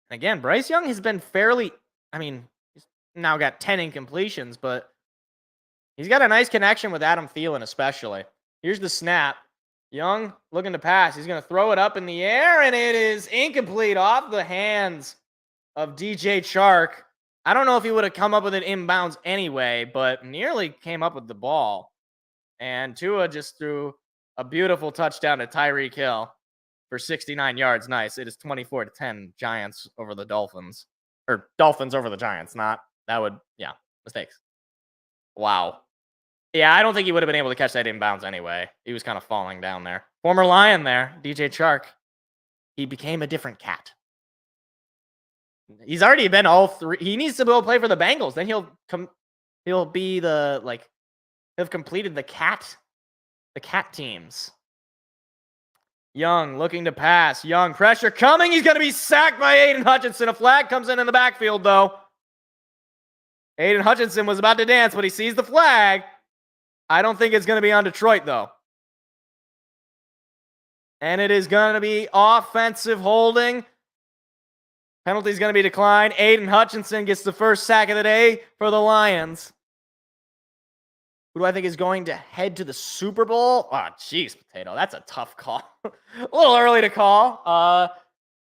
[SPEAKER 7] And again, Bryce Young has been fairly... he's now got 10 incompletions, but he's got a nice connection with Adam Thielen especially. Here's the snap. Young looking to pass. He's going to throw it up in the air, and it is incomplete off the hands of DJ Chark. I don't know if he would have come up with it inbounds anyway, but nearly came up with the ball. And Tua just threw a beautiful touchdown to Tyreek Hill for 69 yards. Nice. It is 24-10 Giants over the Dolphins. Or Dolphins over the Giants, mistakes. Wow. Yeah, I don't think he would have been able to catch that inbounds anyway. He was kind of falling down there. Former Lion there, DJ Chark. He became a different cat. He's already been all 3. He needs to go play for the Bengals. Then he'll be he'll have completed the cat teams. Young looking to pass. Young pressure coming. He's going to be sacked by Aiden Hutchinson. A flag comes in the backfield though. Aiden Hutchinson was about to dance, but he sees the flag. I don't think it's going to be on Detroit though. And it is going to be offensive holding. Penalty is going to be declined. Aiden Hutchinson gets the first sack of the day for the Lions. Who do I think is going to head to the Super Bowl? Oh, jeez, Potato. That's a tough call. A little early to call.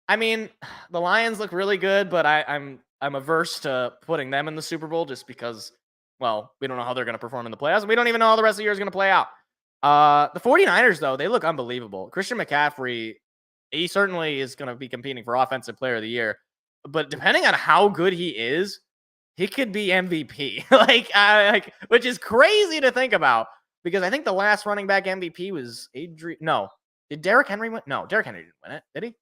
[SPEAKER 7] The Lions look really good, but I'm averse to putting them in the Super Bowl just because, we don't know how they're going to perform in the playoffs. And we don't even know how the rest of the year is going to play out. The 49ers, though, they look unbelievable. Christian McCaffrey, he certainly is going to be competing for Offensive Player of the Year. But depending on how good he is, he could be MVP. Which is crazy to think about because I think the last running back MVP was Adrian. No, did Derrick Henry win? No, Derrick Henry didn't win it. Did he?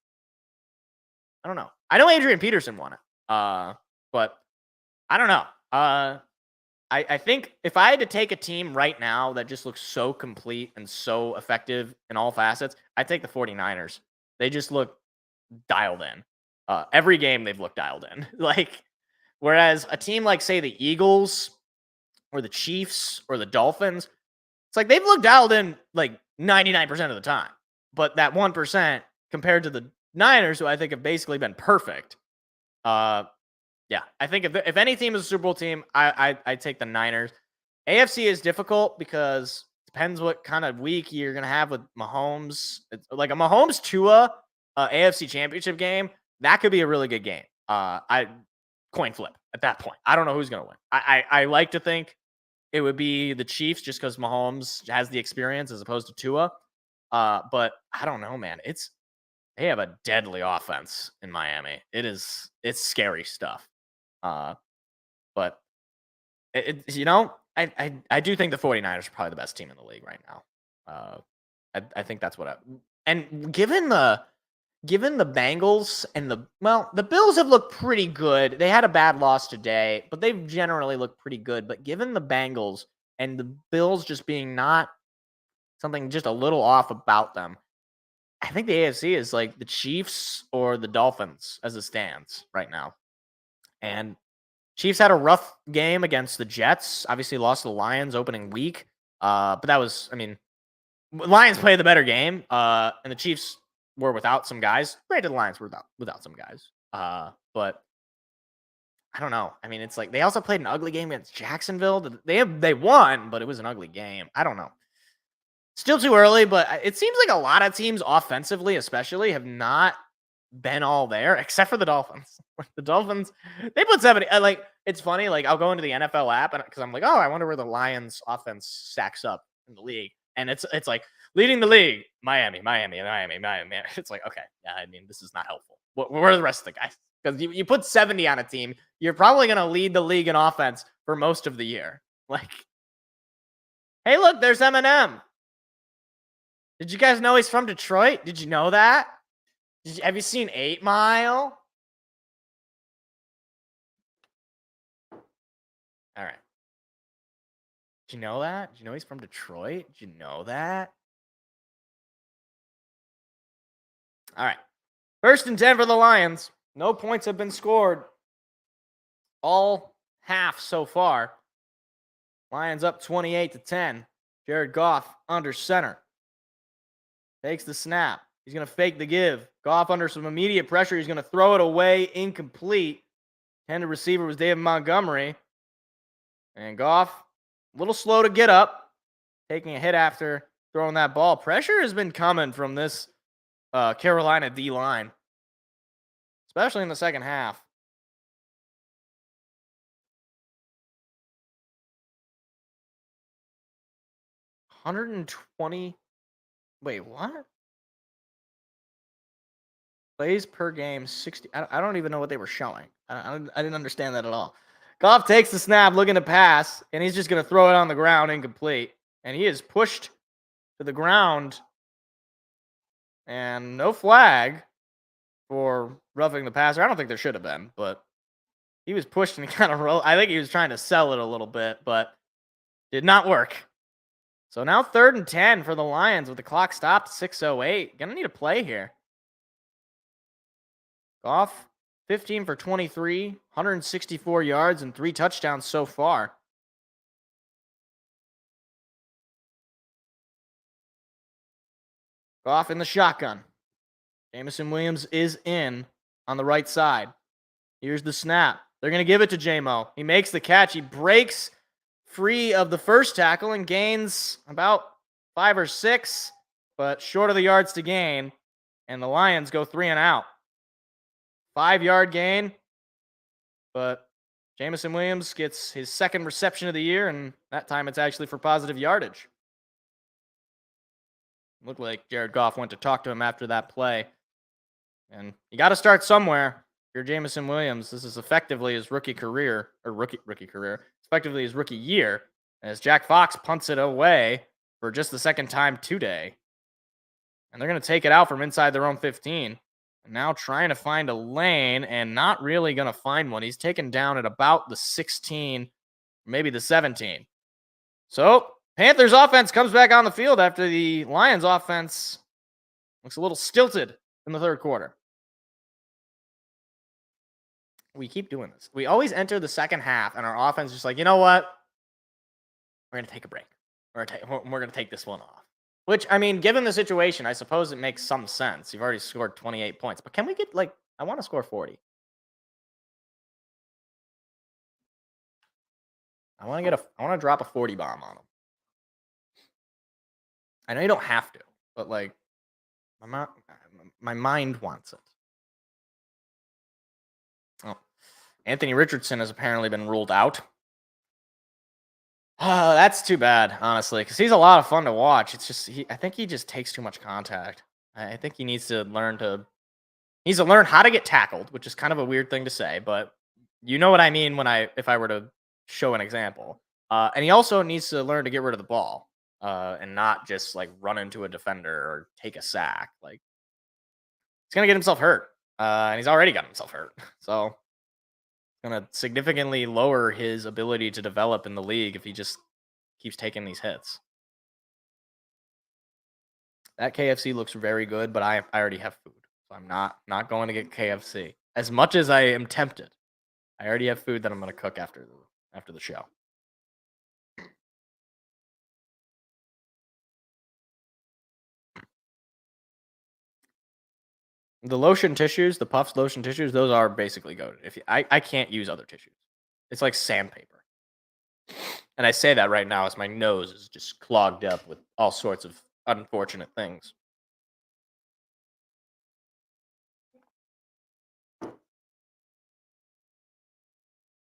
[SPEAKER 7] I don't know. I know Adrian Peterson won it. But I don't know. I think if I had to take a team right now that just looks so complete and so effective in all facets, I'd take the 49ers. They just look dialed in. Every game they've looked dialed in. Whereas a team like, say, the Eagles or the Chiefs or the Dolphins, it's like they've looked dialed in 99% of the time. But that 1% compared to the Niners, who I think have basically been perfect. Yeah, I think if any team is a Super Bowl team, I take the Niners. AFC is difficult because it depends what kind of week you're gonna have with Mahomes. It's like a Mahomes Tua AFC Championship game. That could be a really good game. I coin flip at that point. I don't know who's gonna win. I like to think it would be the Chiefs just because Mahomes has the experience as opposed to Tua. But I don't know, man. They have a deadly offense in Miami. It's scary stuff. But I do think the 49ers are probably the best team in the league right now. I think that's and given the Bengals and the Bills have looked pretty good. They had a bad loss today, but they've generally looked pretty good. But given the Bengals and the Bills just being not something just a little off about them, I think the AFC is like the Chiefs or the Dolphins as it stands right now. And Chiefs had a rough game against the Jets. Obviously lost to the Lions opening week. But that was, Lions played the better game. And the Chiefs were without some guys. Granted, the Lions were without some guys. But I don't know. It's like they also played an ugly game against Jacksonville. They won, but it was an ugly game. I don't know. Still too early, but it seems like a lot of teams offensively, especially, have not been all there, except for the Dolphins. The Dolphins, they put 70. It's funny. Like, I'll go into the NFL app because I'm like, oh, I wonder where the Lions offense stacks up in the league, and it's like leading the league, Miami. It's like, okay, yeah, this is not helpful. Where are the rest of the guys? Because you put 70 on a team, you're probably going to lead the league in offense for most of the year. Like, hey, look, there's Eminem. Did you guys know he's from Detroit? Did you know that? Have you seen 8 Mile? All right. Did you know that? Did you know he's from Detroit? Did you know that? All right. 1st and 10 for the Lions. No points have been scored all half so far. Lions up 28-10. Jared Goff under center. Takes the snap. He's going to fake the give. Goff under some immediate pressure. He's going to throw it away. Incomplete. Intended receiver was David Montgomery. And Goff, a little slow to get up. Taking a hit after throwing that ball. Pressure has been coming from this Carolina D-line. Especially in the second half. $120. Wait, what? Plays per game, 60. I don't even know what they were showing. I didn't understand that at all. Goff takes the snap, looking to pass, and he's just going to throw it on the ground, incomplete. And he is pushed to the ground. And no flag for roughing the passer. I don't think there should have been, but he was pushed and he kind of rolled. I think he was trying to sell it a little bit, but did not work. So now 3rd and 10 for the Lions with the clock stopped at 6:08. Gonna need a play here. Goff, 15 for 23, 164 yards and 3 touchdowns so far. Goff in the shotgun. Jameson Williams is in on the right side. Here's the snap. They're going to give it to J-Mo. He makes the catch. He breaks free of the first tackle and gains about 5 or 6, but short of the yards to gain. And the Lions go 3 and out. 5-yard gain, but Jameson Williams gets his 2nd reception of the year, and that time it's actually for positive yardage. Looked like Jared Goff went to talk to him after that play. And you got to start somewhere. You're Jameson Williams. This is effectively his rookie career, or rookie career. Effectively his rookie year, as Jack Fox punts it away for just the 2nd time today. And they're going to take it out from inside their own 15. And now trying to find a lane and not really going to find one. He's taken down at about the 16, maybe the 17. So Panthers offense comes back on the field after the Lions offense looks a little stilted in the 3rd quarter. We keep doing this. We always enter the second half and our offense is just like, you know what? We're going to take a break. We're going to take this one off. Which, I mean, given the situation, I suppose it makes some sense. You've already scored 28 points. But can we get, like, I want to score 40. I want to drop a 40 bomb on him. I know you don't have to, but, like, my mind wants it. Oh. Anthony Richardson has apparently been ruled out. That's too bad, honestly, because he's a lot of fun to watch. It's just I think he just takes too much contact. I think he needs to learn how to get tackled, which is kind of a weird thing to say, but you know what I mean if I were to show an example. And he also needs to learn to get rid of the ball and not just like run into a defender or take a sack. Like he's gonna get himself hurt, and he's already got himself hurt. So going to significantly lower his ability to develop in the league if he just keeps taking these hits. That KFC looks very good, but I already have food. So I'm not going to get KFC. As much as I am tempted, I already have food that I'm going to cook after the show. The lotion tissues, the Puffs lotion tissues, those are basically goated. I can't use other tissues. It's like sandpaper. And I say that right now as my nose is just clogged up with all sorts of unfortunate things.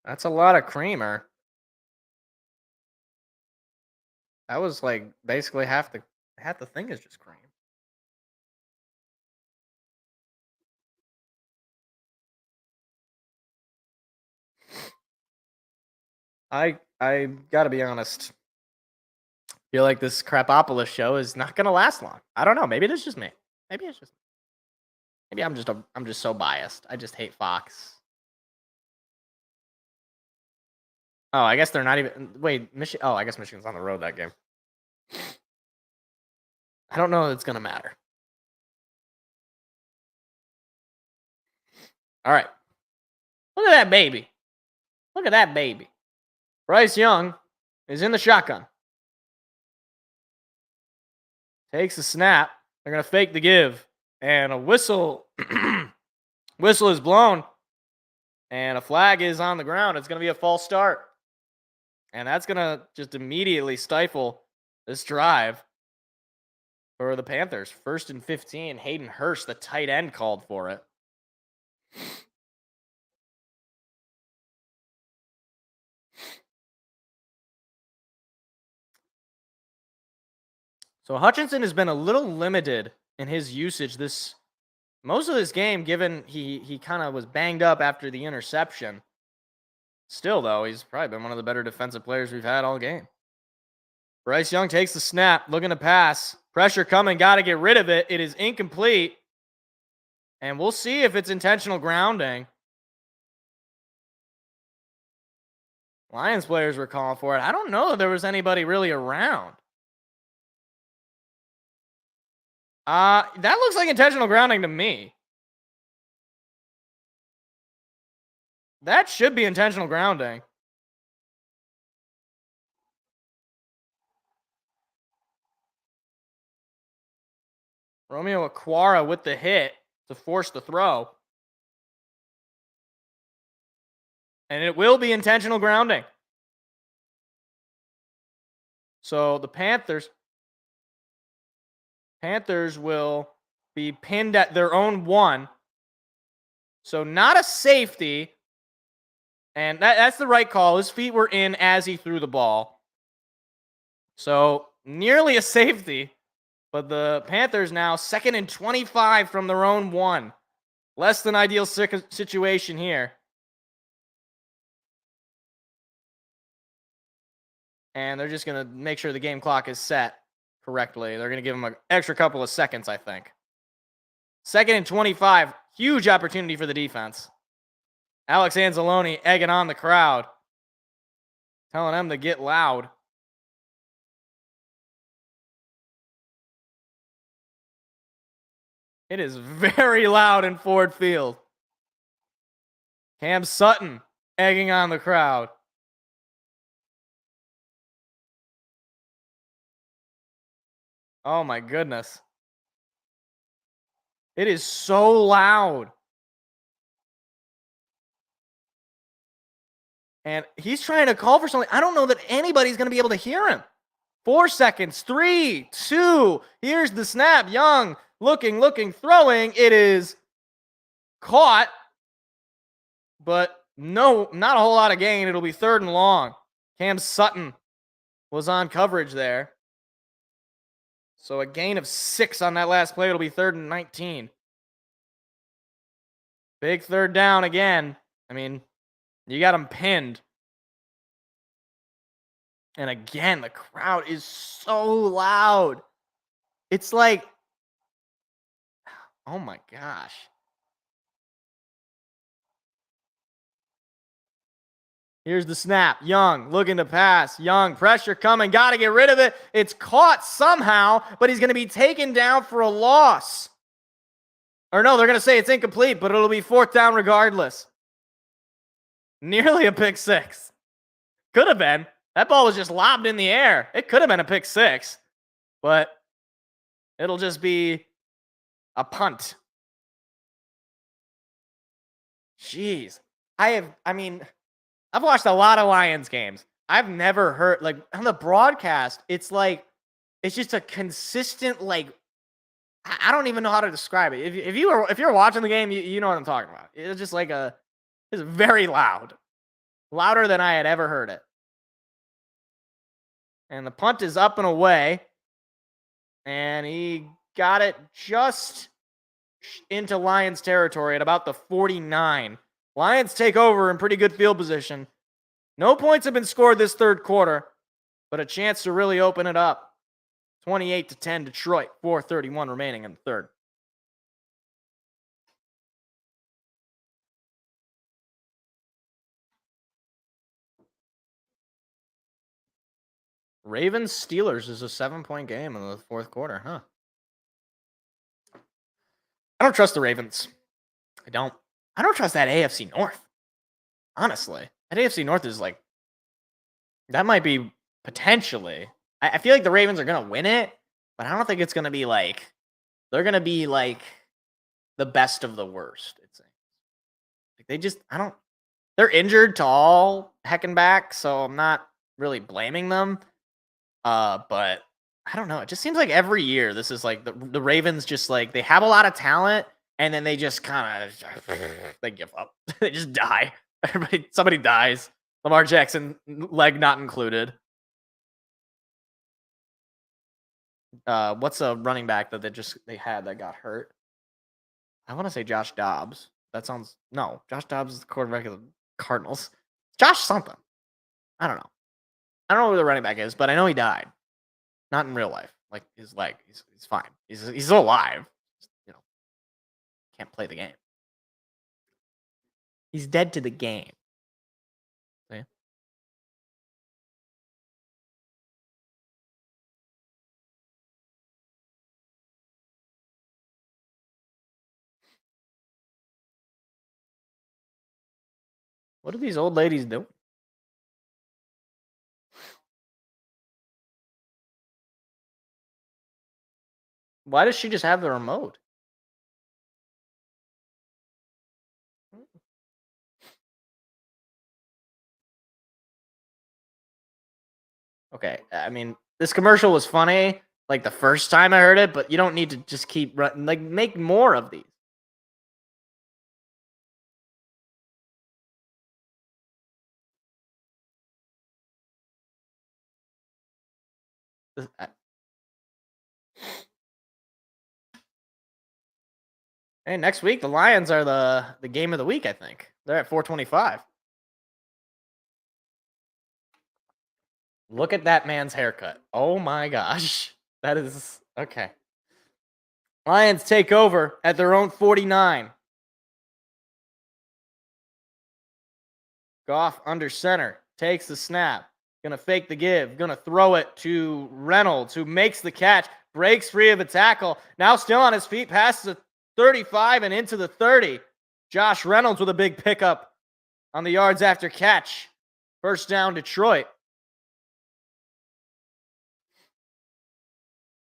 [SPEAKER 7] That's a lot of creamer. That was like basically half the thing is just cream. I gotta be honest. Feel like this Crapopolis show is not gonna last long. I don't know. Maybe it's just me. Maybe I'm just so biased. I just hate Fox. Oh, I guess they're not even. Wait, Michigan. Oh, I guess Michigan's on the road that game. I don't know if it's gonna matter. All right. Look at that baby. Look at that baby. Bryce Young is in the shotgun. Takes the snap. They're going to fake the give. And a whistle. Whistle is blown. And a flag is on the ground. It's going to be a false start. And that's going to just immediately stifle this drive for the Panthers. 1st and 15. Hayden Hurst, the tight end, called for it. So Hutchinson has been a little limited in his usage most of this game, given he kind of was banged up after the interception. Still, though, he's probably been one of the better defensive players we've had all game. Bryce Young takes the snap, looking to pass. Pressure coming, got to get rid of it. It is incomplete. And we'll see if it's intentional grounding. Lions players were calling for it. I don't know if there was anybody really around. That looks like intentional grounding to me. That should be intentional grounding. Romeo Aquara with the hit to force the throw. And it will be intentional grounding. So the Panthers will be pinned at their own 1. So not a safety. And that's the right call. His feet were in as he threw the ball. So nearly a safety. But the Panthers now 2nd and 25 from their own 1. Less than ideal situation here. And they're just going to make sure the game clock is set correctly. They're going to give him an extra couple of seconds, I think. 2nd and 25. Huge opportunity for the defense. Alex Anzalone egging on the crowd. Telling them to get loud. It is very loud in Ford Field. Cam Sutton egging on the crowd. Oh my goodness. It is so loud. And he's trying to call for something. I don't know that anybody's going to be able to hear him. 4 seconds. 3, 2. Here's the snap. Young looking, throwing. It is caught. But no, not a whole lot of gain. It'll be 3rd and long. Cam Sutton was on coverage there. So a gain of 6 on that last play. It'll be 3rd and 19. Big 3rd down again. I mean, you got him pinned. And again, the crowd is so loud. It's like, oh my gosh. Here's the snap. Young looking to pass. Young, pressure coming. Got to get rid of it. It's caught somehow, but he's going to be taken down for a loss. Or no, they're going to say it's incomplete, but it'll be 4th down regardless. Nearly a pick 6. Could have been. That ball was just lobbed in the air. It could have been a pick 6, but it'll just be a punt. Jeez. I've watched a lot of Lions games. I've never heard, like, on the broadcast, it's like, it's just a consistent, like, I don't even know how to describe it. If you're watching the game, you know what I'm talking about. It's just like it's very loud. Louder than I had ever heard it. And the punt is up and away. And he got it just into Lions territory at about the 49. Lions take over in pretty good field position. No points have been scored this 3rd quarter, but a chance to really open it up. 28-10 Detroit, 4:31 remaining in the 3rd. Ravens Steelers is a 7-point game in the 4th quarter, huh? I don't trust the Ravens. I don't trust that AFC North. Honestly, that AFC North is like, that might be potentially. I feel like the Ravens are going to win it, but I don't think it's going to be like, they're going to be like the best of the worst. It's like they're injured to all heck and back, so I'm not really blaming them. But I don't know. It just seems like every year this is like the Ravens just like, they have a lot of talent and then they just kind of, they give up. They just die. Somebody dies. Lamar Jackson, leg not included. What's a running back that they had that got hurt? I want to say Josh Dobbs. No, Josh Dobbs is the quarterback of the Cardinals. Josh something. I don't know. I don't know who the running back is, but I know he died. Not in real life. Like his leg. He's fine. He's still alive. Just, can't play the game. He's dead to the game. See? What are these old ladies doing? Why does she just have the remote? Okay, I mean, this commercial was funny, like the first time I heard it, but you don't need to just keep running. Like, make more of these. Hey, next week the Lions are the game of the week. I think they're at 425. Look at that man's haircut. Oh my gosh, that is okay. Lions take over at their own 49. Goff under center, takes the snap, gonna fake the give, gonna throw it to Reynolds, who makes the catch, breaks free of a tackle, now still on his feet, passes the 35 and into the 30. Josh Reynolds with a big pickup on the yards after catch. 1st down, Detroit.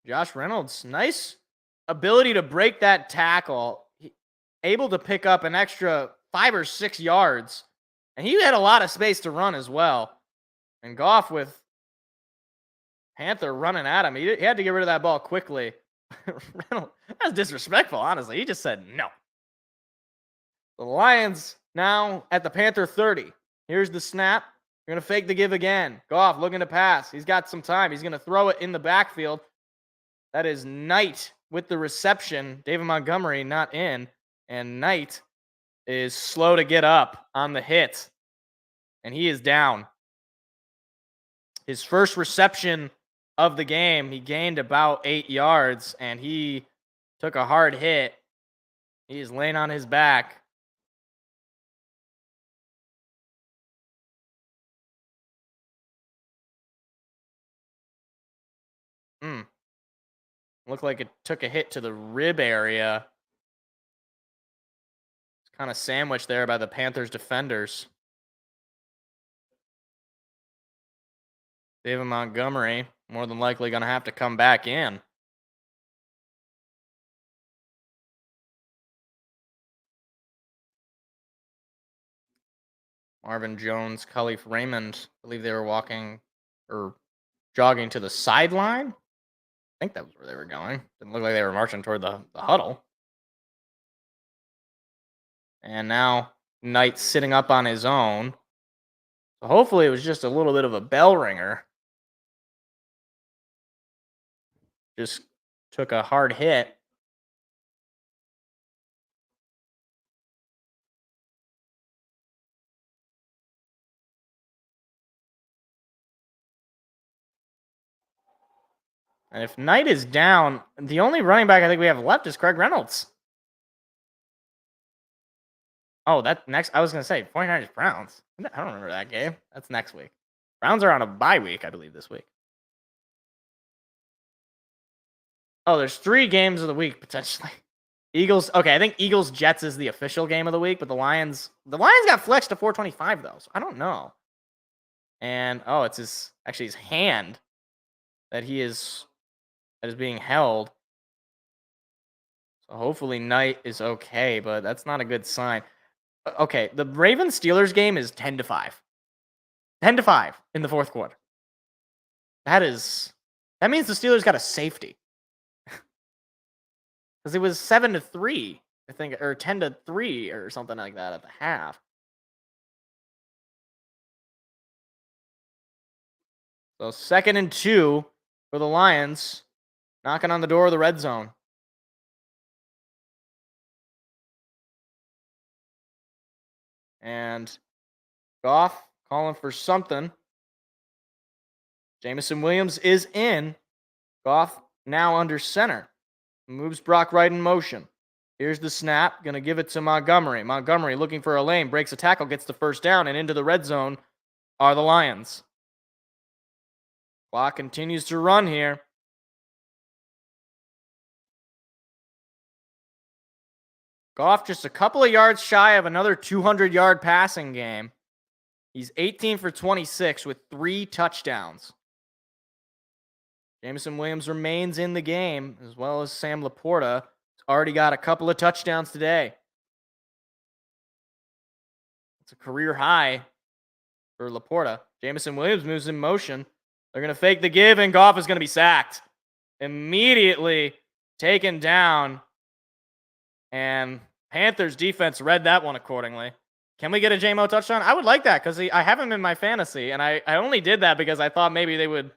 [SPEAKER 7] Josh Reynolds, nice ability to break that tackle. Able to pick up an extra 5 or 6 yards. And he had a lot of space to run as well. And Goff with Panther running at him. He had to get rid of that ball quickly. Reynolds, that's disrespectful, honestly. He just said no. The Lions now at the Panther 30. Here's the snap. You're going to fake the give again. Goff looking to pass. He's got some time. He's going to throw it in the backfield. That is Knight with the reception. David Montgomery not in. And Knight is slow to get up on the hit. And he is down. His first reception of the game, he gained about 8 yards. And he took a hard hit. He is laying on his back. Looked like it took a hit to the rib area. It's kind of sandwiched there by the Panthers defenders. David Montgomery, more than likely going to have to come back in. Marvin Jones, Khalif Raymond, I believe they were walking or jogging to the sideline. I think that was where they were going. Didn't look like they were marching toward the huddle. And now Knight sitting up on his own. So hopefully it was just a little bit of a bell ringer. Just took a hard hit. And if Knight is down, the only running back I think we have left is Craig Reynolds. Oh, that next, I was going to say 49ers Browns. I don't remember that game. That's next week. Browns are on a bye week, I believe, this week. Oh, there's 3 games of the week, potentially. Eagles, okay, I think Eagles-Jets is the official game of the week, but the Lions got flexed to 425, though, so I don't know. And, oh, it's his hand that is being held. So hopefully Knight is okay, but that's not a good sign. Okay, the Ravens-Steelers game is 10-5. 10-5 in the fourth quarter. That means the Steelers got a safety. Because it was 7-3, I think, or 10-3 or something like that at the half. So 2nd and 2 for the Lions, knocking on the door of the red zone. And Goff calling for something. Jameson Williams is in. Goff now under center. Moves Brock Wright in motion. Here's the snap. Going to give it to Montgomery. Montgomery looking for a lane. Breaks a tackle. Gets the first down. And into the red zone are the Lions. Clock continues to run here. Goff just a couple of yards shy of another 200-yard passing game. He's 18 for 26 with 3 touchdowns. Jameson Williams remains in the game, as well as Sam Laporta. He's already got a couple of touchdowns today. It's a career high for Laporta. Jameson Williams moves in motion. They're going to fake the give, and Goff is going to be sacked. Immediately taken down. And Panthers defense read that one accordingly. Can we get a JMO touchdown? I would like that because I have him in my fantasy, and I only did that because I thought maybe they would,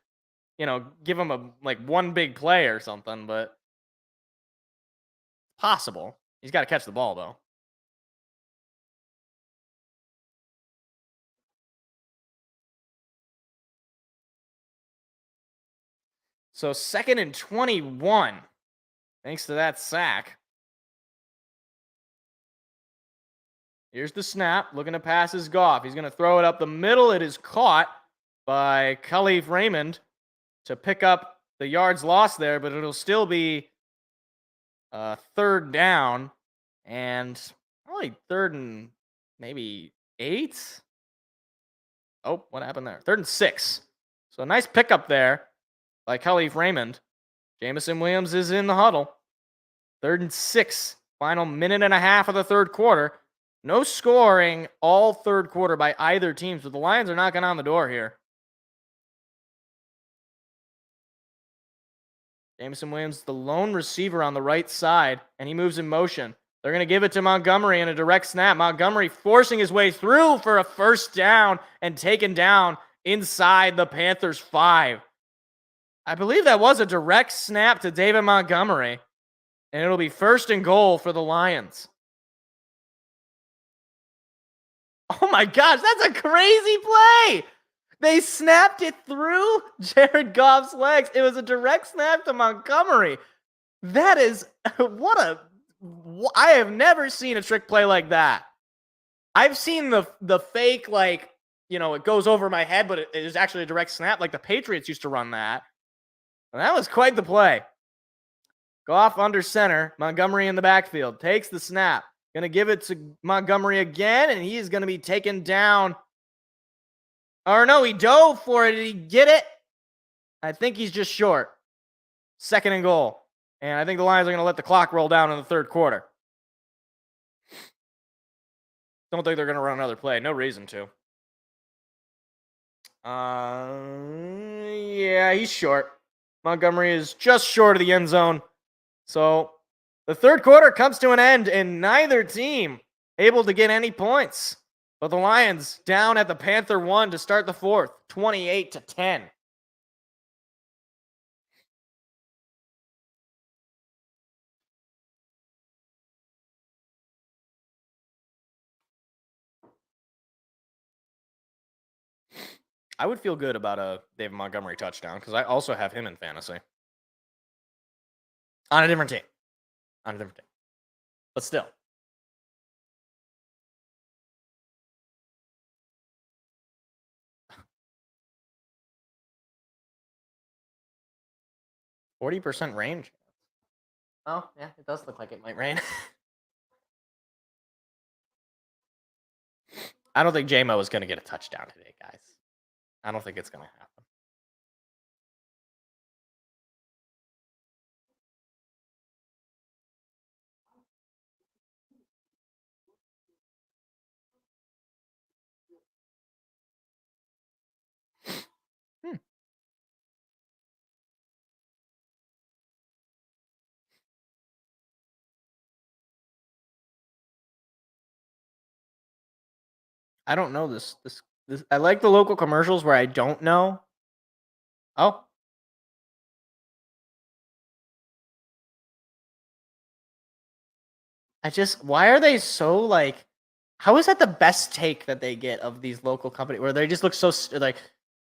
[SPEAKER 7] give him one big play or something, but possible. He's got to catch the ball, though. So 2nd and 21, thanks to that sack. Here's the snap. Looking to pass his Goff. He's going to throw it up the middle. It is caught by Khalif Raymond to pick up the yards lost there, but it'll still be 3rd down and probably 3rd and maybe 8. Oh, what happened there? 3rd and 6. So a nice pickup there by Khalif Raymond. Jamison Williams is in the huddle. 3rd and 6. Final minute and a half of the third quarter. No scoring all third quarter by either team, so the Lions are knocking on the door here. Jamison Williams, the lone receiver on the right side, and he moves in motion. They're going to give it to Montgomery in a direct snap. Montgomery forcing his way through for a first down and taken down inside the Panthers 5. I believe that was a direct snap to David Montgomery, and it'll be 1st and goal for the Lions. Oh my gosh, that's a crazy play. They snapped it through Jared Goff's legs. It was a direct snap to Montgomery. That is, I have never seen a trick play like that. I've seen the fake, like, it goes over my head, but it is actually a direct snap. Like the Patriots used to run that. And that was quite the play. Goff under center. Montgomery in the backfield. Takes the snap. Going to give it to Montgomery again, and he is going to be taken down. Or no, he dove for it. Did he get it? I think he's just short. 2nd and goal. And I think the Lions are going to let the clock roll down in the third quarter. Don't think they're going to run another play. No reason to. Yeah, he's short. Montgomery is just short of the end zone. So the third quarter comes to an end, and neither team able to get any points. But the Lions down at the Panther 1 to start the fourth, 28-10. I would feel good about a David Montgomery touchdown because I also have him in fantasy. On a different team. But still. %40 range. Oh, yeah, it does look like it might rain. I don't think J-Mo is going to get a touchdown today, guys. I don't think it's going to happen. I don't know this. I like the local commercials where I don't know. Oh. Why are they so like, how is that the best take that they get of these local companies where they just look so like,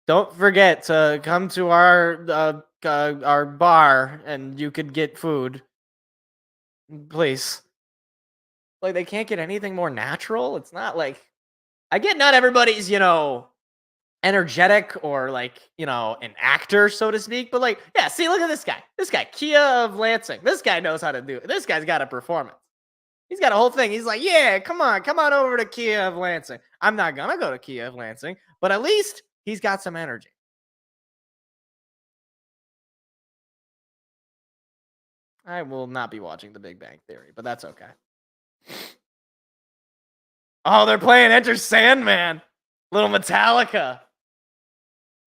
[SPEAKER 7] don't forget to come to our bar and you could get food, please. Like they can't get anything more natural. It's not like, I get not everybody's, energetic or like, an actor, so to speak, but like, yeah, see, look at this guy. This guy, Kia of Lansing. This guy knows how to do it. This guy's got a performance. He's got a whole thing. He's like, yeah, come on over to Kia of Lansing. I'm not going to go to Kia of Lansing, but at least he's got some energy. I will not be watching The Big Bang Theory, but that's okay. Oh, they're playing Enter Sandman. Little Metallica.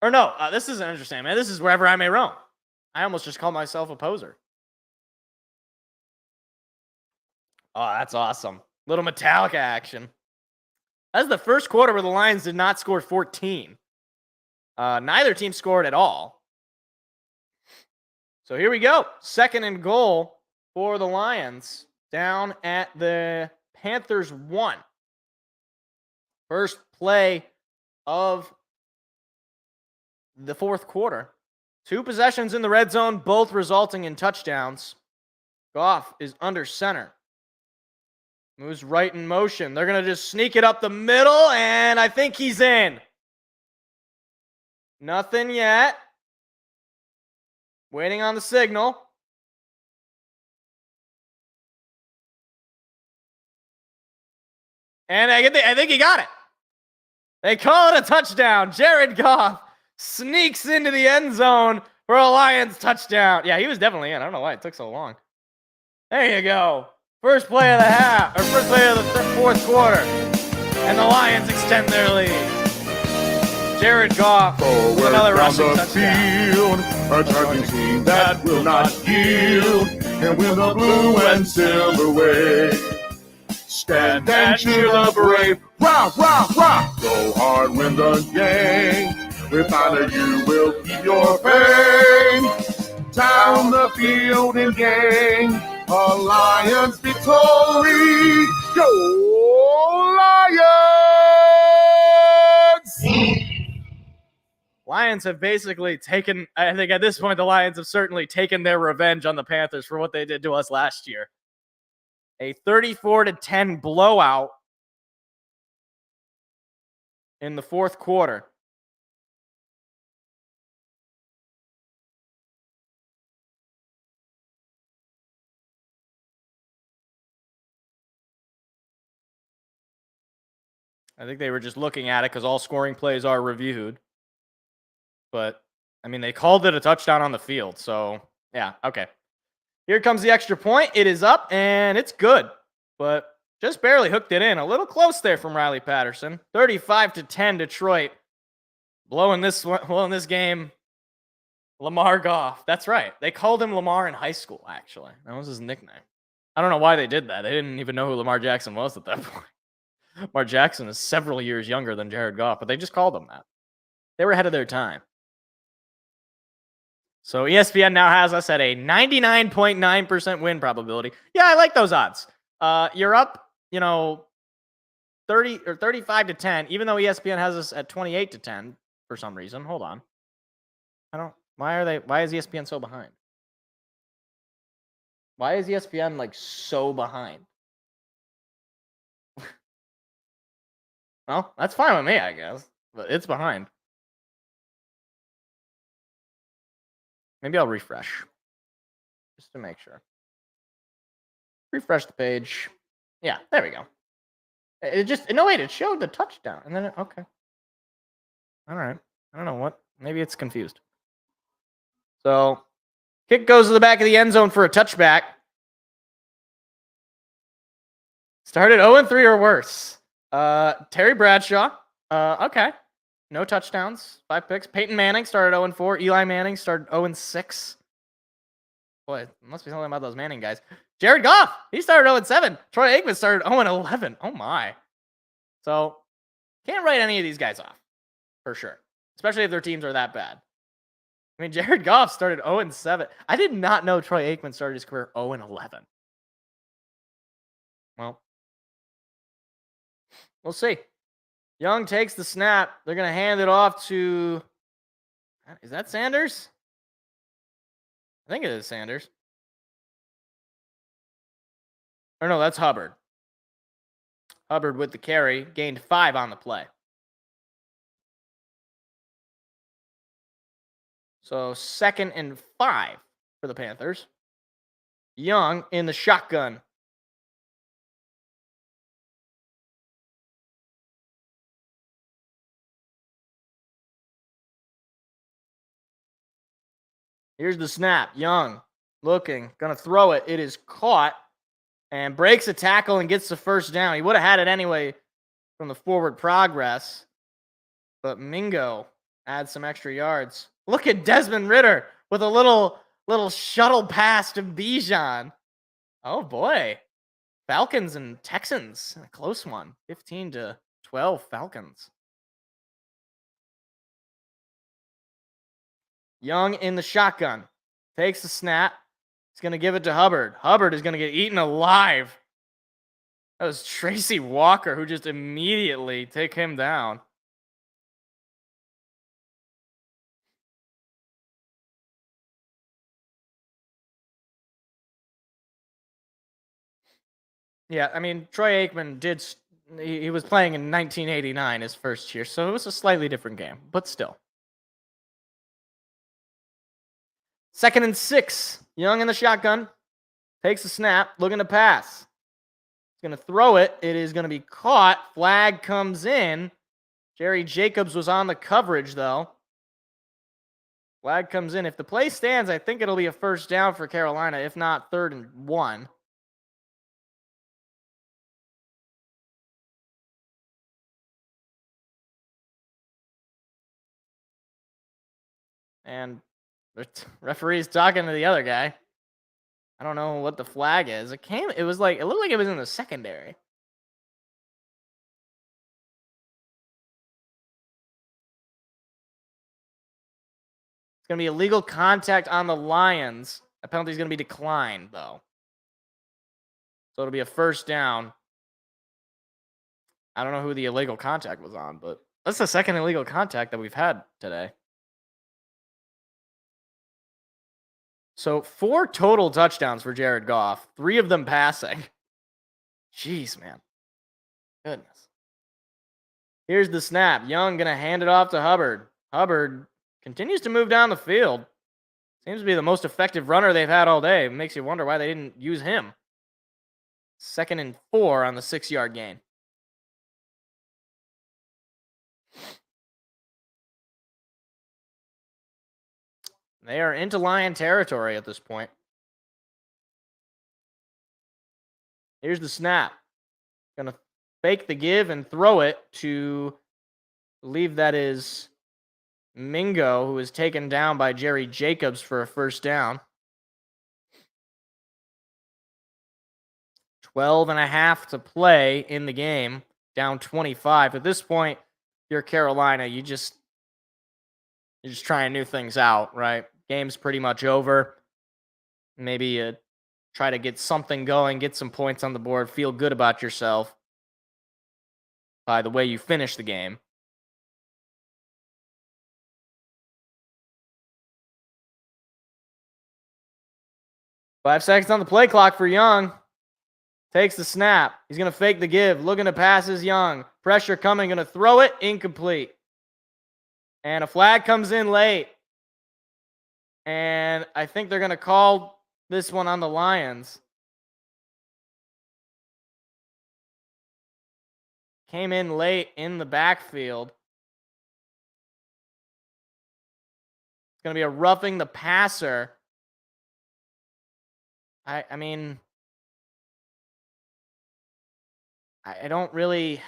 [SPEAKER 7] Or no, this isn't Enter Sandman. This is Wherever I May Roam. I almost just called myself a poser. Oh, that's awesome. Little Metallica action. That's the first quarter where the Lions did not score 14. Neither team scored at all. So here we go. 2nd and goal for the Lions down at the Panthers 1. First play of the fourth quarter. 2 possessions in the red zone, both resulting in touchdowns. Goff is under center. Moves right in motion. They're going to just sneak it up the middle, and I think he's in. Nothing yet. Waiting on the signal. And I think he got it. They call it a touchdown. Jared Goff sneaks into the end zone for a Lions touchdown. Yeah, he was definitely in. I don't know why it took so long. There you go. First play of the half, or first play of the fourth quarter. And the Lions extend their lead. Jared Goff, another rushing touchdown.
[SPEAKER 3] Field, a charging team that will not yield, and win the blue and silver way. Stand and cheer the brave, rah, rah, rah. Go hard, win the game. With honor you will keep your fame. Down the field and gang, a Lions victory. Go Lions!
[SPEAKER 7] Lions have basically taken, I think at this point, the Lions have certainly taken their revenge on the Panthers for what they did to us last year. A 34-10 blowout in the fourth quarter. I think they were just looking at it because all scoring plays are reviewed. But, I mean, they called it a touchdown on the field. So, yeah, okay. Here comes the extra point. It is up, and it's good. But just barely hooked it in. A little close there from Riley Patterson. 35-10 Detroit. Blowing this game, Lamar Goff. That's right. They called him Lamar in high school, actually. That was his nickname. I don't know why they did that. They didn't even know who Lamar Jackson was at that point. Lamar Jackson is several years younger than Jared Goff, but they just called him that. They were ahead of their time. So ESPN now has us at a 99.9% win probability. Yeah, I like those odds. You're up, 30 or 35-10, even though ESPN has us at 28-10 for some reason. Hold on. Why is ESPN so behind? Why is ESPN so behind? Well, that's fine with me, I guess, but it's behind. Maybe I'll refresh just to make sure. Refresh the page. Yeah, there we go. It showed the touchdown. And then, okay. All right. I don't know what. Maybe it's confused. So, kick goes to the back of the end zone for a touchback. Started 0-3 or worse. Terry Bradshaw. Okay. No touchdowns, 5 picks. Peyton Manning started 0-4. Eli Manning started 0-6. Boy, it must be something about those Manning guys. Jared Goff, he started 0-7. Troy Aikman started 0-11. Oh my. So, can't write any of these guys off, for sure. Especially if their teams are that bad. I mean, Jared Goff started 0-7. I did not know Troy Aikman started his career 0-11. Well, we'll see. Young takes the snap. They're going to hand it off to... Is that Sanders? I think it is Sanders. Or no, that's Hubbard. Hubbard with the carry. Gained 5 on the play. So 2nd and 5 for the Panthers. Young in the shotgun. Here's the snap. Young looking. Going to throw it. It is caught. And breaks a tackle and gets the first down. He would have had it anyway from the forward progress. But Mingo adds some extra yards. Look at Desmond Ridder with a little shuttle pass to Bijan. Oh, boy. Falcons and Texans. A close one. 15-12 Falcons. Young in the shotgun. Takes the snap. He's going to give it to Hubbard. Hubbard is going to get eaten alive. That was Tracy Walker who just immediately took him down. Yeah, I mean, Troy Aikman he was playing in 1989 his first year, so it was a slightly different game, but still. 2nd and 6. Young in the shotgun. Takes the snap. Looking to pass. He's going to throw it. It is going to be caught. Flag comes in. Jerry Jacobs was on the coverage, though. Flag comes in. If the play stands, I think it'll be a first down for Carolina. If not, 3rd and 1. And the referee's talking to the other guy. I don't know what the flag is. It looked like it was in the secondary. It's going to be illegal contact on the Lions. That penalty is going to be declined, though. So it'll be a first down. I don't know who the illegal contact was on, but that's the second illegal contact that we've had today. So 4 total touchdowns for Jared Goff, 3 of them passing. Jeez, man. Goodness. Here's the snap. Young going to hand it off to Hubbard. Hubbard continues to move down the field. Seems to be the most effective runner they've had all day. It makes you wonder why they didn't use him. 2nd and 4 on the 6-yard gain. They are into Lion territory at this point. Here's the snap. Gonna fake the give and throw it to, I believe that is Mingo, who is taken down by Jerry Jacobs for a first down. 12.5 to play in the game, down 25. At this point, you're Carolina, you're just trying new things out, right? Game's pretty much over. Maybe you try to get something going, get some points on the board, feel good about yourself by the way you finish the game. Five seconds on the play clock for Young. Takes the snap. He's going to fake the give. Looking to pass is Young. Pressure coming. Going to throw it. Incomplete. And a flag comes in late. And I think they're going to call this one on the Lions. Came in late in the backfield. It's going to be a roughing the passer. I mean, I don't really.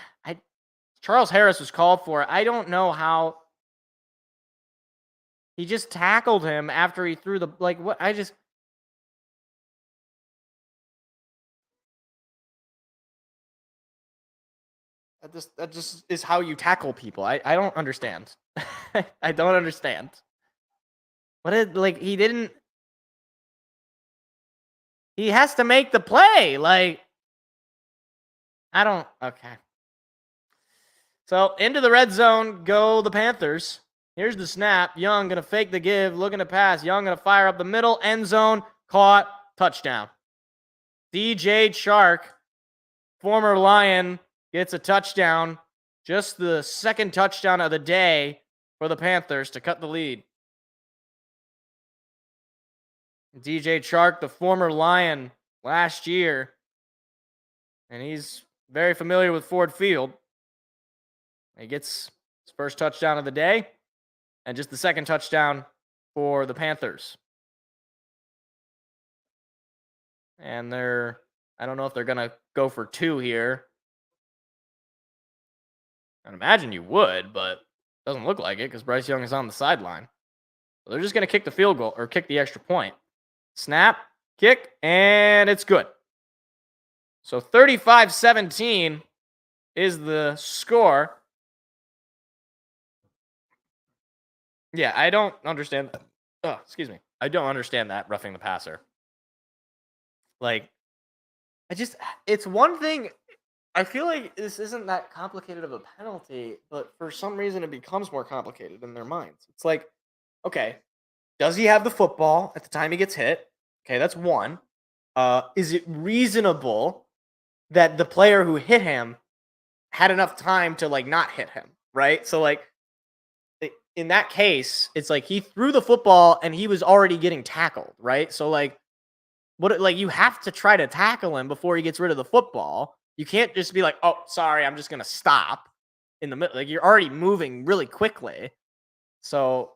[SPEAKER 7] Charles Harris was called for. I don't know how. He just tackled him after he threw the what. That just is how you tackle people. I don't understand. I don't understand. He didn't. He has to make the play. I don't. Okay. So into the red zone go the Panthers. Here's the snap. Young going to fake the give, looking to pass. Young going to fire up the middle, end zone, caught, touchdown. DJ Chark, former Lion, gets a touchdown. Just the second touchdown of the day for the Panthers to cut the lead. DJ Chark, the former Lion last year, and he's very familiar with Ford Field. He gets his first touchdown of the day and just the second touchdown for the Panthers. And I don't know if they're going to go for 2 here. I'd imagine you would, but it doesn't look like it because Bryce Young is on the sideline. So they're just going to kick the field goal or kick the extra point. Snap, kick, and it's good. So 35-17 is the score. Yeah, I don't understand. Excuse me. I don't understand that roughing the passer. It's one thing. I feel like this isn't that complicated of a penalty, but for some reason it becomes more complicated in their minds. It's like, okay, does he have the football at the time he gets hit? Okay, that's one. Is it reasonable that the player who hit him had enough time to not hit him, right? So in that case, it's like he threw the football and he was already getting tackled, right? So you have to try to tackle him before he gets rid of the football. You can't just be like, oh, sorry, I'm just going to stop in the middle. You're already moving really quickly. So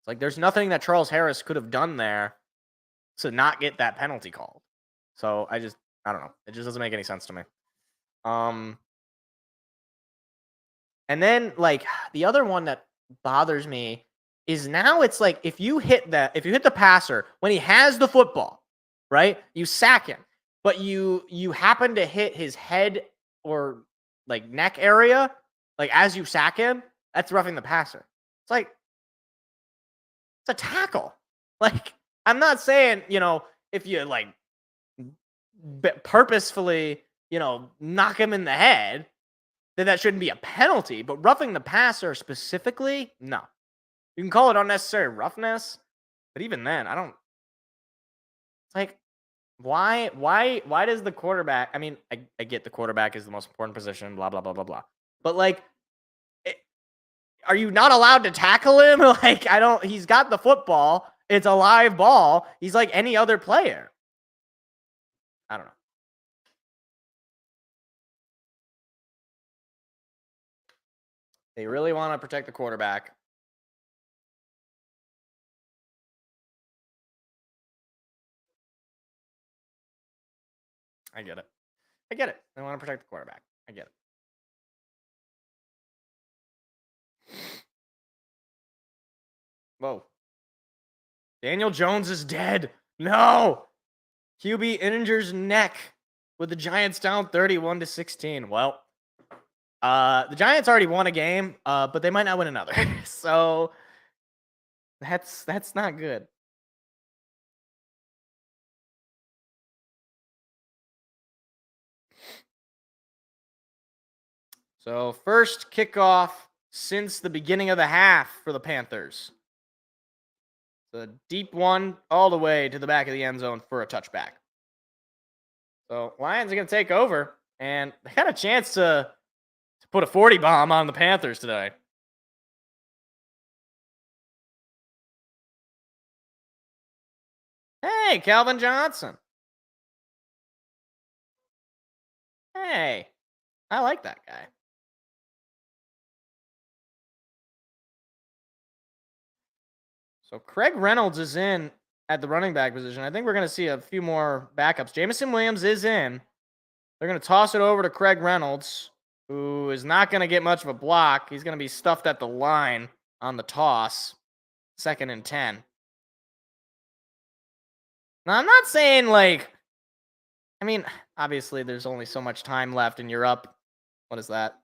[SPEAKER 7] It's like there's nothing that Charles Harris could have done there to not get that penalty called. So I don't know. It just doesn't make any sense to me. And then like the other one that bothers me is now it's like if you hit the passer when he has the football, right? You sack him, but you happen to hit his head or like neck area, like as you sack him, that's roughing the passer. It's like it's a tackle. Like I'm not saying, if you like purposefully, knock him in the head, then that shouldn't be a penalty. But roughing the passer specifically, no. You can call it unnecessary roughness, but even then, I don't. It's like, why does the quarterback? I mean, I get the quarterback is the most important position, blah blah blah blah blah. But like, are you not allowed to tackle him? Like, He's got the football. It's a live ball. He's like any other player. I don't know. They really want to protect the quarterback. I get it. They want to protect the quarterback. I get it. Whoa. Daniel Jones is dead. No. QB injures neck with the Giants down 31-16. Well, the Giants already won a game, but they might not win another. So that's not good. So first kickoff since the beginning of the half for the Panthers. The deep one all the way to the back of the end zone for a touchback. So Lions are going to take over, and they got a chance to put a 40 bomb on the Panthers today. Hey, Calvin Johnson. Hey, I like that guy. So Craig Reynolds is in at the running back position. I think we're going to see a few more backups. Jameson Williams is in. They're going to toss it over to Craig Reynolds, who is not going to get much of a block. He's going to be stuffed at the line on the toss. 2nd and 10. Now, I'm not saying obviously there's only so much time left and you're up. What is that?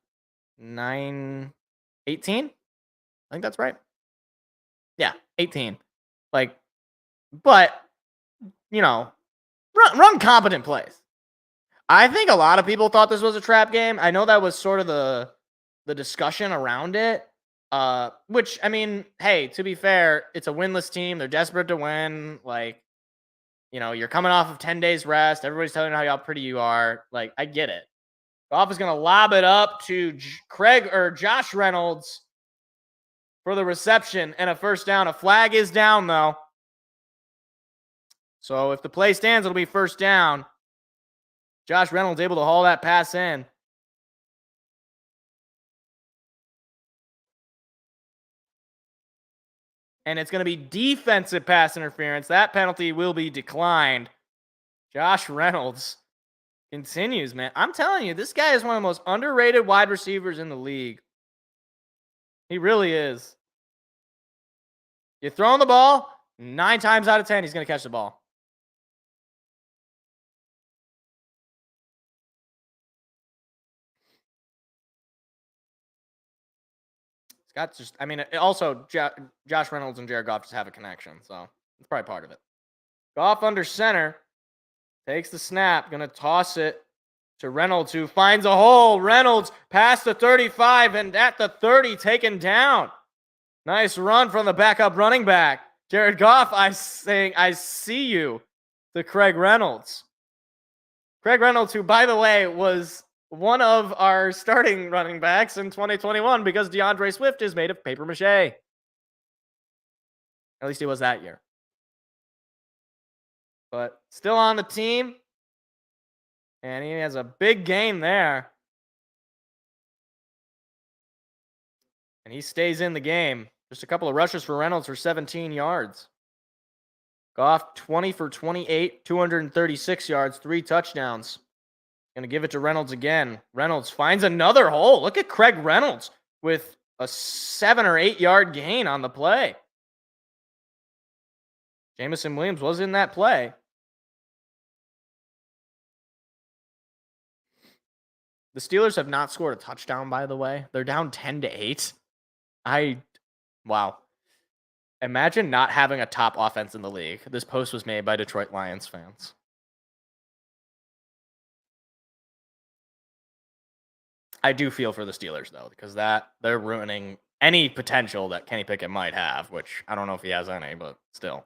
[SPEAKER 7] 9-18? I think that's right. Yeah, 18. But, run competent plays. I think a lot of people thought this was a trap game. I know that was sort of the discussion around it. Which, hey, to be fair, it's a winless team. They're desperate to win. You're coming off of 10 days rest. Everybody's telling you how pretty you are. I get it. Goff is going to lob it up to Josh Reynolds for the reception and a first down. A flag is down, though. So if the play stands, it'll be first down. Josh Reynolds able to haul that pass in. And it's going to be defensive pass interference. That penalty will be declined. Josh Reynolds continues, man. I'm telling you, this guy is one of the most underrated wide receivers in the league. He really is. You're throwing the ball, 9 times out of 10, he's going to catch the ball. Also, Josh Reynolds and Jared Goff just have a connection, so it's probably part of it. Goff under center, takes the snap, going to toss it to Reynolds, who finds a hole. Reynolds past the 35 and at the 30, taken down. Nice run from the backup running back. Jared Goff, I see you, to Craig Reynolds. Craig Reynolds, who, by the way, was one of our starting running backs in 2021 because DeAndre Swift is made of paper mache. At least he was that year. But still on the team. And he has a big game there. And he stays in the game. Just a couple of rushes for Reynolds for 17 yards. Goff, 20 for 28, 236 yards, 3 touchdowns. Going to give it to Reynolds again. Reynolds finds another hole. Look at Craig Reynolds with a 7 or 8 yard gain on the play. Jamison Williams was in that play. The Steelers have not scored a touchdown, by the way. They're down 10-8. Wow. Imagine not having a top offense in the league. This post was made by Detroit Lions fans. I do feel for the Steelers, though, because they're ruining any potential that Kenny Pickett might have, which I don't know if he has any, but still.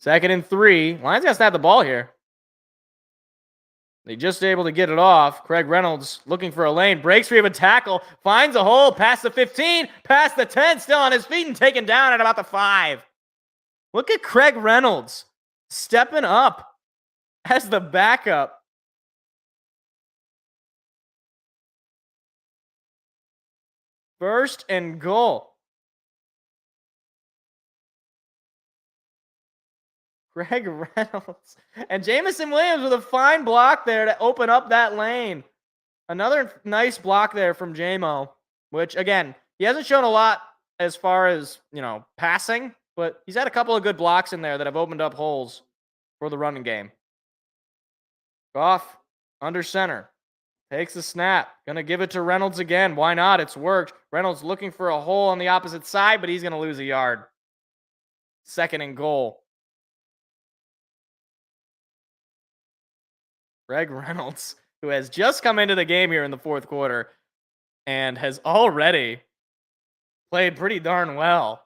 [SPEAKER 7] 2nd and 3. Lions got to snap the ball here. They just able to get it off. Craig Reynolds looking for a lane. Breaks free of a tackle. Finds a hole. Past the 15. Past the 10. Still on his feet and taken down at about the 5. Look at Craig Reynolds stepping up as the backup. First and goal. Craig Reynolds. And Jamison Williams with a fine block there to open up that lane. Another nice block there from J-Mo, which, again, he hasn't shown a lot as far as, passing, but he's had a couple of good blocks in there that have opened up holes for the running game. Goff under center. Takes the snap. Going to give it to Reynolds again. Why not? It's worked. Reynolds looking for a hole on the opposite side, but he's going to lose a yard. 2nd and goal. Craig Reynolds, who has just come into the game here in the 4th quarter and has already played pretty darn well.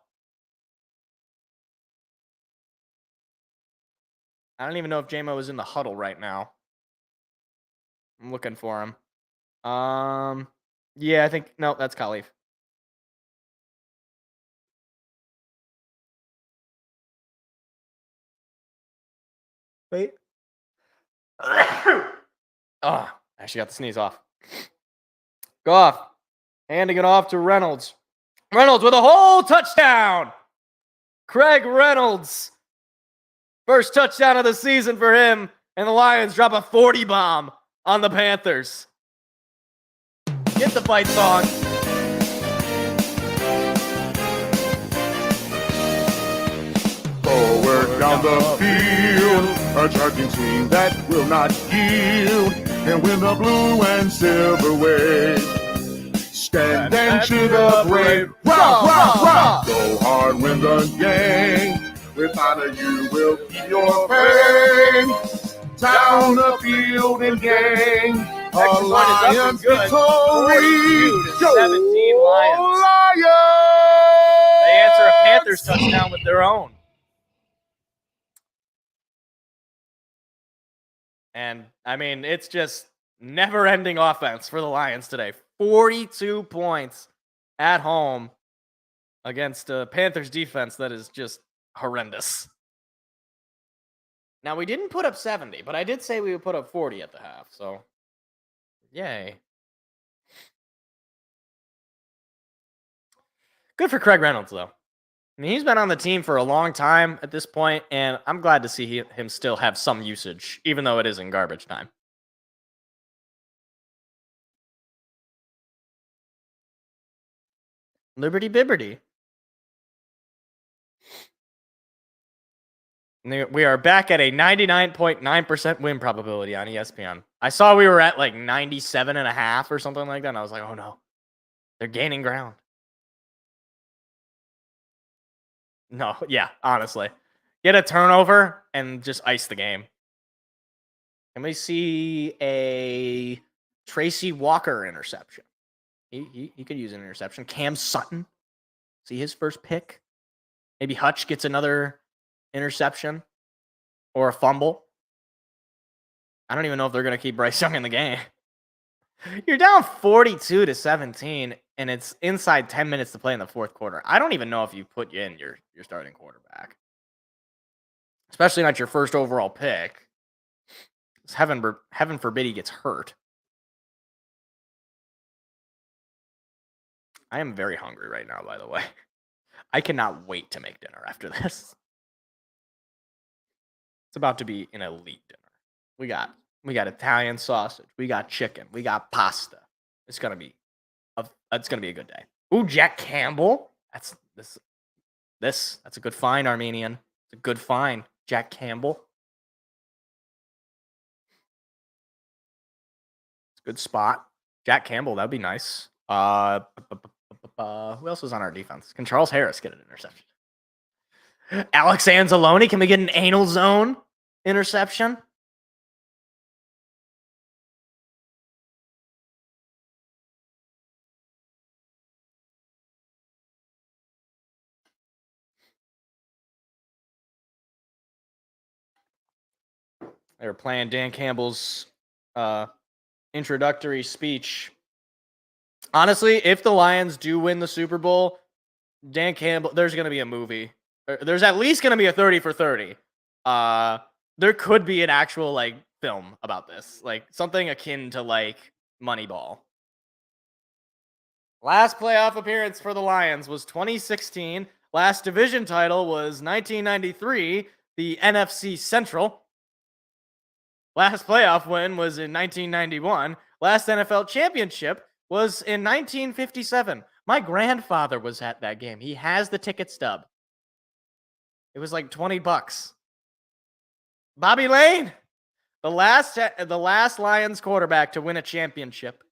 [SPEAKER 7] I don't even know if J-Mo is in the huddle right now. I'm looking for him. Yeah, I think, no, that's Khalif. Wait. Oh, actually got the sneeze off. Goff handing it off to Reynolds. Reynolds with a whole touchdown. Craig Reynolds. First touchdown of the season for him. And the Lions drop a 40 bomb on the Panthers. Get the fight song.
[SPEAKER 3] Forward down the field, a charging team that will not yield, and win the blue and silver wave. Stand and cheer the brave, rah, rah, rah. Go hard, win the game. With honor, you will keep your fame. Down the field and gang, a Lions victory.
[SPEAKER 7] 17 Lions. They answer a Panthers touchdown with their own. And, I mean, it's just never-ending offense for the Lions today. 42 points at home against a Panthers defense that is just horrendous. Now, we didn't put up 70, but I did say we would put up 40 at the half, so yay. Good for Craig Reynolds, though. I mean, he's been on the team for a long time at this point, and I'm glad to see him still have some usage, even though it is in garbage time. Liberty Bibberty. We are back at a 99.9% win probability on ESPN. I saw we were at like 97.5 or something like that, and I was like, oh no, they're gaining ground. No, yeah, honestly. Get a turnover and just ice the game. Can we see a Tracy Walker interception? He could use an interception. Cam Sutton. See his first pick. Maybe Hutch gets another interception or a fumble. I don't even know if they're going to keep Bryce Young in the game. You're down 42-17, and it's inside 10 minutes to play in the 4th quarter. I don't even know if you put in your starting quarterback, especially not your first overall pick. Heaven forbid he gets hurt. I am very hungry right now, by the way. I cannot wait to make dinner after this. It's about to be an elite dinner. We got Italian sausage. We got chicken. We got pasta. It's gonna be a good day. Ooh, Jack Campbell. That's a good find, Armenian. It's a good find, Jack Campbell. It's a good spot. Jack Campbell, that'd be nice. Who else was on our defense? Can Charles Harris get an interception? Alex Anzalone, can we get an anal zone interception? They were playing Dan Campbell's introductory speech. Honestly, if the Lions do win the Super Bowl, Dan Campbell, there's going to be a movie. There's at least going to be a 30 for 30. There could be an actual film about this, something akin to Moneyball. Last playoff appearance for the Lions was 2016. Last division title was 1993, the NFC Central. Last playoff win was in 1991. Last NFL championship was in 1957. My grandfather was at that game. He has the ticket stub. It was like $20. Bobby Lane, the last Lions quarterback to win a championship.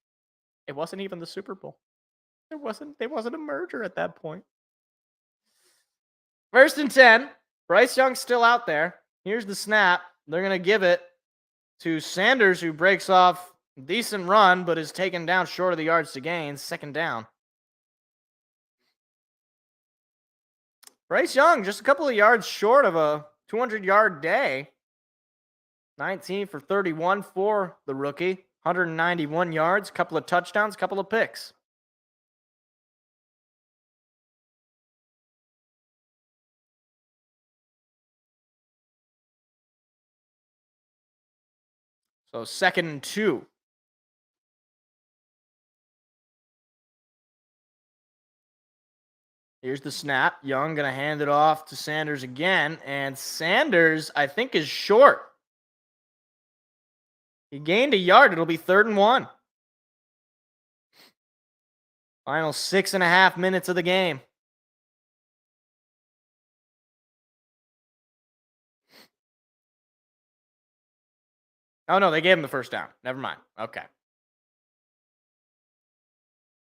[SPEAKER 7] It wasn't even the Super Bowl. There wasn't a merger at that point. 1st and 10. Bryce Young's still out there. Here's the snap. They're going to give it to Sanders, who breaks off a decent run, but is taken down short of the yards to gain. 2nd down. Bryce Young, just a couple of yards short of a 200-yard day. 19 for 31 for the rookie. 191 yards, couple of touchdowns, couple of picks. So 2nd and 2. Here's the snap. Young going to hand it off to Sanders again. And Sanders, I think, is short. He gained a yard. It'll be 3rd and 1. Final 6.5 minutes of the game. Oh, no, they gave him the 1st down. Never mind. Okay.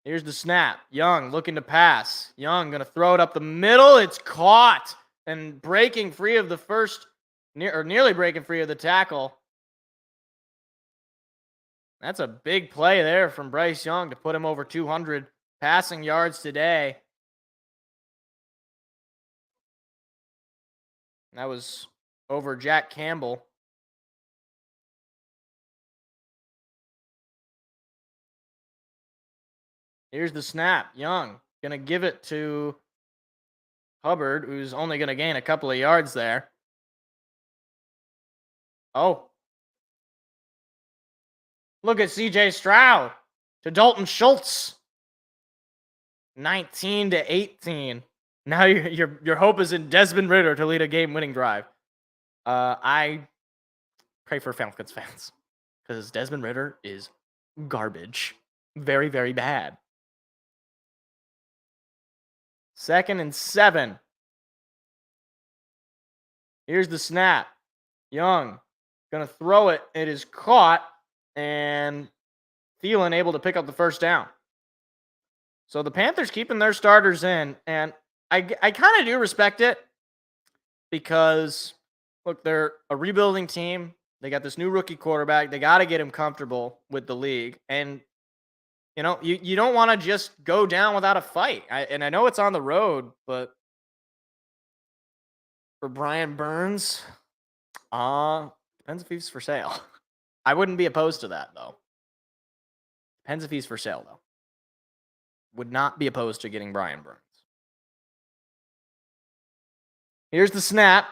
[SPEAKER 7] Here's the snap. Young looking to pass. Young going to throw it up the middle. It's caught and breaking free of the nearly breaking free of the tackle. That's a big play there from Bryce Young to put him over 200 passing yards today. That was over Jack Campbell. Here's the snap. Young going to give it to Hubbard, who's only going to gain a couple of yards there. Oh. Look at CJ Stroud to Dalton Schultz. 19-18. Now your hope is in Desmond Ridder to lead a game-winning drive. I pray for Falcons fans because Desmond Ridder is garbage. Very, very bad. 2nd and 7. Here's the snap. Young going to throw it. It is caught, and Thielen able to pick up the 1st down. So the Panthers keeping their starters in, and I kind of do respect it because, look, they're a rebuilding team. They got this new rookie quarterback. They got to get him comfortable with the league, and you don't want to just go down without a fight. I know it's on the road, but for Brian Burns, depends if he's for sale. I wouldn't be opposed to that, though. Depends if he's for sale, though. Would not be opposed to getting Brian Burns. Here's the snap.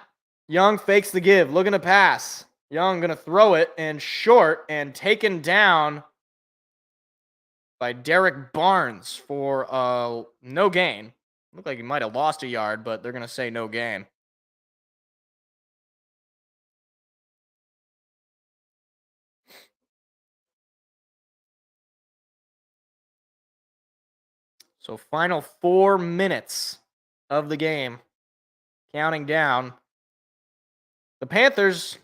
[SPEAKER 7] Young fakes the give, looking to pass. Young going to throw it and short and taken down by Derek Barnes for no gain. Looked like he might have lost a yard, but they're going to say no gain. So final 4 minutes of the game. Counting down. The Panthers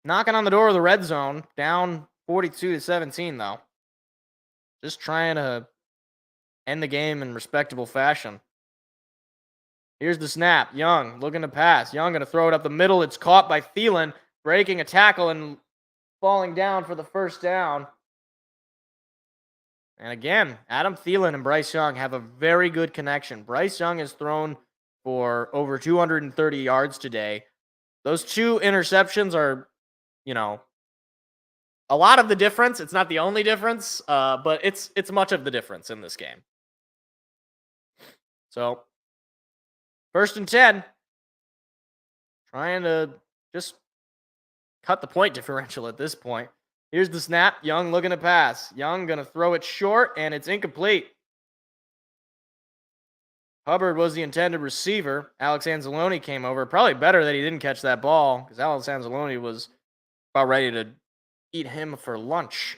[SPEAKER 7] knocking on the door of the red zone, down 42-17 though. Just trying to end the game in respectable fashion. Here's the snap. Young looking to pass. Young going to throw it up the middle. It's caught by Thielen, breaking a tackle and falling down for the first down. And again, Adam Thielen and Bryce Young have a very good connection. Bryce Young has thrown for over 230 yards today. Those 2 interceptions are, a lot of the difference. It's not the only difference, but it's much of the difference in this game. So, 1st and 10. Trying to just cut the point differential at this point. Here's the snap. Young looking to pass. Young going to throw it short, and it's incomplete. Hubbard was the intended receiver. Alex Anzalone came over. Probably better that he didn't catch that ball because Alex Anzalone was about ready to eat him for lunch.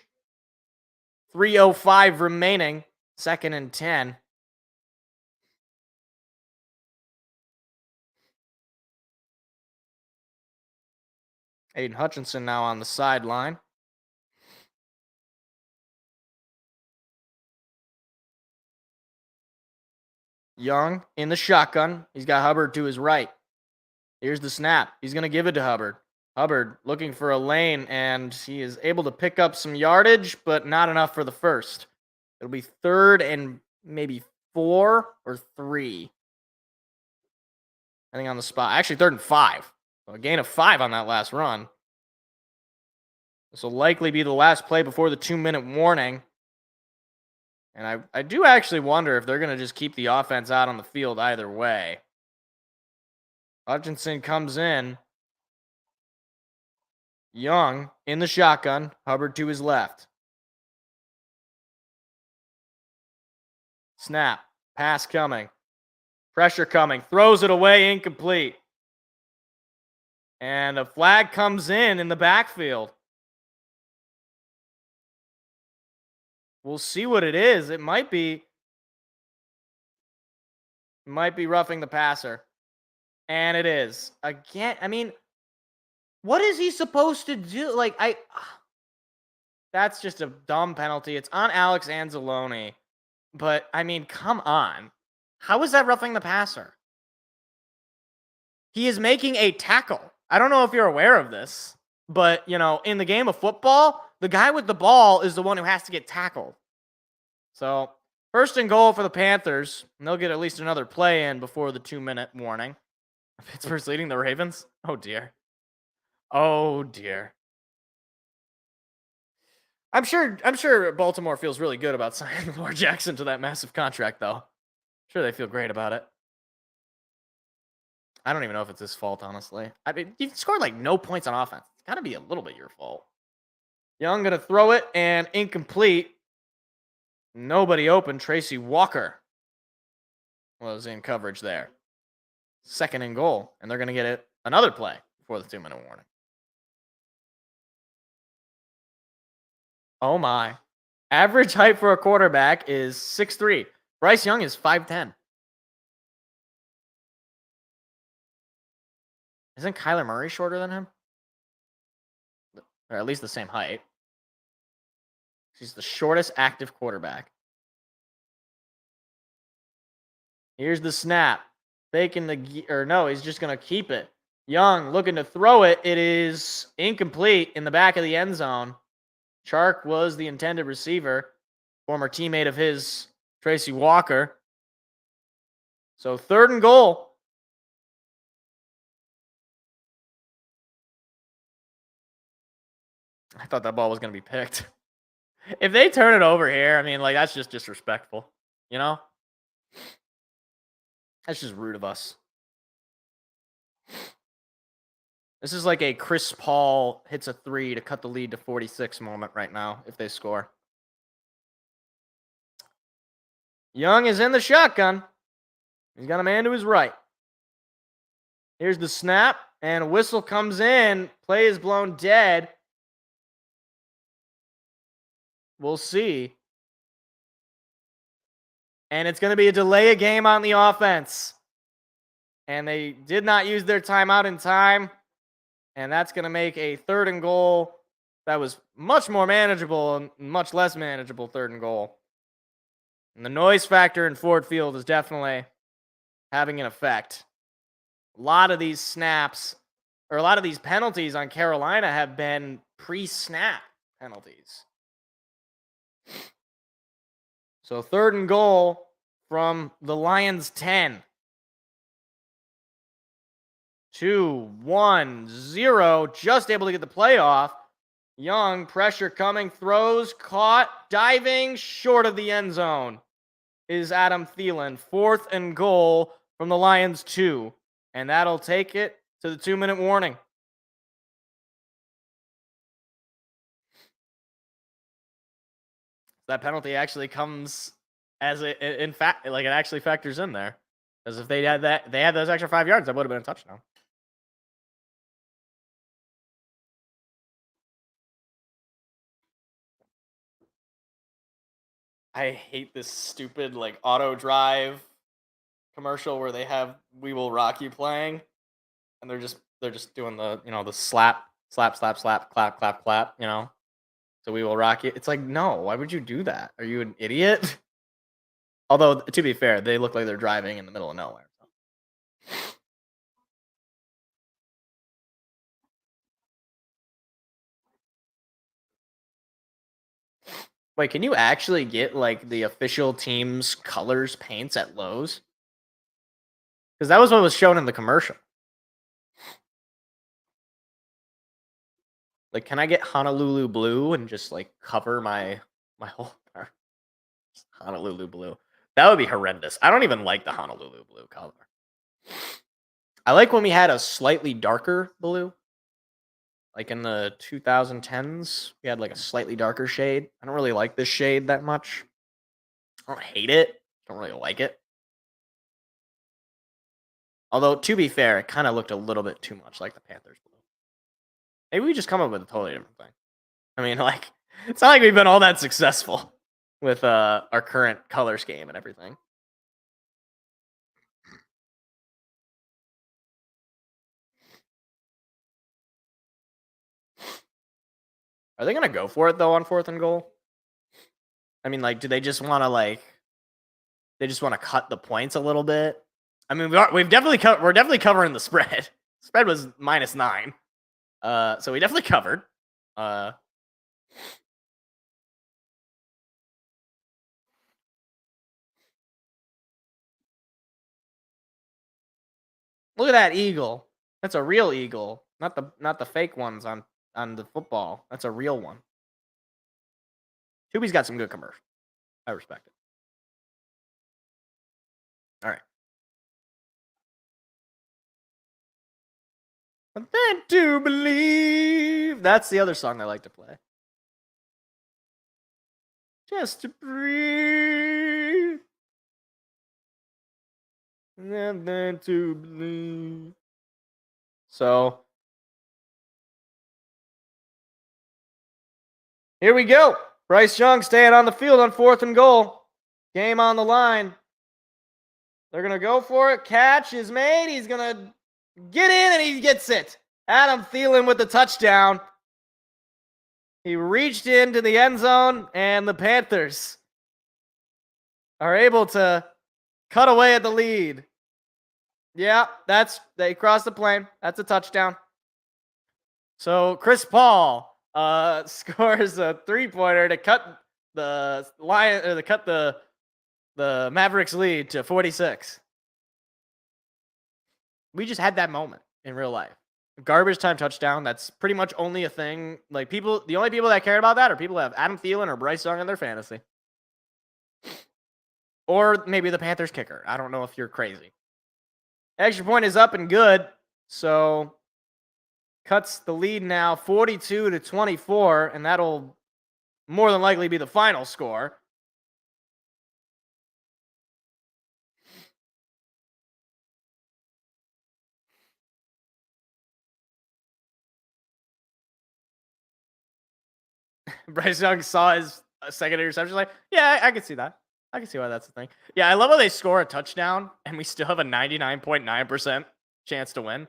[SPEAKER 7] 3:05 remaining. 2nd and 10. Aiden Hutchinson now on the sideline. Young in the shotgun. He's got Hubbard to his right. Here's the snap. He's going to give it to Hubbard. Hubbard looking for a lane, and he is able to pick up some yardage, but not enough for the first. It'll be 3rd and maybe 4 or 3. I think on the spot. Actually, 3rd and 5. So a gain of 5 on that last run. This will likely be the last play before the 2-minute warning. And I do actually wonder if they're going to just keep the offense out on the field either way. Hutchinson comes in. Young in the shotgun. Hubbard to his left. Snap. Pass coming. Pressure coming. Throws it away. Incomplete. And a flag comes in the backfield. We'll see what it is. It might be roughing the passer. And it is. Again, I mean, what is he supposed to do? That's just a dumb penalty. It's on Alex Anzalone. But, I mean, come on. How is that roughing the passer? He is making a tackle. I don't know if you're aware of this, but, in the game of football, the guy with the ball is the one who has to get tackled. So, 1st and goal for the Panthers. And they'll get at least another play in before the 2-minute warning. Pittsburgh's leading the Ravens. Oh, dear. Oh, dear. I'm sure Baltimore feels really good about signing Lamar Jackson to that massive contract, though. Sure, they feel great about it. I don't even know if it's his fault, honestly. I mean, you've scored no points on offense. It's got to be a little bit your fault. Young going to throw it, and incomplete. Nobody open. Tracy Walker was in coverage there. 2nd and goal, and they're going to get another play before the 2-minute warning. Oh, my. Average height for a quarterback is 6'3". Bryce Young is 5'10". Isn't Kyler Murray shorter than him? Or at least the same height. He's the shortest active quarterback. Here's the snap. Faking he's just going to keep it. Young looking to throw it. It is incomplete in the back of the end zone. Chark was the intended receiver. Former teammate of his, Tracy Walker. So 3rd and goal. I thought that ball was going to be picked. If they turn it over here, I mean, that's just disrespectful. That's just rude of us. This is like a Chris Paul hits a 3 to cut the lead to 46 moment right now if they score. Young is in the shotgun. He's got a man to his right. Here's the snap, and a whistle comes in. Play is blown dead. We'll see. And it's going to be a delay of game on the offense. And they did not use their timeout in time. And that's going to make a 3rd and goal that was much more manageable and much less manageable 3rd and goal. And the noise factor in Ford Field is definitely having an effect. A lot of these snaps, or a lot of these penalties on Carolina have been pre-snap penalties. So 3rd and goal from the Lions 10. 2-1-0, just able to get the play off. Young, pressure coming, throws, caught, diving, short of the end zone is Adam Thielen. 4th and goal from the Lions 2. And that'll take it to the 2-minute warning. That penalty actually comes as in fact, like it actually factors in there. Because if they had those extra 5 yards, that would have been a touchdown. I hate this stupid like auto drive commercial where they have "We Will Rock You" playing, and they're just doing the the slap, clap, clap, So "We Will Rock You." It's like, no, why would you do that? Are you an idiot? Although to be fair, they look like they're driving in the middle of nowhere. Wait, can you actually get like the official team's colors paints at Lowe's? Because that was what was shown in the commercial. Like, can I get Honolulu blue and just like cover my whole car? Honolulu blue. That would be horrendous. I don't even like the Honolulu blue color. I like when we had a slightly darker blue. Like in the 2010s, we had like a slightly darker shade. I don't really like this shade that much. I don't hate it. I don't really like it. Although, to be fair, it kind of looked a little bit too much like the Panthers blue. Maybe we just come up with a totally different thing. I mean, like, it's not like we've been all that successful with our current color scheme and everything. Are they going to go for it, though, on 4th and goal? I mean, like, do they just want to, they just want to cut the points a little bit? I mean, we're definitely covering the spread. The spread was -9. So we definitely covered. Look at that eagle. That's a real eagle, not the fake ones on the football. That's a real one. Tubi's got some good commercials. I respect it. All right. But then to believe. That's the other song I like to play. Just to breathe. And then to believe. So here we go. Bryce Young staying on the field on 4th and goal. Game on the line. They're going to go for it. Catch is made. He's going to get in, and he gets it. Adam Thielen with the touchdown. He reached into the end zone, and the Panthers are able to cut away at the lead. Yeah, they crossed the plane. That's a touchdown. So Chris Paul scores a 3-pointer to cut the Mavericks lead to 46. We just had that moment in real life. Garbage time touchdown. That's pretty much only a thing. Like the only people that care about that are people that have Adam Thielen or Bryce Young in their fantasy. Or maybe the Panthers kicker. I don't know if you're crazy. Extra point is up and good. So cuts the lead now 42-24, and that'll more than likely be the final score. Bryce Young saw his second interception. Like, yeah, I can see that. I can see why that's the thing. Yeah, I love how they score a touchdown and we still have a 99.9% chance to win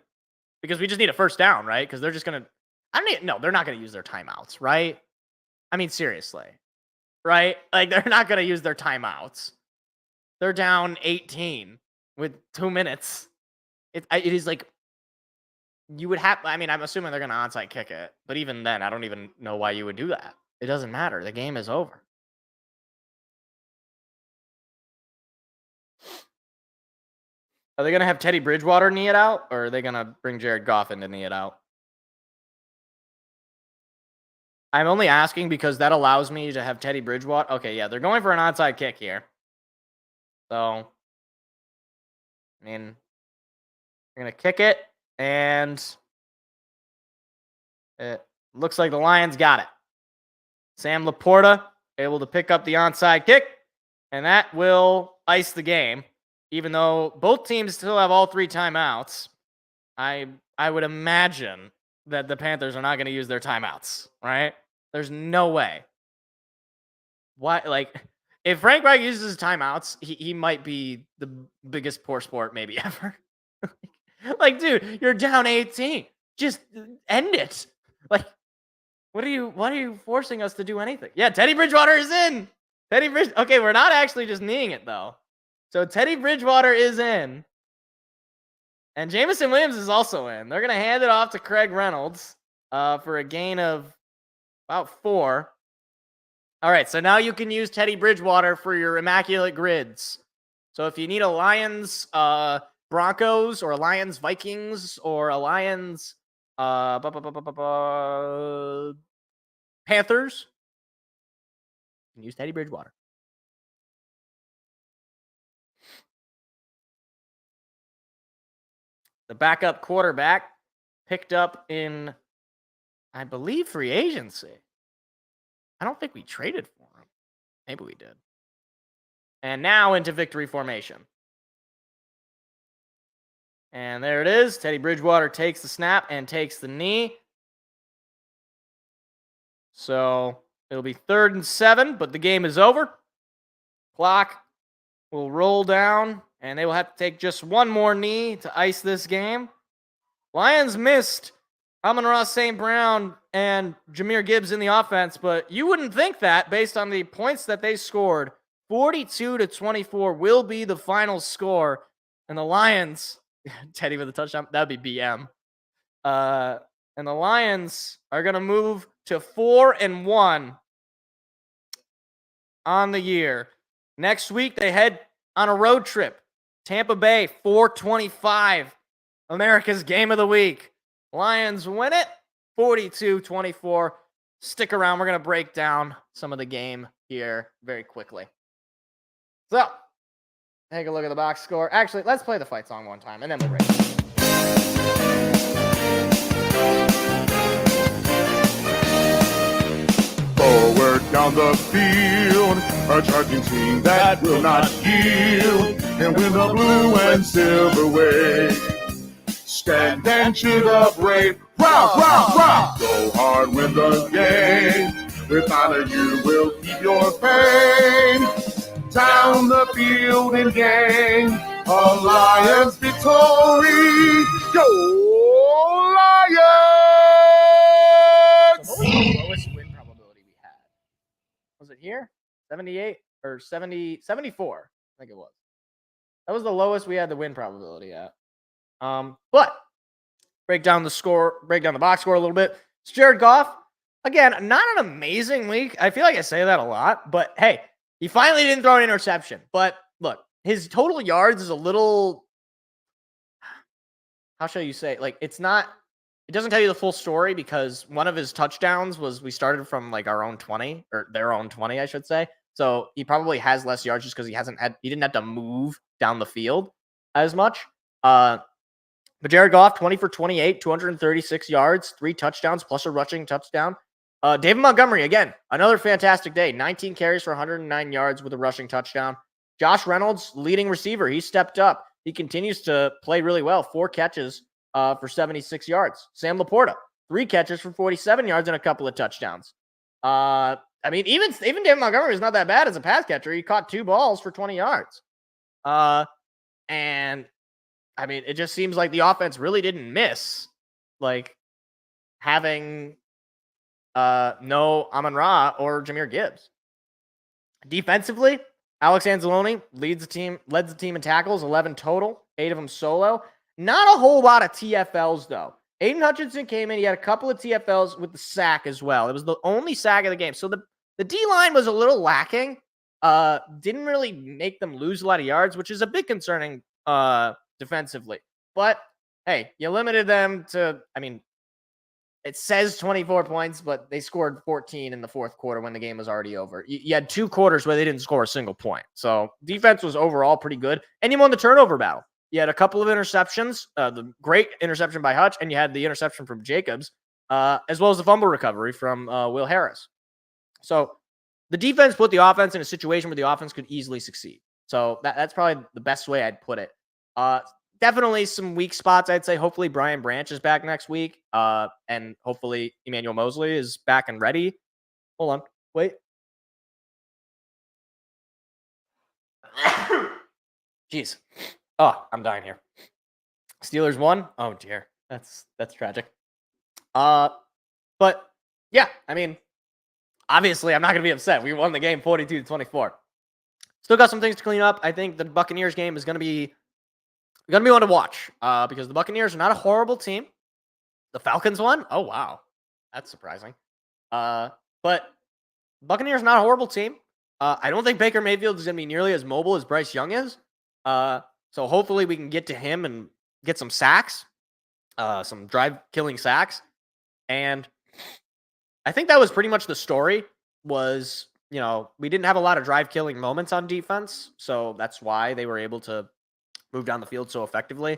[SPEAKER 7] because we just need a first down, right? Because they're just going to, no, they're not going to use their timeouts, right? I mean, seriously, right? Like, they're not going to use their timeouts. They're down 18 with 2 minutes. It is like, you would have, I mean, I'm assuming they're going to onside kick it, but even then, I don't even know why you would do that. It doesn't matter. The game is over. Are they going to have Teddy Bridgewater knee it out, or are they going to bring Jared Goff in to knee it out? I'm only asking because that allows me to have Teddy Bridgewater. Okay, yeah, they're going for an onside kick here. So, I mean, they're going to kick it, and it looks like the Lions got it. Sam Laporta able to pick up the onside kick, and that will ice the game. Even though both teams still have all 3 timeouts, I would imagine that the Panthers are not going to use their timeouts, right? There's no way. Why? Like, if Frank Reich uses his timeouts, he might be the biggest poor sport maybe ever. Like, dude, you're down 18. Just end it. Like, why are you forcing us to do anything? Yeah, Teddy Bridgewater is in. Okay, we're not actually just kneeing it though. So Teddy Bridgewater is in. And Jameson Williams is also in. They're going to hand it off to Craig Reynolds for a gain of about 4. All right, so now you can use Teddy Bridgewater for your immaculate grids. So if you need a Lions Broncos or a Lions Vikings or a Lions Panthers, you can use Teddy Bridgewater. The backup quarterback picked up in, I believe, free agency. I don't think we traded for him. Maybe we did. And now into victory formation. And there it is. Teddy Bridgewater takes the snap and takes the knee. So it'll be 3rd and 7, but the game is over. Clock will roll down, and they will have to take just one more knee to ice this game. Lions missed Amon-Ra St. Brown and Jahmyr Gibbs in the offense, but you wouldn't think that based on the points that they scored. 42-24 will be the final score. And the Lions, Teddy with a touchdown, that would be BM. And the Lions are going to move to 4-1 on the year. Next week, they head on a road trip. Tampa Bay, 425. America's game of the week. Lions win it, 42-24. Stick around. We're going to break down some of the game here very quickly. So, take a look at the box score. Actually, let's play the fight song one time, and then we'll break it.
[SPEAKER 3] Forward down the field, a charging team that will not yield, and win the blue and silver way. Stand and cheer up, brave, rock, rock, rock. Go hard, win the game. With honor, you will keep your fame. Down the field and gang, a Lions victory. Go Lions!
[SPEAKER 7] What was the lowest win probability we had? Was it here? 78 or 70, 74, I think it was. That was the lowest we had the win probability at. But break down the box score a little bit. It's Jared Goff. Again, not an amazing week. I feel like I say that a lot, but hey, he finally didn't throw an interception. But look, his total yards is a little, how shall you say? Like, it doesn't tell you the full story because one of his touchdowns was we started from like our own 20 or their own 20, I should say. So he probably has less yards just because he didn't have to move down the field as much. But Jared Goff, 20 for 28, 236 yards, 3 touchdowns plus a rushing touchdown. David Montgomery, again, another fantastic day. 19 carries for 109 yards with a rushing touchdown. Josh Reynolds, leading receiver. He stepped up. He continues to play really well. 4 catches for 76 yards. Sam Laporta, 3 catches for 47 yards and a couple of touchdowns. I mean, even David Montgomery is not that bad as a pass catcher. He caught 2 balls for 20 yards. And I mean, it just seems like the offense really didn't miss, like, having no Amon-Ra or Jahmyr Gibbs. Defensively, Alex Anzalone led the team in tackles, 11 total, 8 of them solo. Not a whole lot of TFLs, though. Aiden Hutchinson came in. He had a couple of TFLs with the sack as well. It was the only sack of the game. So the D-line was a little lacking. Didn't really make them lose a lot of yards, which is a bit concerning defensively. But, hey, you limited them to, I mean, it says 24 points, but they scored 14 in the fourth quarter when the game was already over. You had 2 quarters where they didn't score a single point. So defense was overall pretty good. And you won the turnover battle. You had a couple of interceptions, the great interception by Hutch, and you had the interception from Jacobs, as well as the fumble recovery from Will Harris. So the defense put the offense in a situation where the offense could easily succeed. So that's probably the best way I'd put it. Definitely some weak spots, I'd say. Hopefully Brian Branch is back next week. And hopefully Emmanuel Mosley is back and ready. Hold on. Wait. Jeez. Oh, I'm dying here. Steelers won. Oh dear. That's tragic. But yeah, I mean, obviously I'm not going to be upset. We won the game 42-24. Still got some things to clean up. I think the Buccaneers game is going to be one to watch because the Buccaneers are not a horrible team. The Falcons won. Oh, wow. That's surprising. But Buccaneers are not a horrible team. I don't think Baker Mayfield is going to be nearly as mobile as Bryce Young is. So hopefully we can get to him and get some sacks, some drive-killing sacks. And I think that was pretty much the story was, you know, we didn't have a lot of drive-killing moments on defense. So that's why they were able to move down the field so effectively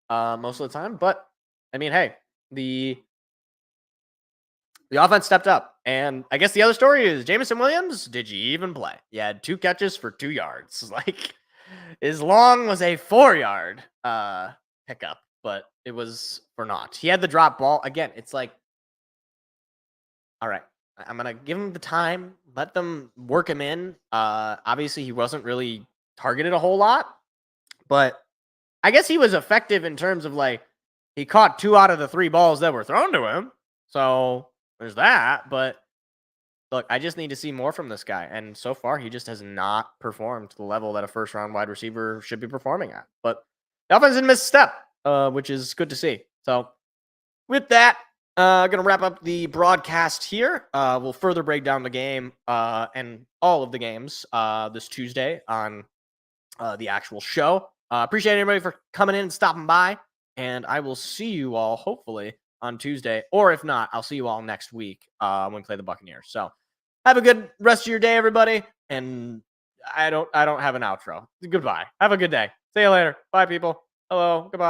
[SPEAKER 7] most of the time. But, I mean, hey, the offense stepped up. And I guess the other story is Jameson Williams, did you even play? You had 2 catches for 2 yards. Like, his long was a 4-yard pickup, but it was for naught. He had the drop ball. Again, it's like, all right, I'm going to give him the time, let them work him in. Obviously, he wasn't really targeted a whole lot. But I guess he was effective in terms of, like, he caught 2 out of the 3 balls that were thrown to him. So there's that. But look, I just need to see more from this guy. And so far, he just has not performed to the level that a first-round wide receiver should be performing at. But the offense didn't miss a step, which is good to see. So with that, I'm going to wrap up the broadcast here. We'll further break down the game and all of the games this Tuesday on the actual show. Appreciate everybody for coming in and stopping by. And I will see you all hopefully on Tuesday. Or if not, I'll see you all next week when we play the Buccaneers. So have a good rest of your day, everybody. And I don't have an outro. Goodbye. Have a good day. See you later. Bye, people. Hello. Goodbye.